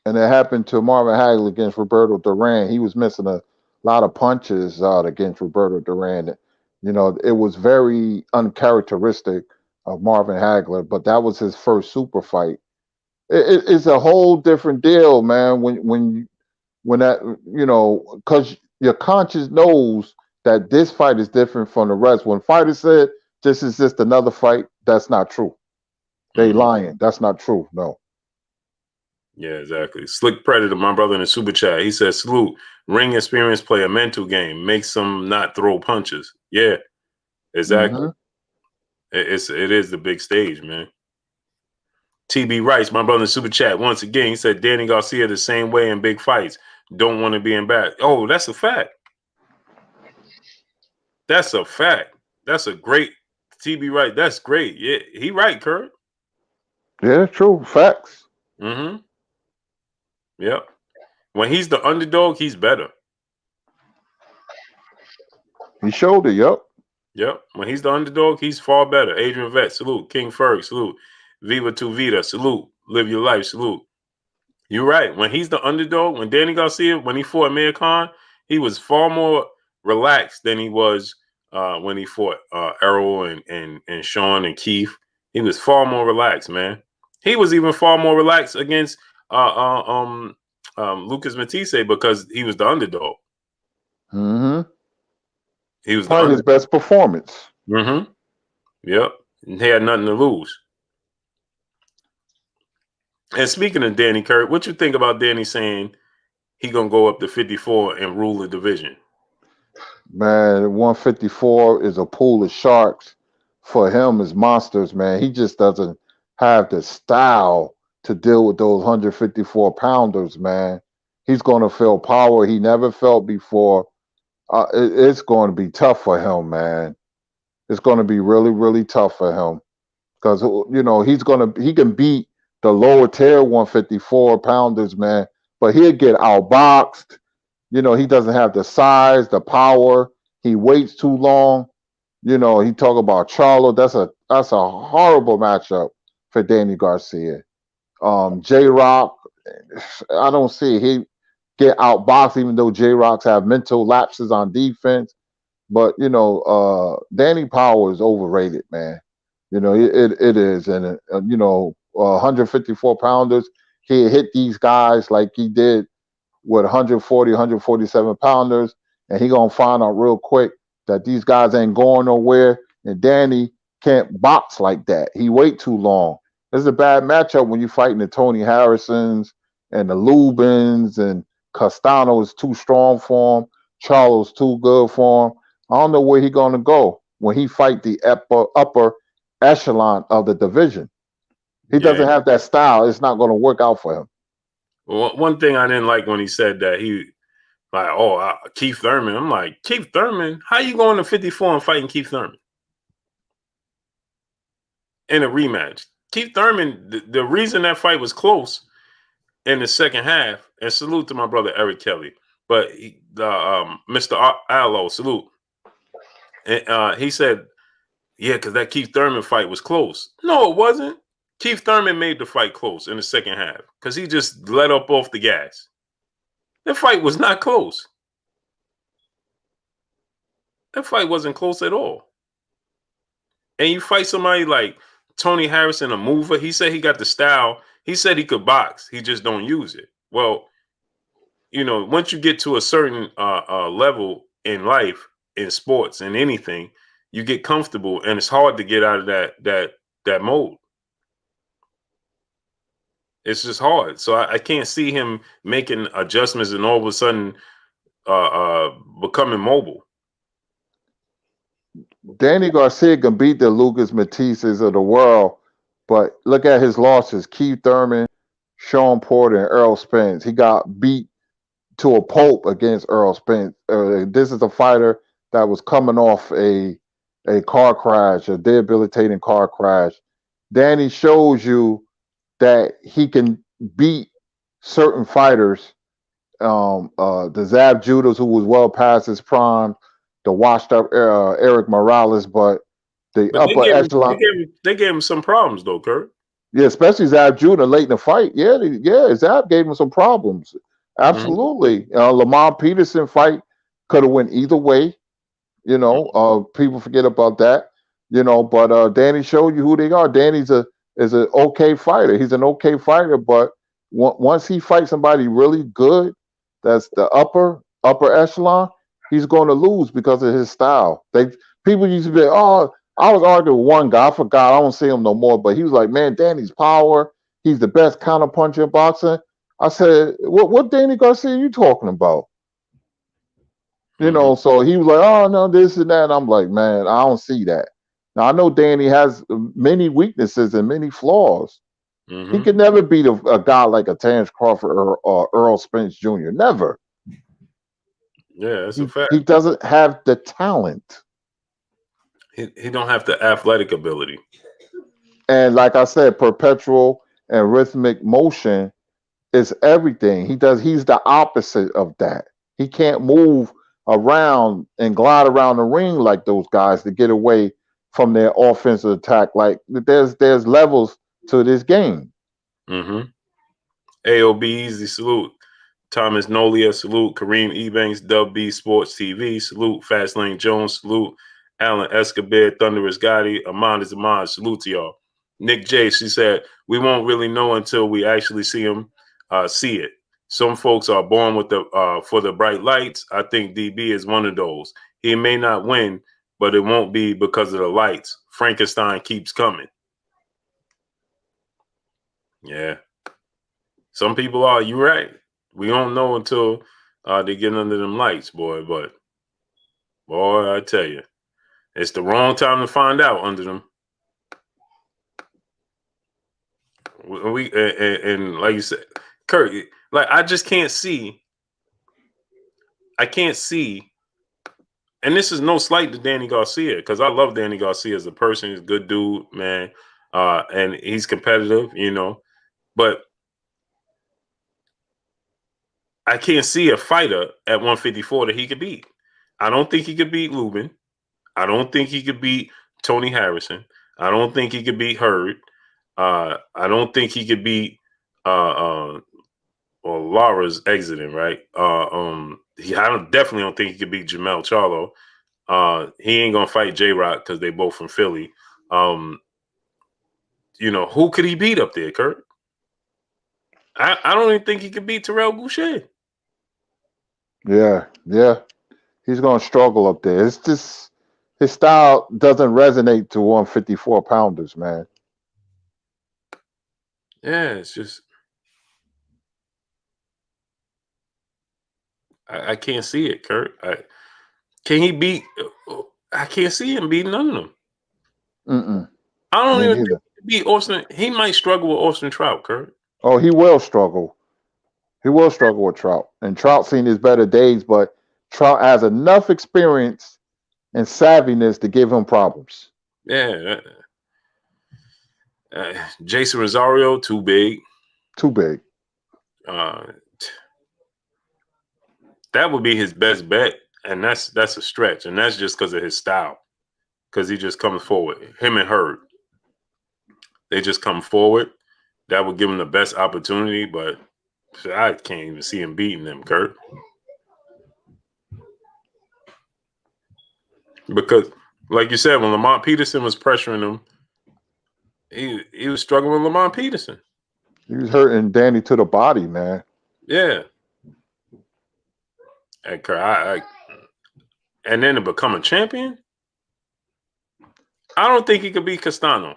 [SPEAKER 2] And it happened to Marvin Hagler against Roberto Duran. He was missing a lot of punches against Roberto Duran. It was very uncharacteristic of Marvin Hagler, but that was his first super fight. It's a whole different deal, man. When that, because your conscience knows that this fight is different from the rest. When fighters said this is just another fight, that's not true. They lying. That's not true. No.
[SPEAKER 1] Yeah, exactly. Slick Predator, my brother in the super chat, he says, salute. Ring experience play a mental game. Makes them not throw punches. Yeah, exactly. It is the big stage, man. TB Rice, my brother in the super chat, once again, he said Danny Garcia the same way in big fights. Don't want to be embarrassed. Oh, that's a fact. That's a fact. That's a great TB Rice. That's great. Yeah, he right, Kurt.
[SPEAKER 2] Yeah, true. Facts.
[SPEAKER 1] Mm-hmm. Yep. When he's the underdog, he's better.
[SPEAKER 2] He showed it. Yep.
[SPEAKER 1] Yep. When he's the underdog, he's far better. Adrian Vet, salute. King Ferg, salute. Viva Tu Vida, salute. Live your life, salute. You're right. When he's the underdog, when Danny Garcia, when he fought Amir Khan, he was far more relaxed than he was when he fought Errol and Sean and Keith. He was far more relaxed, man. He was even far more relaxed against Lucas Matisse because he was the underdog.
[SPEAKER 2] Mm-hmm.
[SPEAKER 1] He was
[SPEAKER 2] probably his best performance.
[SPEAKER 1] Mm-hmm. Yep. He had nothing to lose. And speaking of Danny Kurt, what you think about Danny saying he gonna go up to 54 and rule the division?
[SPEAKER 2] Man, 154 is a pool of sharks. For him as monsters, man. He just doesn't have the style to deal with those 154 pounders, man. He's going to feel power he never felt before. It's going to be tough for him, man. It's going to be really, really tough for him because he can beat the lower tier 154 pounders, man. But he'll get outboxed. He doesn't have the size, the power. He waits too long. He talk about Charlo. That's a horrible matchup for Danny Garcia. J Rock, I don't see he get outboxed, even though J Rocks have mental lapses on defense. But Danny Power is overrated, man. It is, and 154 pounders. He hit these guys like he did with 140, 147 pounders, and he gonna find out real quick that these guys ain't going nowhere. And Danny can't box like that. He wait too long. This is a bad matchup when you're fighting the Tony Harrisons and the Lubins, and Castano is too strong for him. Charlo's too good for him. I don't know where he gonna go when he fight the upper echelon of the division. He doesn't have that style. It's not gonna work out for him.
[SPEAKER 1] Well, one thing I didn't like when he said that Keith Thurman. I'm like, Keith Thurman? How you going to 54 and fighting Keith Thurman in a rematch? Keith Thurman, the reason that fight was close in the second half, and salute to my brother Eric Kelly, but Mr. Allo, salute. And he said, yeah, because that Keith Thurman fight was close. No, it wasn't. Keith Thurman made the fight close in the second half because he just let up off the gas. That fight was not close. That fight wasn't close at all. And you fight somebody like Tony Harrison, a mover. He said he got the style. He said he could box. He just don't use it. Well, once you get to a certain level in life, in sports, in anything, you get comfortable, and it's hard to get out of that mode. It's just hard. So I can't see him making adjustments and all of a sudden becoming mobile.
[SPEAKER 2] Danny Garcia can beat the Lucas Matisses of the world, but look at his losses. Keith Thurman, Sean Porter, and Earl Spence. He got beat to a pulp against Earl Spence. This is a fighter that was coming off a car crash, a debilitating car crash. Danny shows you that he can beat certain fighters. The Zab Judas, who was well past his prime, the washed up Eric Morales, but the
[SPEAKER 1] But
[SPEAKER 2] upper echelon.
[SPEAKER 1] they gave him some problems though, Kurt.
[SPEAKER 2] Yeah, especially Zab Judah late in the fight. Yeah, Zab gave him some problems.
[SPEAKER 1] Mm-hmm.
[SPEAKER 2] Absolutely. Lamar Peterson fight could have went either way. People forget about that. But Danny showed you who they are. Danny's is an okay fighter. He's an okay fighter, but once he fights somebody really good, that's the upper echelon, he's going to lose because of his style. People used to be, oh, I was arguing with one guy. I forgot. I don't see him no more. But he was like, man, Danny's power. He's the best counterpuncher in boxing. I said, what Danny Garcia are you talking about?
[SPEAKER 1] Mm-hmm.
[SPEAKER 2] So he was like, oh, no, this and that. And I'm like, man, I don't see that. Now, I know Danny has many weaknesses and many flaws. He
[SPEAKER 1] Mm-hmm.
[SPEAKER 2] could never beat a guy like a Terrence Crawford or Earl Spence Jr. Never.
[SPEAKER 1] Yeah, that's a
[SPEAKER 2] He,
[SPEAKER 1] fact.
[SPEAKER 2] he doesn't have the talent.
[SPEAKER 1] He don't have the athletic ability.
[SPEAKER 2] And like I said, perpetual and rhythmic motion is everything. He's the opposite of that. He can't move around and glide around the ring like those guys to get away from their offensive attack. Like there's levels to this game.
[SPEAKER 1] Mm-hmm. AOB Easy salute. Thomas Nolia salute. Kareem Ebanks Dub B Sports TV salute. Fastlane Jones salute. Alan Escobar Thunderous Gotti. Amand is Amand salute to y'all. Nick J, she said, we won't really know until we actually see it. Some folks are born with for the bright lights. I think DB is one of those. He may not win, but it won't be because of the lights. Frankenstein keeps coming. Yeah. Some people are, you're right. We don't know until they get under them lights, boy. But, boy, I tell you, it's the wrong time to find out under them. And like you said, Kurt, like I just can't see. I can't see, and this is no slight to Danny Garcia because I love Danny Garcia as a person. He's a good dude, man, and he's competitive, But I can't see a fighter at 154 that he could beat. I don't think he could beat Lubin. I don't think he could beat Tony Harrison. I don't think he could beat Hearn. I don't think he could beat or Laura's exiting, right? Definitely don't think he could beat Jamel Charlo. He ain't gonna fight J-Rock because they both from Philly. Who could he beat up there, Kurt? I don't even think he could beat Terrell Boucher.
[SPEAKER 2] Yeah. He's gonna struggle up there. It's just his style doesn't resonate to 154 pounders, man.
[SPEAKER 1] Yeah, it's just I can't see it, Kurt. Can he beat? I can't see him beating none of them.
[SPEAKER 2] Mm-mm.
[SPEAKER 1] I don't
[SPEAKER 2] Me
[SPEAKER 1] even think
[SPEAKER 2] neither.
[SPEAKER 1] he could beat Austin. He might struggle with Austin Trout, Kurt.
[SPEAKER 2] Oh, he will struggle. He will struggle with Trout. And Trout seen his better days, but Trout has enough experience and savviness to give him problems.
[SPEAKER 1] Yeah. Jason Rosario, too big.
[SPEAKER 2] Too big.
[SPEAKER 1] That would be his best bet, and that's a stretch, and that's just because of his style. Because he just comes forward. Him and Hearn, they just come forward. That would give him the best opportunity, but I can't even see him beating them, Kurt. Because, like you said, when Lamont Peterson was pressuring him, he was struggling with Lamont Peterson.
[SPEAKER 2] He was hurting Danny to the body, man.
[SPEAKER 1] Yeah. And Kurt, and then to become a champion, I don't think he could beat Castano.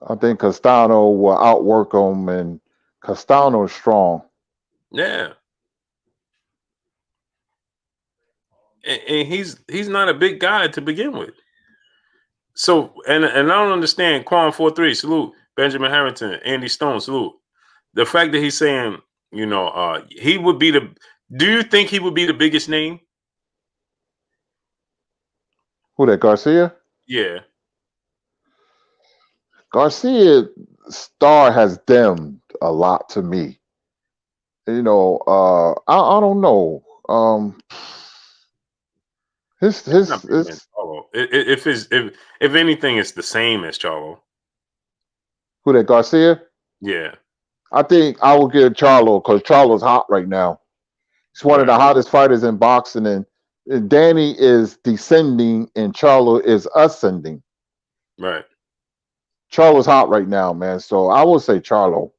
[SPEAKER 2] I think Castano will outwork him, and Castano is strong.
[SPEAKER 1] Yeah. And he's not a big guy to begin with. So and I don't understand. Quan 43 salute. Benjamin Harrington, Andy Stone salute. The fact that he's saying, he would be the. Do you think he would be the biggest name?
[SPEAKER 2] Who that? Garcia?
[SPEAKER 1] Yeah.
[SPEAKER 2] Garcia star has dimmed a lot to me. I don't know. His
[SPEAKER 1] It's
[SPEAKER 2] his
[SPEAKER 1] not better than
[SPEAKER 2] his
[SPEAKER 1] Charlo. If anything, it's the same as Charlo.
[SPEAKER 2] who that Garcia?
[SPEAKER 1] Yeah.
[SPEAKER 2] I think I will give Charlo because Charlo's hot right now. He's one of
[SPEAKER 1] Right.
[SPEAKER 2] the hottest fighters in boxing, and Danny is descending and Charlo is ascending.
[SPEAKER 1] Right.
[SPEAKER 2] Charlo's hot right now, man. So I will say Charlo.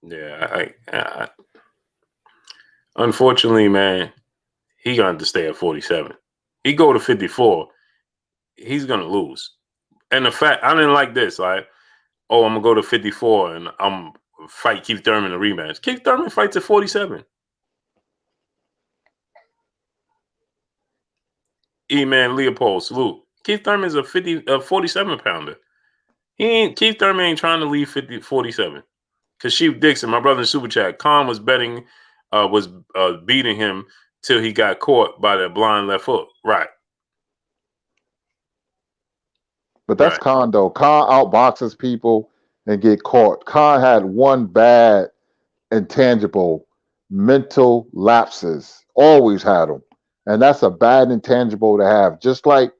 [SPEAKER 1] Yeah. Unfortunately, man, he got to stay at 47. He go to 54, he's gonna lose. And the fact I didn't like this, like, oh, I'm gonna go to 54 and I'm fight Keith Thurman in a rematch. Keith Thurman fights at 47. E-Man Leopold, salute. Keith Thurman's a 47 pounder. Keith Thurman ain't trying to leave 47. Cause Chief Dixon, my brother in Super Chat, Khan was betting, was beating him till he got caught by that blind left hook. Right.
[SPEAKER 2] But that's
[SPEAKER 1] Right.
[SPEAKER 2] Khan though. Khan outboxes people and get caught. Khan had one bad intangible, mental lapses. Always had them, and that's a bad intangible to have. Just like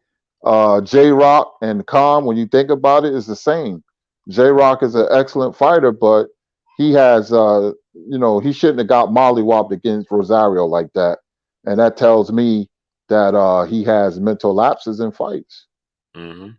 [SPEAKER 2] J Rock and Khan, when you think about it, is the same. J Rock is an excellent fighter, but he has, he shouldn't have got mollywopped against Rosario like that, and that tells me that he has mental lapses in fights.
[SPEAKER 1] Mm-hmm.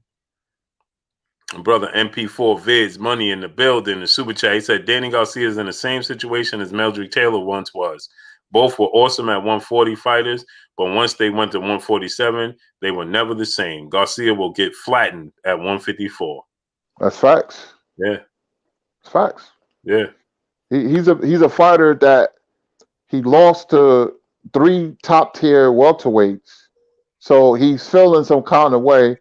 [SPEAKER 1] Brother MP4 Vids money in the building. The super chat. He said Danny Garcia is in the same situation as Meldrick Taylor once was. Both were awesome at 140 fighters, but once they went to 147, they were never the same. Garcia will get flattened at 154.
[SPEAKER 2] That's facts.
[SPEAKER 1] Yeah.
[SPEAKER 2] It's facts.
[SPEAKER 1] Yeah.
[SPEAKER 2] He's a fighter that he lost to three top tier welterweights, so he's feeling some kind of way.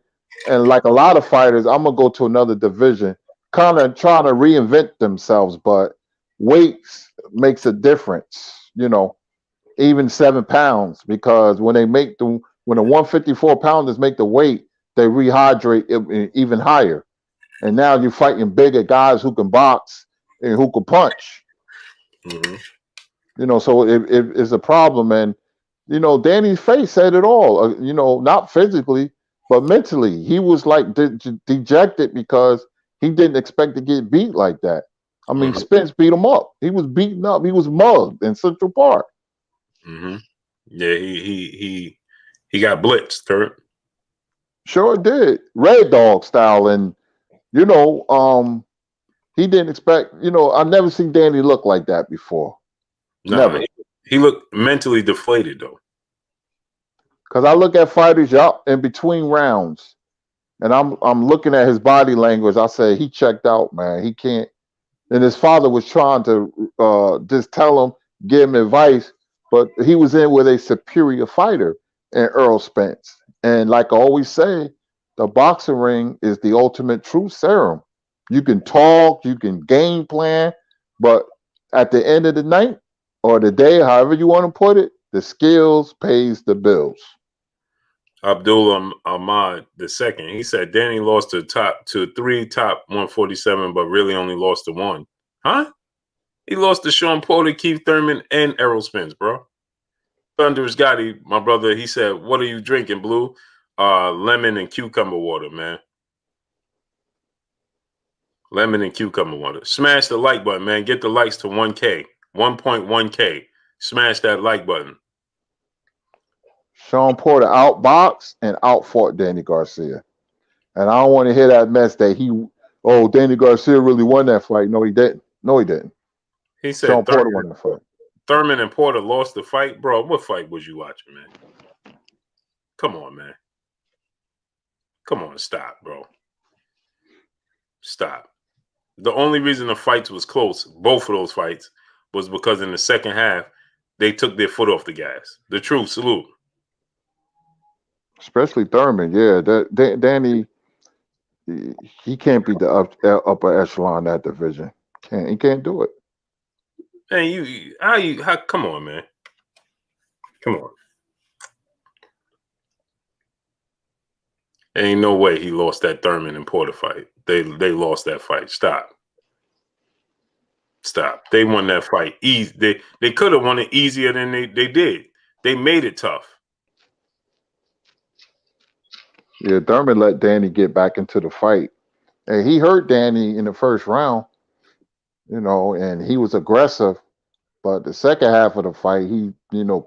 [SPEAKER 2] And like a lot of fighters, I'm gonna go to another division, kind of trying to reinvent themselves. But weights makes a difference, even 7 pounds, because when the 154 pounders make the weight, they rehydrate even higher. And now you're fighting bigger guys who can box and who can punch.
[SPEAKER 1] Mm-hmm.
[SPEAKER 2] So it's a problem. And Danny's face said it all. Not physically, but mentally, he was like dejected because he didn't expect to get beat like that. I mean,
[SPEAKER 1] Mm-hmm.
[SPEAKER 2] Spence beat him up. He was beaten up. He was mugged in Central Park.
[SPEAKER 1] Mm-hmm. Yeah, he got blitzed, Kurt.
[SPEAKER 2] Sure did, Red Dog style. And he didn't expect. I've never seen Danny look like that before.
[SPEAKER 1] Nah,
[SPEAKER 2] Never.
[SPEAKER 1] he looked mentally deflated though.
[SPEAKER 2] Because I look at fighters in between rounds, and I'm looking at his body language. I say he checked out, man. He can't. And his father was trying to just tell him, give him advice, but he was in with a superior fighter in Earl Spence. And like I always say, the boxing ring is the ultimate truth serum. You can talk, you can game plan, but at the end of the night or the day, however you want to put it, the skills pays the bills.
[SPEAKER 1] Abdullah Ahmad II. He said Danny lost to three top 147, but really only lost to one. Huh? He lost to Sean Porter, Keith Thurman, and Errol Spence, bro. Thunder's Gotti, my brother, he said, "What are you drinking, Blue? Lemon and cucumber water, man. Lemon and cucumber water. Smash the like button, man. Get the likes to 1K, 1.1K. Smash that like button."
[SPEAKER 2] Sean Porter outboxed and outfought Danny Garcia. And I don't want to hear that mess that Danny Garcia really won that fight. No, he didn't. No, he didn't.
[SPEAKER 1] He
[SPEAKER 2] Sean
[SPEAKER 1] said
[SPEAKER 2] Porter won the fight.
[SPEAKER 1] Thurman and Porter lost the fight. Bro, what fight was you watching, man? Come on, man. Come on, stop, bro. Stop. The only reason the fights was close, both of those fights, was because in the second half, they took their foot off the gas. The truth, salute.
[SPEAKER 2] Especially Thurman, yeah. Danny, he can't be the upper echelon of that division. He can't do it.
[SPEAKER 1] Man, come on, man. Come on. Ain't no way he lost that Thurman and Porter fight. They lost that fight. Stop. They won that fight easy. They could have won it easier than they did. They made it tough.
[SPEAKER 2] Yeah, Thurman let Danny get back into the fight. And he hurt Danny in the first round, and he was aggressive. But the second half of the fight, he,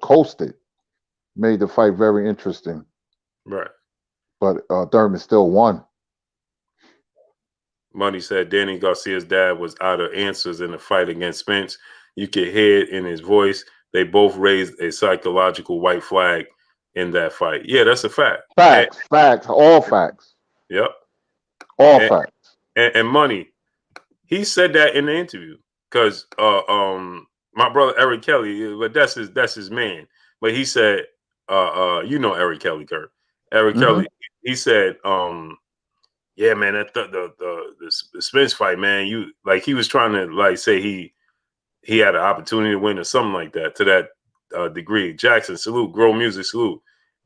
[SPEAKER 2] coasted, made the fight very interesting.
[SPEAKER 1] Right.
[SPEAKER 2] But Thurman still won.
[SPEAKER 1] Money said Danny Garcia's dad was out of answers in the fight against Spence. You could hear it in his voice. They both raised a psychological white flag in that fight. Yeah, that's a fact.
[SPEAKER 2] Facts, all facts.
[SPEAKER 1] Yep.
[SPEAKER 2] All facts.
[SPEAKER 1] And Money, he said that in the interview because my brother Eric Kelly, but that's his man. But he said, Eric Kelly, Kurt. Eric Kelly, he said, yeah, man, that the Spence fight, man, he was trying to say he had an opportunity to win or something like that to that degree. Jackson, salute, Grow Music, salute.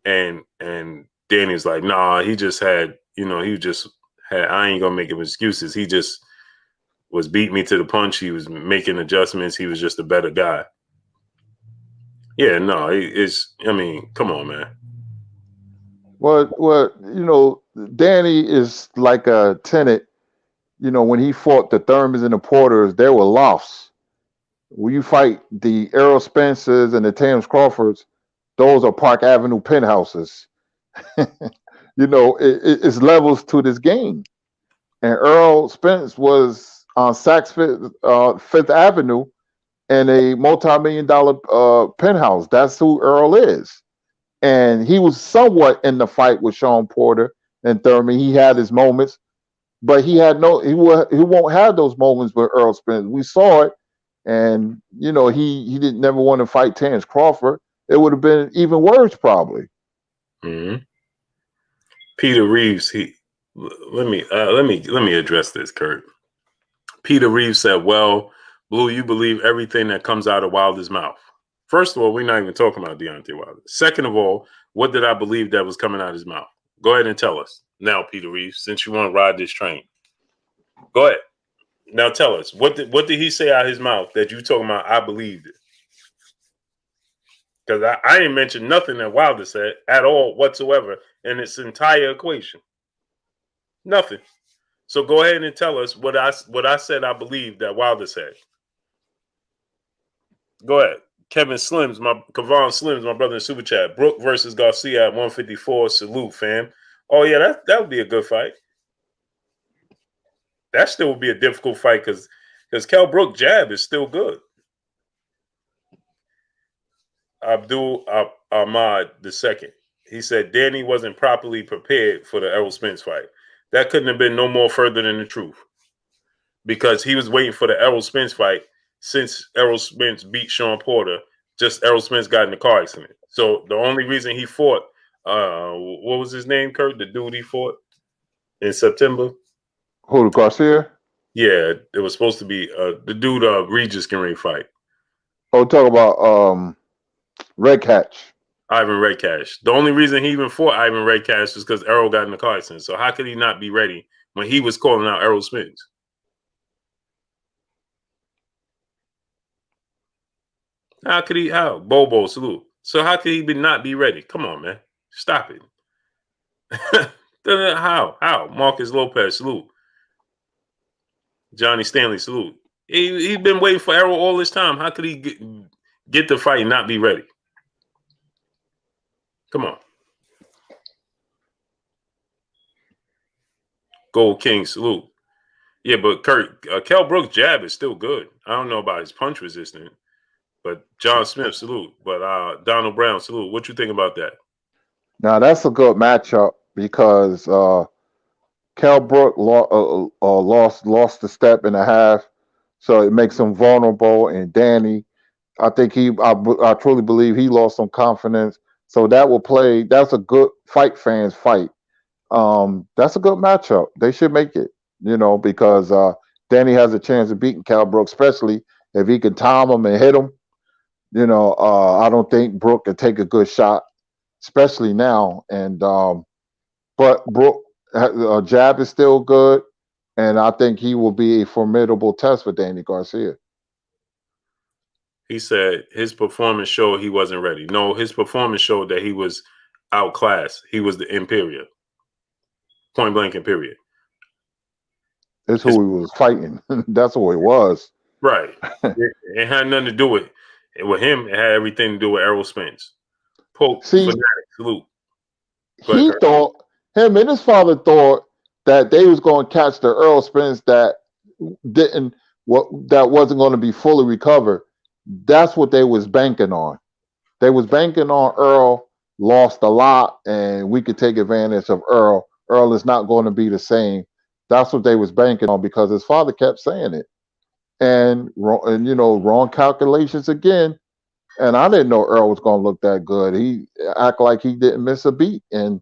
[SPEAKER 1] And Danny was like, nah, he just had, I ain't gonna make him excuses. He just was beating me to the punch. He was making adjustments. He was just a better guy. Yeah, no, come on, man.
[SPEAKER 2] Well, Danny is like a tenant. When he fought the Thurmans and the Porters, there were lofts. When you fight the Errol Spencers and the Terence Crawfords, those are Park Avenue penthouses. It's levels to this game. And Errol Spence was on Saks Fifth Avenue in a multi-million-dollar penthouse. That's who Earl is. And he was somewhat in the fight with Sean Porter and Thurman. He had his moments, but he won't have those moments with Earl Spence. We saw it, and he didn't never want to fight Terence Crawford. It would have been even worse, probably.
[SPEAKER 1] Mm-hmm. Peter Reeves, let me address this, Kurt. Peter Reeves said, "Well, Blue, you believe everything that comes out of Wilder's mouth." First of all, we're not even talking about Deontay Wilder. Second of all, what did I believe that was coming out of his mouth? Go ahead and tell us now, Peter Reeves, since you want to ride this train. Go ahead. Now tell us, what did he say out of his mouth that you talking about? I believed it. Because I didn't mention nothing that Wilder said at all whatsoever in its entire equation. Nothing. So go ahead and tell us what I said I believe that Wilder said. Go ahead. Kavan Slims, my brother in Super Chat. Brook versus Garcia at 154. Salute, fam. Oh, yeah, that would be a good fight. That still would be a difficult fight because Kell Brook jab is still good. Abdul Ahmad II. He said Danny wasn't properly prepared for the Errol Spence fight. That couldn't have been no more further than the truth. Because he was waiting for the Errol Spence fight since Errol Spence beat Sean Porter. Just Errol Spence got in the car accident. So the only reason he fought, what was his name, Kurt? The dude he fought in September?
[SPEAKER 2] Who, Garcia?
[SPEAKER 1] Yeah, it was supposed to be the dude Regis can ring fight.
[SPEAKER 2] Oh, talk about Red Catch.
[SPEAKER 1] Ivan Redcash. The only reason he even fought Ivan Redcash was because Errol got in the car accident. So how could he not be ready when he was calling out Errol Spence? How could he? How? Bobo, salute. So how could he not be ready? Come on, man. Stop it. How? Marcus Lopez, salute. Johnny Stanley, salute. He's been waiting for Errol all this time. How could he get the fight and not be ready? Come on. Gold King, salute. Yeah, but Kurt, Kell Brook's jab is still good. I don't know about his punch resistance, but John Smith, salute. But Donald Brown, salute. What you think about that?
[SPEAKER 2] Now, that's a good matchup because Kell Brook lost a step and a half, so it makes him vulnerable. And Danny, I think I truly believe he lost some confidence. So that will play. That's a good fight fans fight. That's a good matchup. They should make it, because Danny has a chance of beating Kell Brook, especially if he can time him and hit him. I don't think Brook can take a good shot, especially now. And But jab is still good, and I think he will be a formidable test for Danny Garcia.
[SPEAKER 1] He said his performance showed he wasn't ready. No, his performance showed that he was outclassed. He was the inferior. Point blank and period.
[SPEAKER 2] It's
[SPEAKER 1] His,
[SPEAKER 2] who he was fighting. That's who it was.
[SPEAKER 1] right. It had nothing to do with him. It had everything to do with Errol Spence. Poke,
[SPEAKER 2] See,
[SPEAKER 1] fanatic, salute. Go ahead,
[SPEAKER 2] he
[SPEAKER 1] Kurt.
[SPEAKER 2] thought him and his father thought that they was going to catch the Earl Spence that didn't that wasn't going to be fully recovered. That's what they was banking on. They was banking on Earl lost a lot, and we could take advantage of Earl. Earl is not going to be the same. That's what they was banking on because his father kept saying it, and wrong calculations again. And I didn't know Earl was going to look that good. He act like he didn't miss a beat, and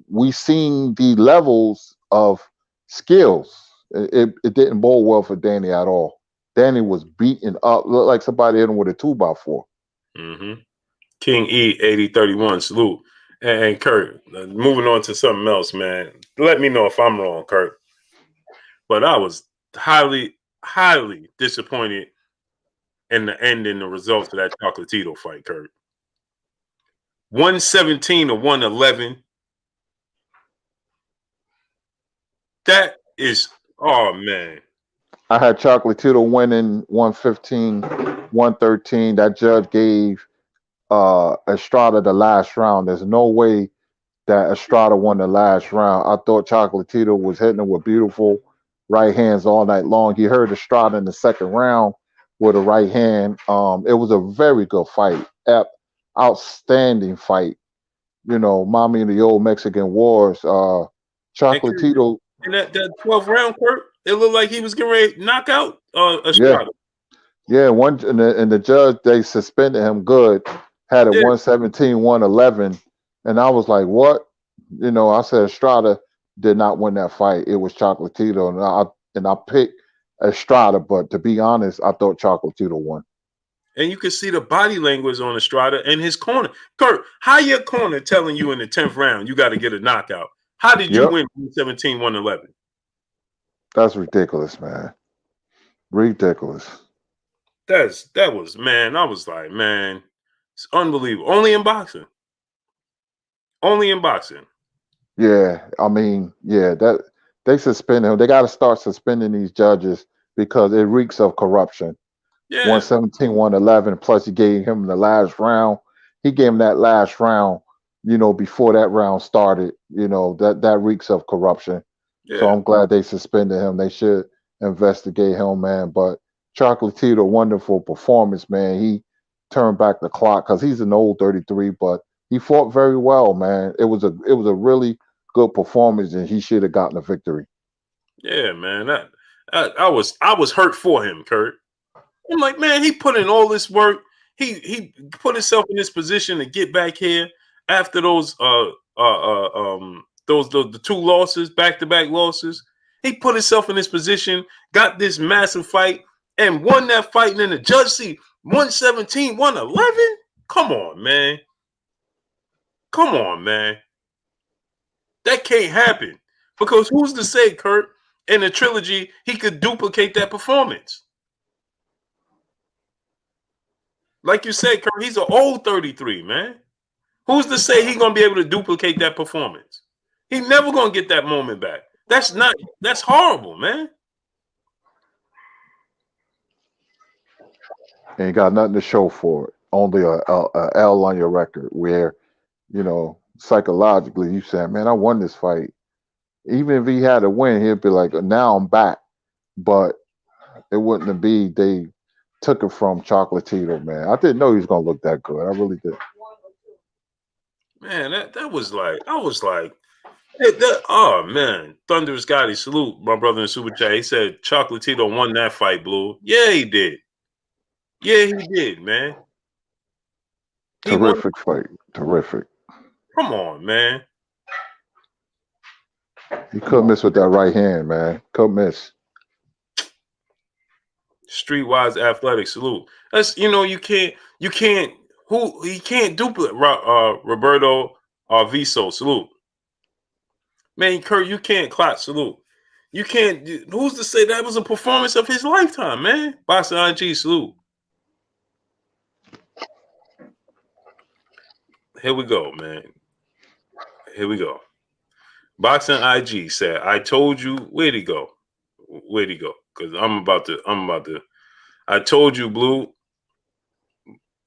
[SPEAKER 2] we seen the levels of skills. It didn't bode well for Danny at all. Danny was beaten up, looked like somebody hit him with a 2x4.
[SPEAKER 1] Mm-hmm. King E 8031, salute. And Kurt, moving on to something else, man. Let me know if I'm wrong, Kurt. But I was highly, highly disappointed in the end and the results of that Chocolatito fight, Kurt. 117 to 111. That is, oh man.
[SPEAKER 2] I had Chocolatito winning 115, 113. That judge gave Estrada the last round. There's no way that Estrada won the last round. I thought Chocolatito was hitting him with beautiful right hands all night long. He heard Estrada in the second round with a right hand. It was a very good fight. Outstanding fight. Mommy in the old Mexican wars. Chocolatito.
[SPEAKER 1] And that 12th round, Kurt, it looked like he was getting ready to knock out
[SPEAKER 2] Yeah.
[SPEAKER 1] Estrada.
[SPEAKER 2] Yeah, and the judge, they suspended him good, had it
[SPEAKER 1] Yeah.
[SPEAKER 2] 117, 111. And I was like, what? I said Estrada did not win that fight. It was Chocolatito. And I picked Estrada, but to be honest, I thought Chocolatito won.
[SPEAKER 1] And you can see the body language on Estrada and his corner. Kurt, how your corner telling you in the 10th round you got to get a knockout? How did you win 117, 111?
[SPEAKER 2] That's ridiculous, man. Ridiculous.
[SPEAKER 1] That was, man, I was like, man, it's unbelievable. Only in boxing. Only in boxing.
[SPEAKER 2] Yeah, I mean, that they suspend him. They got to start suspending these judges because it reeks of corruption.
[SPEAKER 1] Yeah.
[SPEAKER 2] 117, 111. Plus, he gave him the last round. He gave him that last round, before that round started. That reeks of corruption.
[SPEAKER 1] Yeah.
[SPEAKER 2] So I'm glad they suspended him. They should investigate him, man. But Chocolatito, wonderful performance, man. He turned back the clock because he's an old 33, but he fought very well, man. It was a really good performance, and he should have gotten a victory.
[SPEAKER 1] Yeah, man. I was hurt for him, Kurt. I'm like, man, he put in all this work. He put himself in this position to get back here after those the two losses, back-to-back losses. He put himself in this position, got this massive fight, and won that fight. And then the judge see 117, 111. Come on, man. Come on, man. That can't happen. Because who's to say, Kurt, in the trilogy, he could duplicate that performance? Like you said, Kurt, he's an old 33, man. Who's to say he's going to be able to duplicate that performance? He's never going to get that moment back. That's horrible, man.
[SPEAKER 2] And you got nothing to show for it. Only a L on your record where, psychologically you say, man, I won this fight. Even if he had a win, he'd be like, now I'm back. But it wouldn't be, they took it from Chocolatito, man. I didn't know he was going to look that good. I really did.
[SPEAKER 1] Man, that was like, I was like, hey, oh, man. Thunderous Gotti, salute my brother in Super Chat. He said Chocolatito won that fight, Blue. Yeah, he did. Yeah, he did, man.
[SPEAKER 2] Terrific fight. Terrific.
[SPEAKER 1] Come on, man.
[SPEAKER 2] You couldn't miss with that right hand, man. Couldn't miss.
[SPEAKER 1] Streetwise athletic, salute. That's you can't duplicate Roberto Viso, salute. Man, Kurt, you can't clock salute. You can't. Who's to say that was a performance of his lifetime, man? Boxing IG salute. Here we go, man. Here we go. Boxing IG said, "I told you." Where'd he go? Where'd he go? Because I'm about to. I told you, Blue,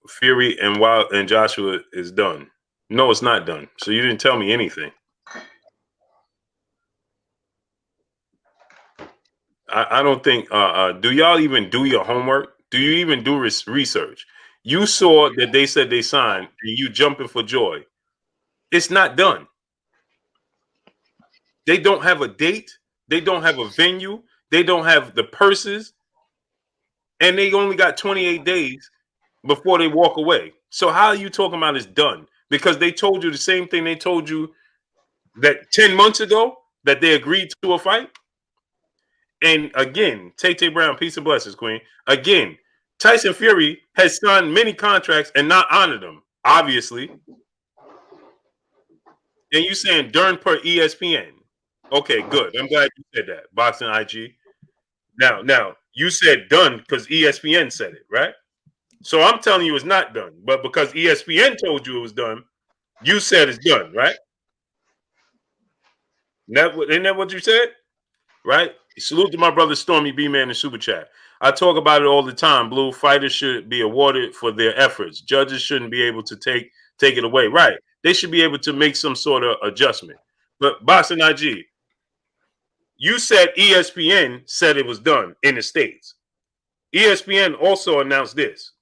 [SPEAKER 1] Fury, and Wild and Joshua is done. No, it's not done. So you didn't tell me anything. I don't think. Do y'all even do your homework? Do you even do research? You saw that they said they signed, and you jumping for joy. It's not done. They don't have a date. They don't have a venue. They don't have the purses, and they only got 28 days before they walk away. So how are you talking about it's done? Because they told you the same thing they told you that 10 months ago that they agreed to a fight. And again, Tay Brown, peace and blessings, Queen. Again, Tyson Fury has signed many contracts and not honored them, obviously. And you saying done per ESPN. Okay, good. I'm glad you said that. Boxing IG. Now you said done because ESPN said it, right? So I'm telling you it's not done. But because ESPN told you it was done, you said it's done, right? Isn't that what you said? Right? Salute to my brother Stormy B-Man in Super Chat. I talk about it all the time. Blue fighters should be awarded for their efforts. Judges shouldn't be able to take it away. Right. They should be able to make some sort of adjustment. But Boxing IG, you said ESPN said it was done in the States. ESPN also announced this.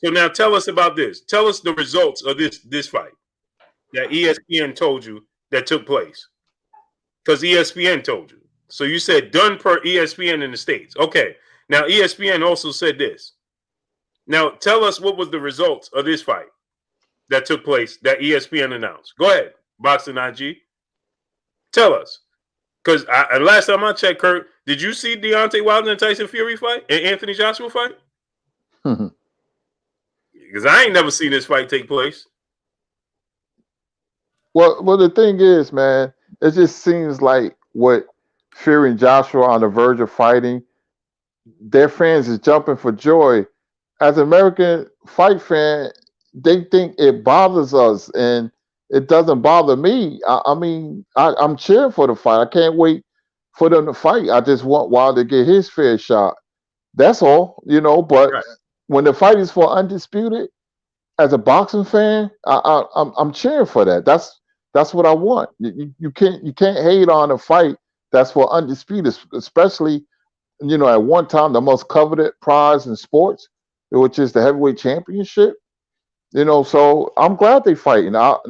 [SPEAKER 1] So now tell us about this. Tell us the results of this fight that ESPN told you that took place. Because ESPN told you. So you said done per ESPN in the States. Okay. Now ESPN also said this. Now tell us what was the results of this fight that took place that ESPN announced. Go ahead, Boxing IG. Tell us. Because last time I checked, Kurt, did you see Deontay Wilder and Tyson Fury fight and Anthony Joshua fight? Because I ain't never seen this fight take place.
[SPEAKER 2] Well, the thing is, man, it just seems like what Fury and Joshua are on the verge of fighting, their fans is jumping for joy. As an American fight fan, they think it bothers us, and it doesn't bother me. I'm cheering for the fight. I can't wait for them to fight. I just want Wilder to get his fair shot. That's all, But
[SPEAKER 1] Right.
[SPEAKER 2] when the fight is for undisputed, as a boxing fan, I'm cheering for that. That's what I want. You can't hate on a fight that's for undisputed, especially at one time the most coveted prize in sports, which is the heavyweight championship. So I'm glad they fight, and I'll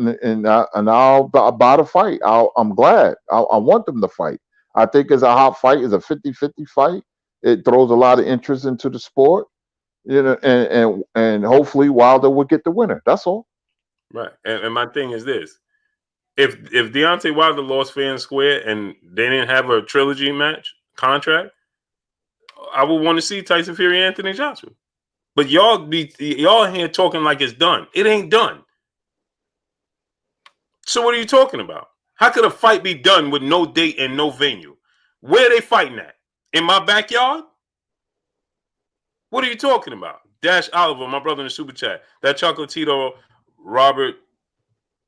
[SPEAKER 2] buy the fight. I'm glad. I want them to fight. I think it's a hot fight. It's a 50-50 fight. It throws a lot of interest into the sport. And hopefully Wilder will get the winner. That's all.
[SPEAKER 1] Right. And my thing is this. If Deontay Wilder lost fair and square and they didn't have a trilogy match contract, I would want to see Tyson Fury and Anthony Joshua. But y'all here talking like it's done. It ain't done. So what are you talking about? How could a fight be done with no date and no venue? Where are they fighting at? In my backyard? What are you talking about? Dash Oliver, my brother in the super chat. That Chocolatito Robbery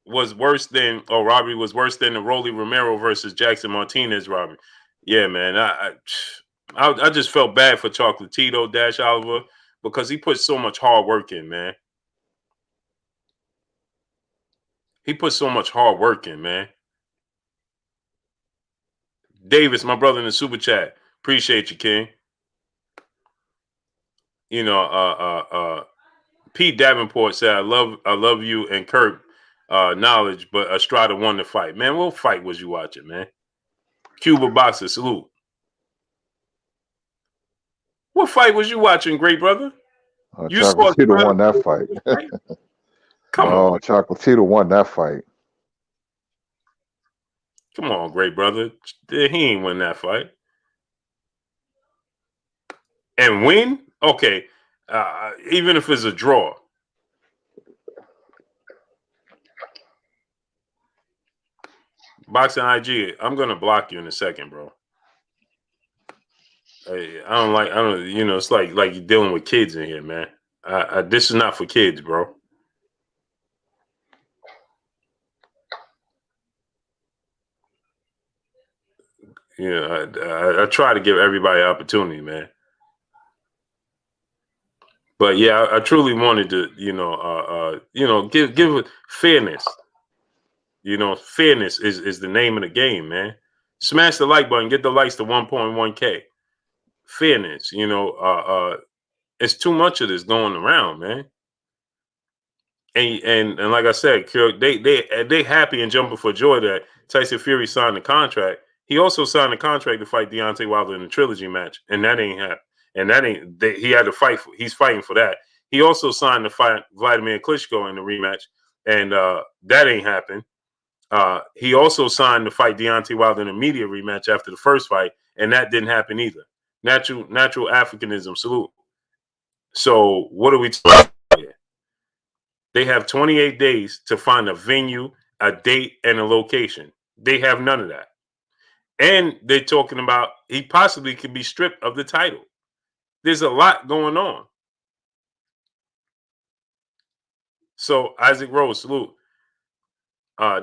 [SPEAKER 1] was worse than the Rolly Romero versus Jackson Martinez robbery. Yeah, man. I just felt bad for Chocolatito, Dash Oliver, because he put so much hard work in, man. He put so much hard work in, man. Davis, my brother in the super chat. Appreciate you, King. Pete Davenport said, I love you and Kurt knowledge, but Estrada won the fight. Man, what fight was you watching, man? Cuba Boxer, salute. What fight was you watching, great brother? You
[SPEAKER 2] Chocolatito won that fight.
[SPEAKER 1] Come on.
[SPEAKER 2] Chocolatito won that fight.
[SPEAKER 1] Come on, great brother. He ain't win that fight. And win? Okay. Even if it's a draw. Boxing IG, I'm gonna block you in a second, bro. I don't, you know, it's like you're dealing with kids in here, man. This is not for kids, bro. You know, I try to give everybody an opportunity, man. But yeah, I truly wanted to, you know, give fairness. You know, fairness is the name of the game, man. Smash the like button, get the likes to 1.1K. Fairness, you know, it's too much of this going around, man. And like I said, they happy and jumping for joy that Tyson Fury signed the contract. He also signed a contract to fight Deontay Wilder in the trilogy match, and that ain't happened. And that ain't he had to fight for. He's fighting for that. He also signed to fight Vladimir Klitschko in the rematch, and that ain't happened. He also signed to fight Deontay Wilder in a media rematch after the first fight, and that didn't happen either. Natural Africanism, salute. So what are we talking about here? They have 28 days to find a venue, a date, and a location. They have none of that. And they're talking about he possibly could be stripped of the title. There's a lot going on. So Isaac Rose, salute.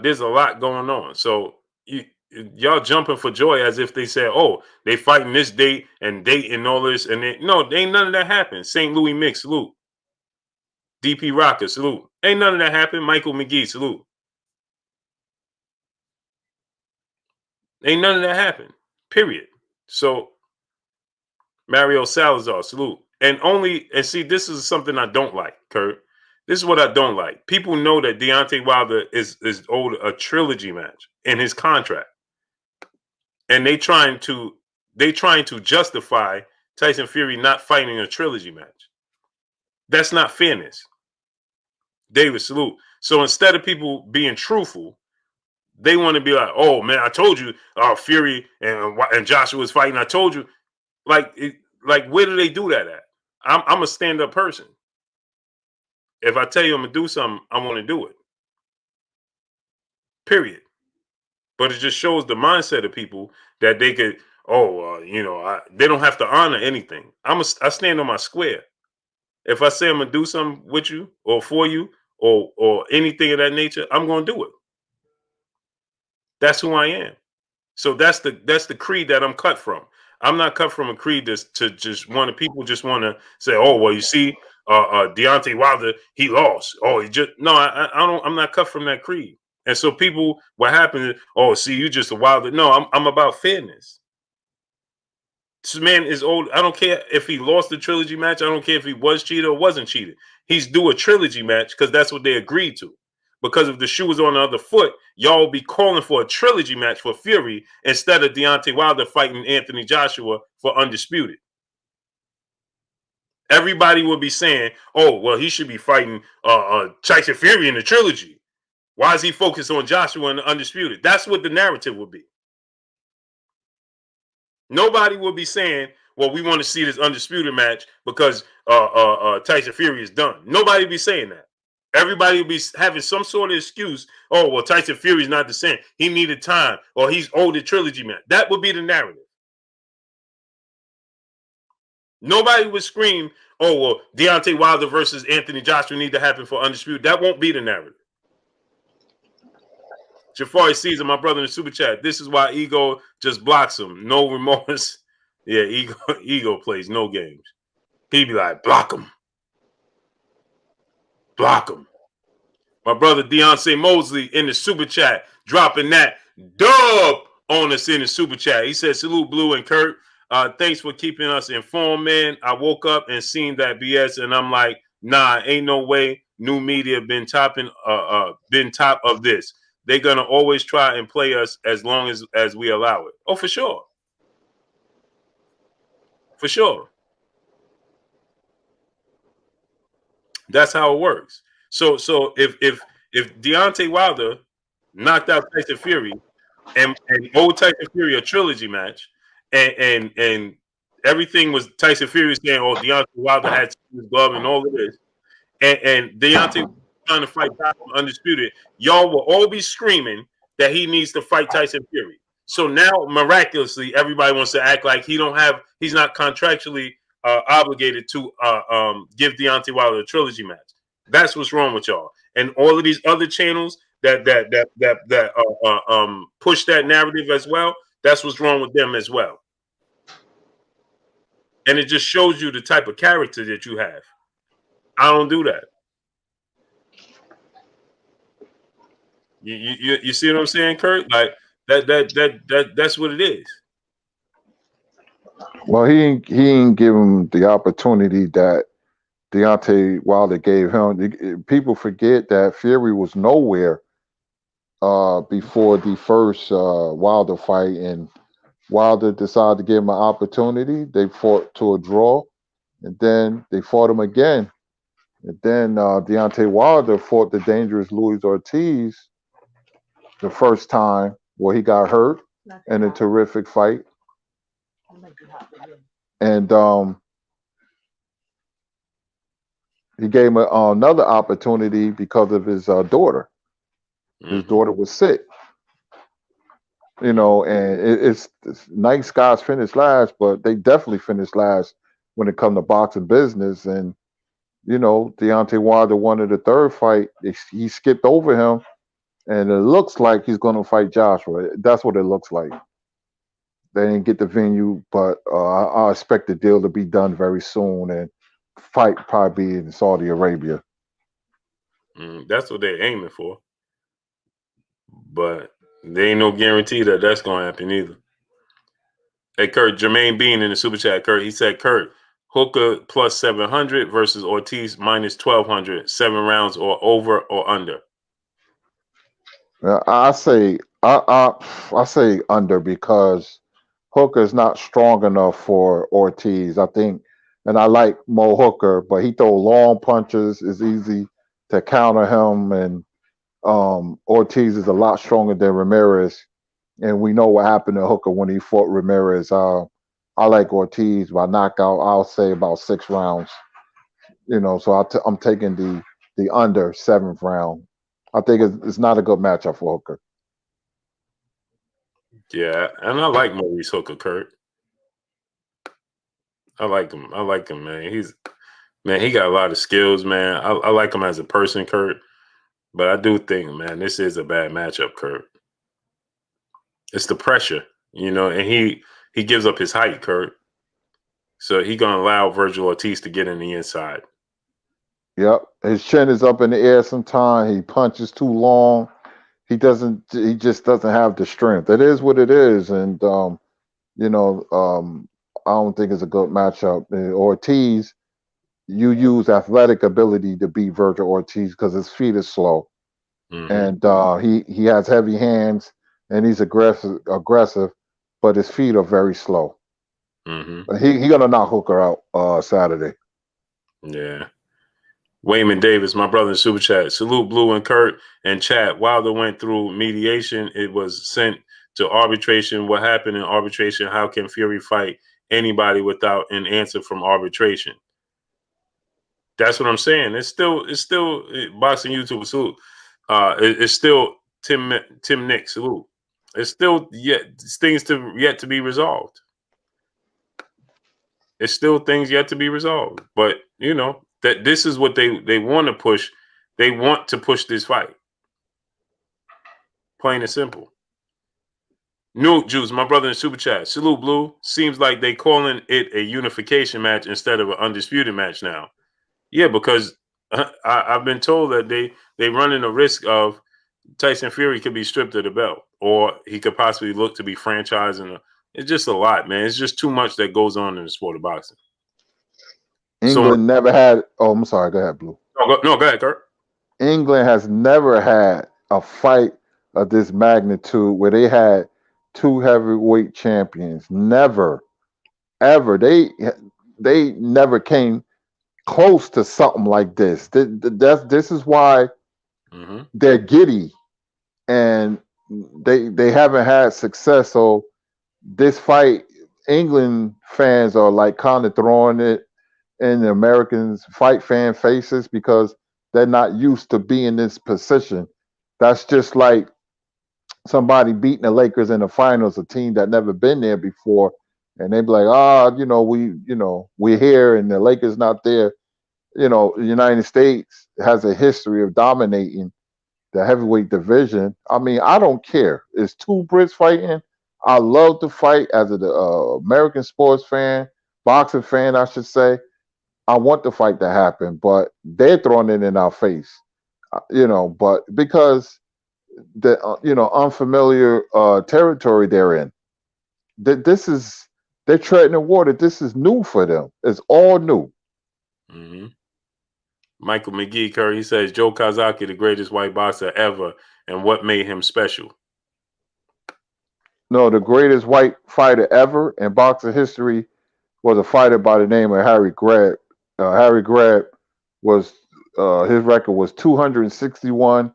[SPEAKER 1] There's a lot going on. So y'all jumping for joy as if they said, oh, they fighting this date and all this. And no, ain't none of that happened. St. Louis Mix, salute. DP Rocker, salute. Ain't none of that happened. Michael McGee, salute. Ain't none of that happened. Period. So Mario Salazar, salute. And see, this is something I don't like, Kurt. This is what I don't like. People know that Deontay Wilder is owed a trilogy match in his contract. And they trying to justify Tyson Fury not fighting a trilogy match. That's not fairness. David, salute. So instead of people being truthful, they want to be like, oh man, I told you Fury and Joshua was fighting. I told you. Like where do they do that at? I'm a stand-up person. If I tell you I'm gonna do something, I want to do it. Period. But it just shows the mindset of people that they could, you know, they don't have to honor anything. I stand on my square. If I say I'm gonna do something with you or for you or anything of that nature, I'm gonna do it. That's who I am. So that's the creed that I'm cut from. I'm not cut from a creed to just want to people just want to say, oh well, you see, Deontay Wilder, he lost. Oh, he just no, I don't. I'm not cut from that creed. And so people, what happened is, oh, see, you just a Wilder. No, I'm about fairness. This man is old. I don't care if he lost the trilogy match. I don't care if he was cheated or wasn't cheated. He's due a trilogy match because that's what they agreed to. Because if the shoe was on the other foot, y'all will be calling for a trilogy match for Fury instead of Deontay Wilder fighting Anthony Joshua for undisputed. Everybody will be saying, oh, well, he should be fighting Tyson Fury in the trilogy. Why is he focused on Joshua and the undisputed? That's what the narrative will be. Nobody will be saying, well, we want to see this undisputed match because Tyson Fury is done. Nobody will be saying that. Everybody will be having some sort of excuse. Oh, well, Tyson Fury's not the same. He needed time, or he's owed a trilogy match. That would be the narrative. Nobody would scream, oh, well, Deontay Wilder versus Anthony Joshua need to happen for undisputed. That won't be the narrative. Jafari Caesar, my brother in the super chat. This is why ego just blocks him. No remorse. Yeah, ego plays no games. He'd be like, block him. Block him. My brother Deontay Mosley in the super chat, dropping that dub on us in the super chat. He said, salute Blue and Kurt. Thanks for keeping us informed, man. I woke up and seen that BS, and I'm like, nah, ain't no way new media been top of this. They're gonna always try and play us as long as we allow it. Oh, for sure. For sure. That's how it works. So if Deontay Wilder knocked out Tyson Fury and owed Tyson Fury a trilogy match, and everything was Tyson Fury saying, oh, Deontay Wilder had his glove and all of this, and Deontay trying to fight Undisputed, y'all will all be screaming that he needs to fight Tyson Fury. So now, miraculously, everybody wants to act like he's not contractually obligated to give Deontay Wilder a trilogy match. That's what's wrong with y'all. And all of these other channels that push that narrative as well. That's what's wrong with them as well. And it just shows you the type of character that you have. I don't do that. You see what I'm saying, Kurt? Like that's what it is.
[SPEAKER 2] Well, he ain't give him the opportunity that Deontay Wilder gave him. People forget that Fury was nowhere before the first Wilder fight, and Wilder decided to give him an opportunity. They fought to a draw, and then they fought him again. And then Deontay Wilder fought the dangerous Luis Ortiz the first time, where he got hurt in a terrific fight. And he gave him another opportunity because of his daughter. His daughter was sick. You know, and it's nice guys finish last, but they definitely finished last when it comes to boxing business. And, you know, Deontay Wilder wanted the third fight. He skipped over him, and it looks like he's going to fight Joshua. That's what it looks like. They didn't get the venue, but I expect the deal to be done very soon, and fight probably be in Saudi Arabia.
[SPEAKER 1] That's what they're aiming for. But there ain't no guarantee that that's going to happen either. Hey, Kurt, Jermaine Bean in the super chat, Kurt, he said, Kurt, Hooker plus 700 versus Ortiz minus 1,200, 7 rounds or over or under.
[SPEAKER 2] I say under, because Hooker is not strong enough for Ortiz, I think. And I like Mo Hooker, but he throw long punches. It's easy to counter him, and Ortiz is a lot stronger than Ramirez, and we know what happened to Hooker when he fought Ramirez. I like Ortiz by knockout. I'll say about 6 rounds. You know, so I'm taking the under 7th round. I think it's not a good matchup for Hooker.
[SPEAKER 1] Yeah, and I like Maurice Hooker, Kurt. I like him, man. He got a lot of skills, man. I like him as a person, Kurt. But I do think, man, this is a bad matchup, Kurt. It's the pressure, you know, and he gives up his height, Kurt. So he gonna allow Virgil Ortiz to get in the inside.
[SPEAKER 2] Yep, his chin is up in the air sometimes. He punches too long. He just doesn't have the strength. It is what it is, and you know, I don't think it's a good matchup. Ortiz, you use athletic ability to beat Virgil Ortiz because his feet is slow, and he has heavy hands, and he's aggressive, but his feet are very slow. But he gonna knock Hooker out Saturday.
[SPEAKER 1] Yeah. Wayman Davis, my brother in super chat. Salute Blue and Kurt and chat. Wilder went through mediation. It was sent to arbitration. What happened in arbitration? How can Fury fight anybody without an answer from arbitration? That's what I'm saying. It's still boxing YouTube. Salute. It's still Tim Nick. Salute. It's still things yet to be resolved. It's still things yet to be resolved. But you know that this is what they want to push. They want to push this fight. Plain and simple. New Juice, my brother in super chat. Salute Blue. Seems like they calling it a unification match instead of an undisputed match now. Yeah, because I've been told that they running a risk of Tyson Fury could be stripped of the belt, or he could possibly look to be franchising. It's just a lot, man. It's just too much that goes on in the sport of boxing.
[SPEAKER 2] England never had. Oh, I'm sorry. Go ahead, Blue.
[SPEAKER 1] No, go ahead, Kurt.
[SPEAKER 2] England has never had a fight of this magnitude where they had 2 heavyweight champions. Never, ever. They never came close to something like this. This is why they're giddy, and they haven't had success. So this fight, England fans are like kind of throwing it in the Americans fight fan faces because they're not used to being in this position. That's just like somebody beating the Lakers in the finals, a team that never been there before, and they be like, we're here, and the Lakers not there. The United States has a history of dominating the heavyweight division. I mean, I don't care. It's two Brits fighting. I love to fight as an American sports fan, boxing fan, I should say. I want the fight to happen, but they're throwing it in our face, but because the unfamiliar territory they're in, this is they're treading the water. This is new for them. It's all new.
[SPEAKER 1] Mm-hmm. Michael McGee Curry, he says Joe Kazaki, the greatest white boxer ever, and what made him special?
[SPEAKER 2] No, the greatest white fighter ever in boxing history was a fighter by the name of Harry Greb. Harry Greb was his record was 261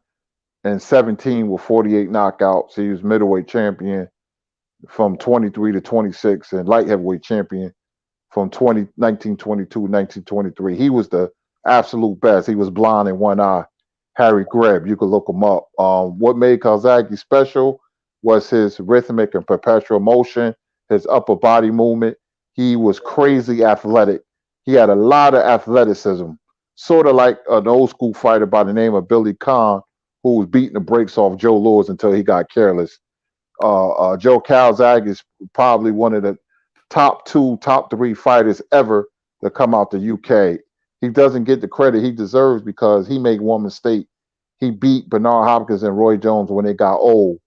[SPEAKER 2] and 17 with 48 knockouts. He was middleweight champion from 23 to 26 and light heavyweight champion from 1922, 1923. He was the absolute best. He was blind in one eye. Harry Greb, you could look him up. What made Kazaki special was his rhythmic and perpetual motion, his upper body movement. He was crazy athletic. He had a lot of athleticism, sort of like an old school fighter by the name of Billy Conn, who was beating the brakes off Joe Louis until he got careless. Joe Calzaghe is probably one of the top 2, top 3 fighters ever to come out the UK. He doesn't get the credit he deserves because he made one mistake. He beat Bernard Hopkins and Roy Jones when they got old,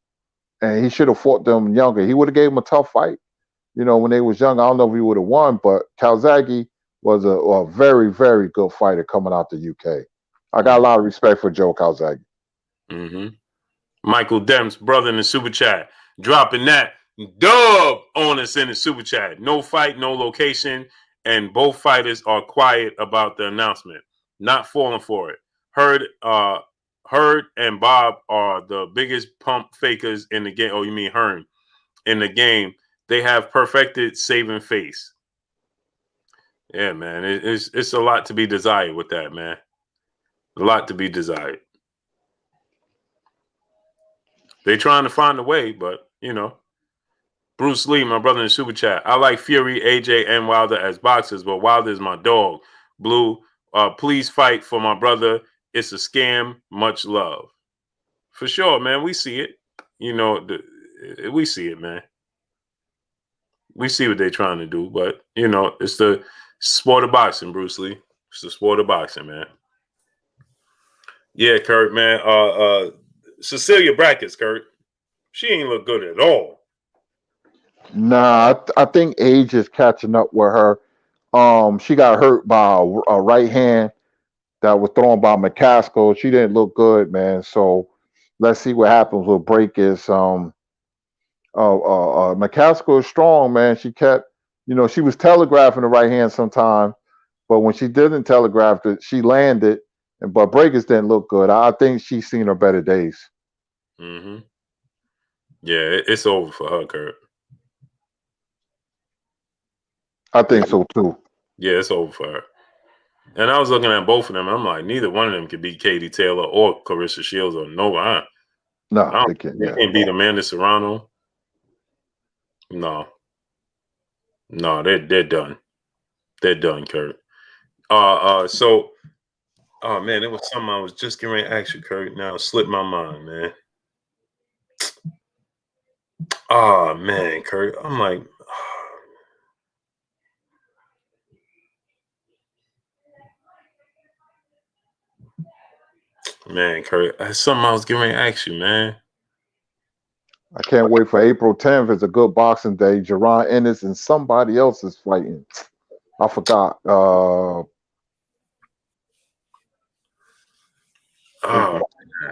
[SPEAKER 2] and he should have fought them younger. He would have gave them a tough fight, when they was young. I don't know if he would have won, but Calzaghe was a very, very good fighter coming out the UK. I got a lot of respect for Joe Calzaghe.
[SPEAKER 1] Mm-hmm. Michael Demps, brother in the super chat, dropping that dub on us in the super chat. No fight, no location, and both fighters are quiet about the announcement. Not falling for it. Heard and Bob are the biggest pump fakers in the game. Oh, you mean Hearn in the game? They have perfected saving face. Yeah, man, it's a lot to be desired with that, man. A lot to be desired. They're trying to find a way, but Bruce Lee, my brother in the super chat. I like Fury, AJ, and Wilder as boxers, but Wilder is my dog. Blue, please fight for my brother. It's a scam. Much love. For sure, man. We see it. We see it, man. We see what they're trying to do, but it's the sport of boxing, Bruce Lee. It's the sport of boxing, man. Yeah, Kurt, man. Cecilia Brackets, Kurt. She ain't look good at all.
[SPEAKER 2] Nah, I think age is catching up with her. She got hurt by a right hand that was thrown by McCaskill. She didn't look good, man. So let's see what happens with Breakers. McCaskill is strong, man. She kept, she was telegraphing the right hand sometime, but when she didn't telegraph it, she landed. But Breakers didn't look good. I think she's seen her better days.
[SPEAKER 1] Mm-hmm. Yeah, it's over for her, Kurt.
[SPEAKER 2] I think so too.
[SPEAKER 1] Yeah, it's over for her. And I was looking at both of them. I'm like, neither one of them could beat Katie Taylor or Clarissa Shields or Nova.
[SPEAKER 2] No, they can't.
[SPEAKER 1] They can't beat Amanda Serrano. No, they're done. They're done, Kurt. So, oh man, there was something I was just getting ready to ask you, Kurt. Now it slipped my mind, man. Oh man, Kurt. I'm like, man, Kurt. That's something I was getting ready to ask you, man.
[SPEAKER 2] I can't wait for April 10th. It's a good boxing day. Jerron Ennis and somebody else is fighting. I forgot.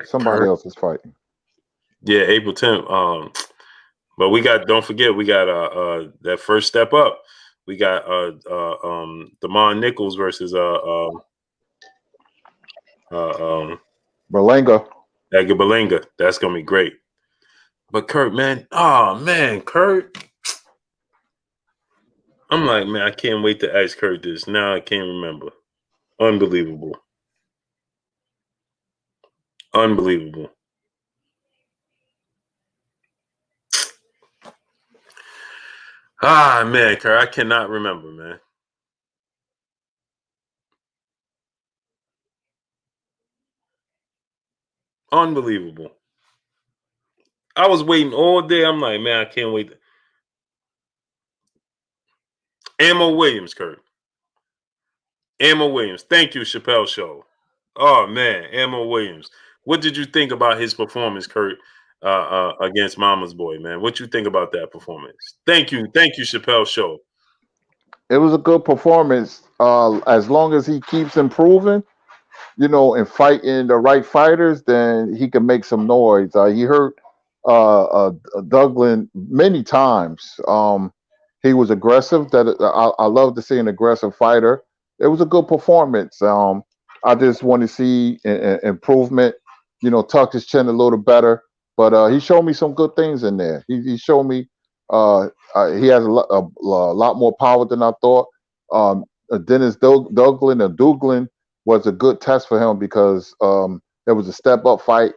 [SPEAKER 2] Somebody else is fighting.
[SPEAKER 1] Yeah, April 10th. But don't forget, we got that first step up. We got Damon Nichols versus
[SPEAKER 2] Berlanga.
[SPEAKER 1] Edgar Berlanga. That's gonna be great. But Kurt, man, Kurt. I'm like, man, I can't wait to ask Kurt this. Now I can't remember. Unbelievable. Ah, man, Kerr, I cannot remember, man. Unbelievable. I was waiting all day. I'm like, man, I can't wait. Ammo Williams, Kurt. Ammo Williams. Thank you, Chappelle Show. Oh man, Ammo Williams. What did you think about his performance, Kurt, against Mama's Boy, man? What you think about that performance? Thank you, Chappelle Show.
[SPEAKER 2] It was a good performance. As long as he keeps improving, and fighting the right fighters, then he can make some noise. He hurt Douglas many times. He was aggressive. I love to see an aggressive fighter. It was a good performance. I just want to see improvement. Tuck his chin a little better. But he showed me some good things in there. He showed me he has a lot more power than I thought. Dennis Douglin was a good test for him because it was a step up fight,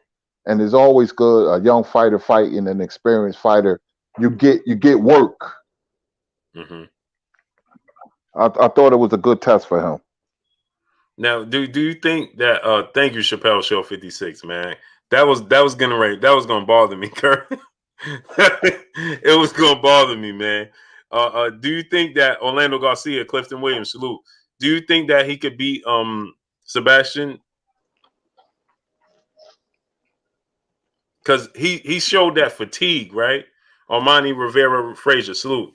[SPEAKER 2] and it's always good a young fighter fighting an experienced fighter. You get work.
[SPEAKER 1] Mm-hmm.
[SPEAKER 2] I thought it was a good test for him.
[SPEAKER 1] Now, do you think that? Thank you, Chappelle Show 56, man. That was gonna bother me, Kurt. It was gonna bother me, man. Do you think that Orlando Garcia, Clifton Williams, salute? Do you think that he could beat Sebastian? Because he showed that fatigue, right? Armani Rivera Frazier, salute.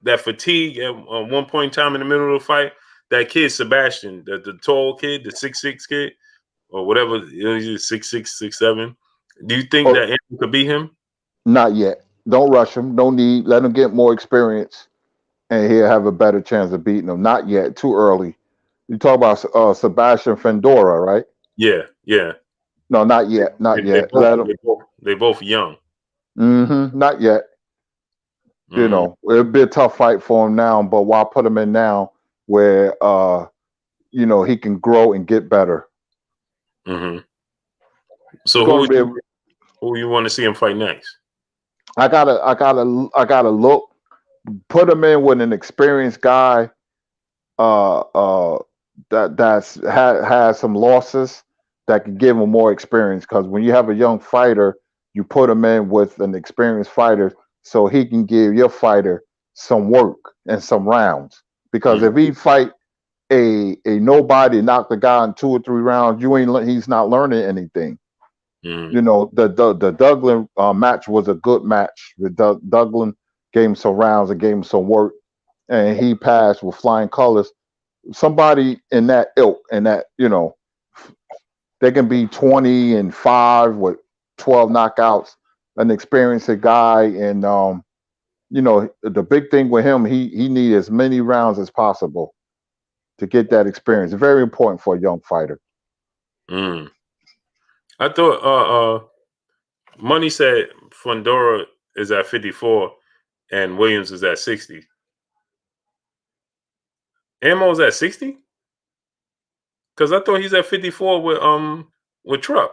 [SPEAKER 1] That fatigue at one point in time in the middle of the fight. That kid Sebastian, the tall kid, the 6'6" kid, or whatever, 6'6", 6'7". Do you think that Andrew could beat him?
[SPEAKER 2] Not yet. Don't rush him. No need. Let him get more experience, and he'll have a better chance of beating him. Not yet. Too early. You talk about Sebastian Fendora, right?
[SPEAKER 1] Yeah.
[SPEAKER 2] No, not yet. Not
[SPEAKER 1] They
[SPEAKER 2] yet. Let him.
[SPEAKER 1] they both young.
[SPEAKER 2] Not yet. It'll be a tough fight for him now, but why put him in now where he can grow and get better?
[SPEAKER 1] Mm-hmm. So who you want to see him fight next?
[SPEAKER 2] I gotta look. Put him in with an experienced guy that has some losses that can give him more experience. Because when you have a young fighter, you put him in with an experienced fighter so he can give your fighter some work and some rounds. Because if he fight a nobody, knock the guy in 2 or 3 rounds, he's not learning anything. The Douglas match was a good match. Douglas gave him some rounds and gave him some work, and he passed with flying colors. Somebody in that ilk, and that they can be 20-5 with 12 knockouts, an experienced guy, and the big thing with him, he needs as many rounds as possible to get that experience. Very important for a young fighter.
[SPEAKER 1] I thought Money said Fondora is at 54 and Williams is at 60. Ammo's at 60? Because I thought he's at 54 with Truck.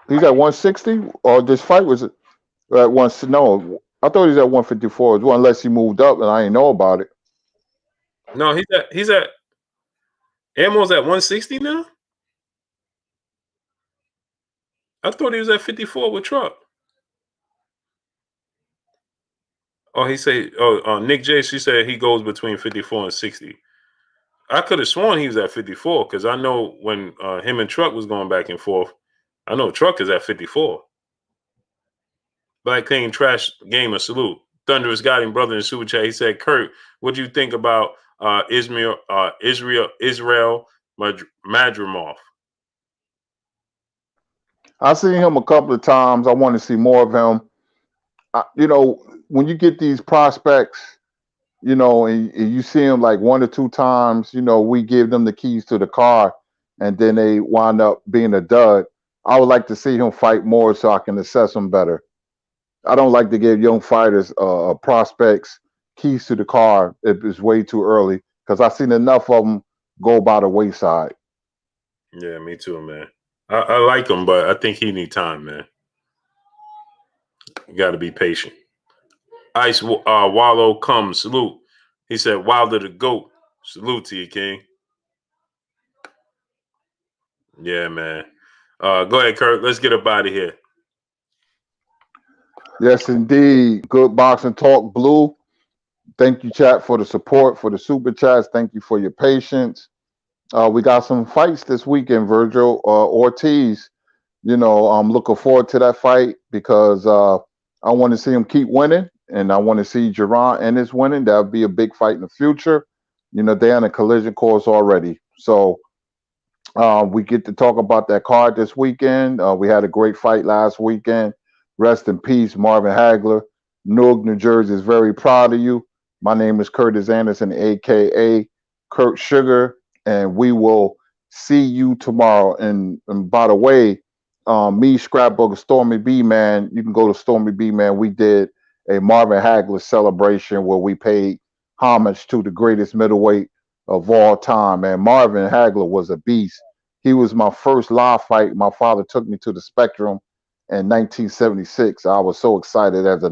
[SPEAKER 2] He's at 160, or this fight was at no. I thought he was at 154 as well, unless he moved up and I didn't know about it.
[SPEAKER 1] No, he's at Ammo's at 160 now? I thought he was at 54 with Truck. Oh, Nick J, she said he goes between 54 and 60. I could have sworn he was at 54 because I know when him and Truck was going back and forth, I know Truck is at 54. Black King Trash Gamer, salute. Thunderous Guiding Brother in Super Chat, he said, Kurt, what do you think about Israel Madrimov?
[SPEAKER 2] I've seen him a couple of times. I want to see more of him. When you get these prospects, and you see them like 1 or 2 times, we give them the keys to the car, and then they wind up being a dud. I would like to see him fight more so I can assess him better. I don't like to give young fighters prospects keys to the car. It's way too early because I've seen enough of them go by the wayside.
[SPEAKER 1] Yeah, me too, man. I like him, but I think he need time, man. You got to be patient. Ice Wallow comes. Salute. He said, Wilder the GOAT. Salute to you, King. Yeah, man. Go ahead, Kurt. Let's get up out of here.
[SPEAKER 2] Yes, indeed. Good boxing talk, Blue. Thank you, chat, for the support, for the super chats. Thank you for your patience. We got some fights this weekend, Virgil. Ortiz, I'm looking forward to that fight because I want to see him keep winning, and I want to see Jerron and his winning. That would be a big fight in the future. They're on a collision course already. So we get to talk about that card this weekend. We had a great fight last weekend. Rest in peace, Marvin Hagler. Newark, New Jersey is very proud of you. My name is Curtis Anderson, a.k.a. Kurt Sugar, and we will see you tomorrow. And by the way, me, Scrapbook, Stormy B Man, you can go to Stormy B Man. We did a Marvin Hagler celebration where we paid homage to the greatest middleweight of all time. Man, Marvin Hagler was a beast. He was my first live fight. My father took me to the Spectrum in 1976. I was so excited as a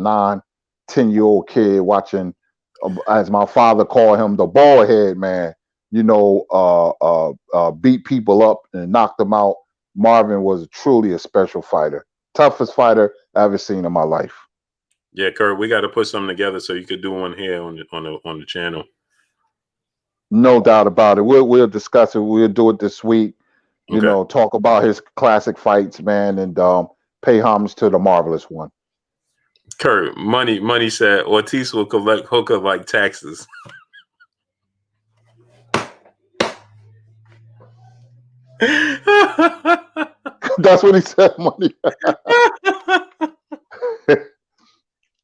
[SPEAKER 2] 10-year-old kid watching, as my father called him, the bald head man, beat people up and knock them out. Marvin was truly a special fighter. Toughest fighter I ever seen in my life.
[SPEAKER 1] Yeah, Kurt, we got to put something together so you could do one here on the channel.
[SPEAKER 2] No doubt about it. We'll discuss it. We'll do it this week.
[SPEAKER 1] Okay.
[SPEAKER 2] Talk about his classic fights, man, and pay homage to the marvelous one.
[SPEAKER 1] Kurt, money said Ortiz will collect hooker like taxes.
[SPEAKER 2] That's what he said, money.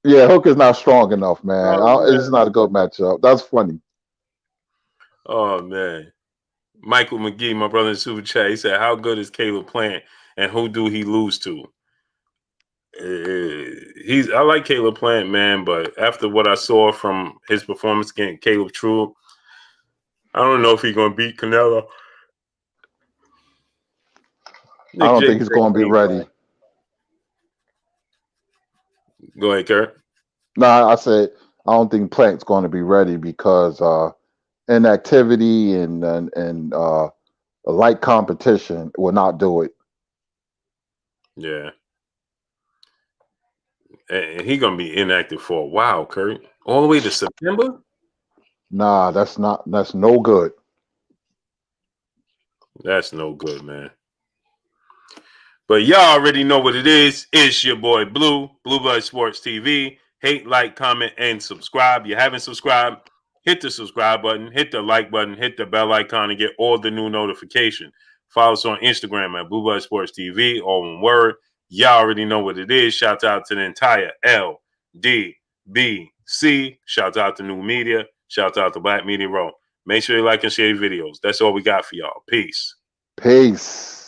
[SPEAKER 2] Yeah, Hooker's not strong enough, man. It's not a good matchup. That's funny.
[SPEAKER 1] Oh, man. Michael McGee, my brother in Super Chat, he said, how good is Caleb Plant and who do he lose to? I like Caleb Plant, man, but after what I saw from his performance against Caleb True, I don't know if he's going to beat Canelo.
[SPEAKER 2] I don't think he's going to be ready.
[SPEAKER 1] Go ahead, Kurt.
[SPEAKER 2] No, I said I don't think Plant's going to be ready because inactivity and light competition will not do it.
[SPEAKER 1] Yeah. And he's going to be inactive for a while, Kurt. All the way to September?
[SPEAKER 2] Nah, that's no good.
[SPEAKER 1] That's no good, man. But y'all already know what it is. It's your boy Blue Blood Sports TV. Hate, like, comment, and subscribe. You haven't subscribed, hit the subscribe button, hit the like button, hit the bell icon, and get all the new notifications. Follow us on Instagram at Blood Sports TV, all one word. Y'all already know what it is. Shout out to the entire LDBC. Shout out to New Media. Shout out to Black Media Row. Make sure you like and share your videos. That's all we got for y'all. Peace.
[SPEAKER 2] Peace.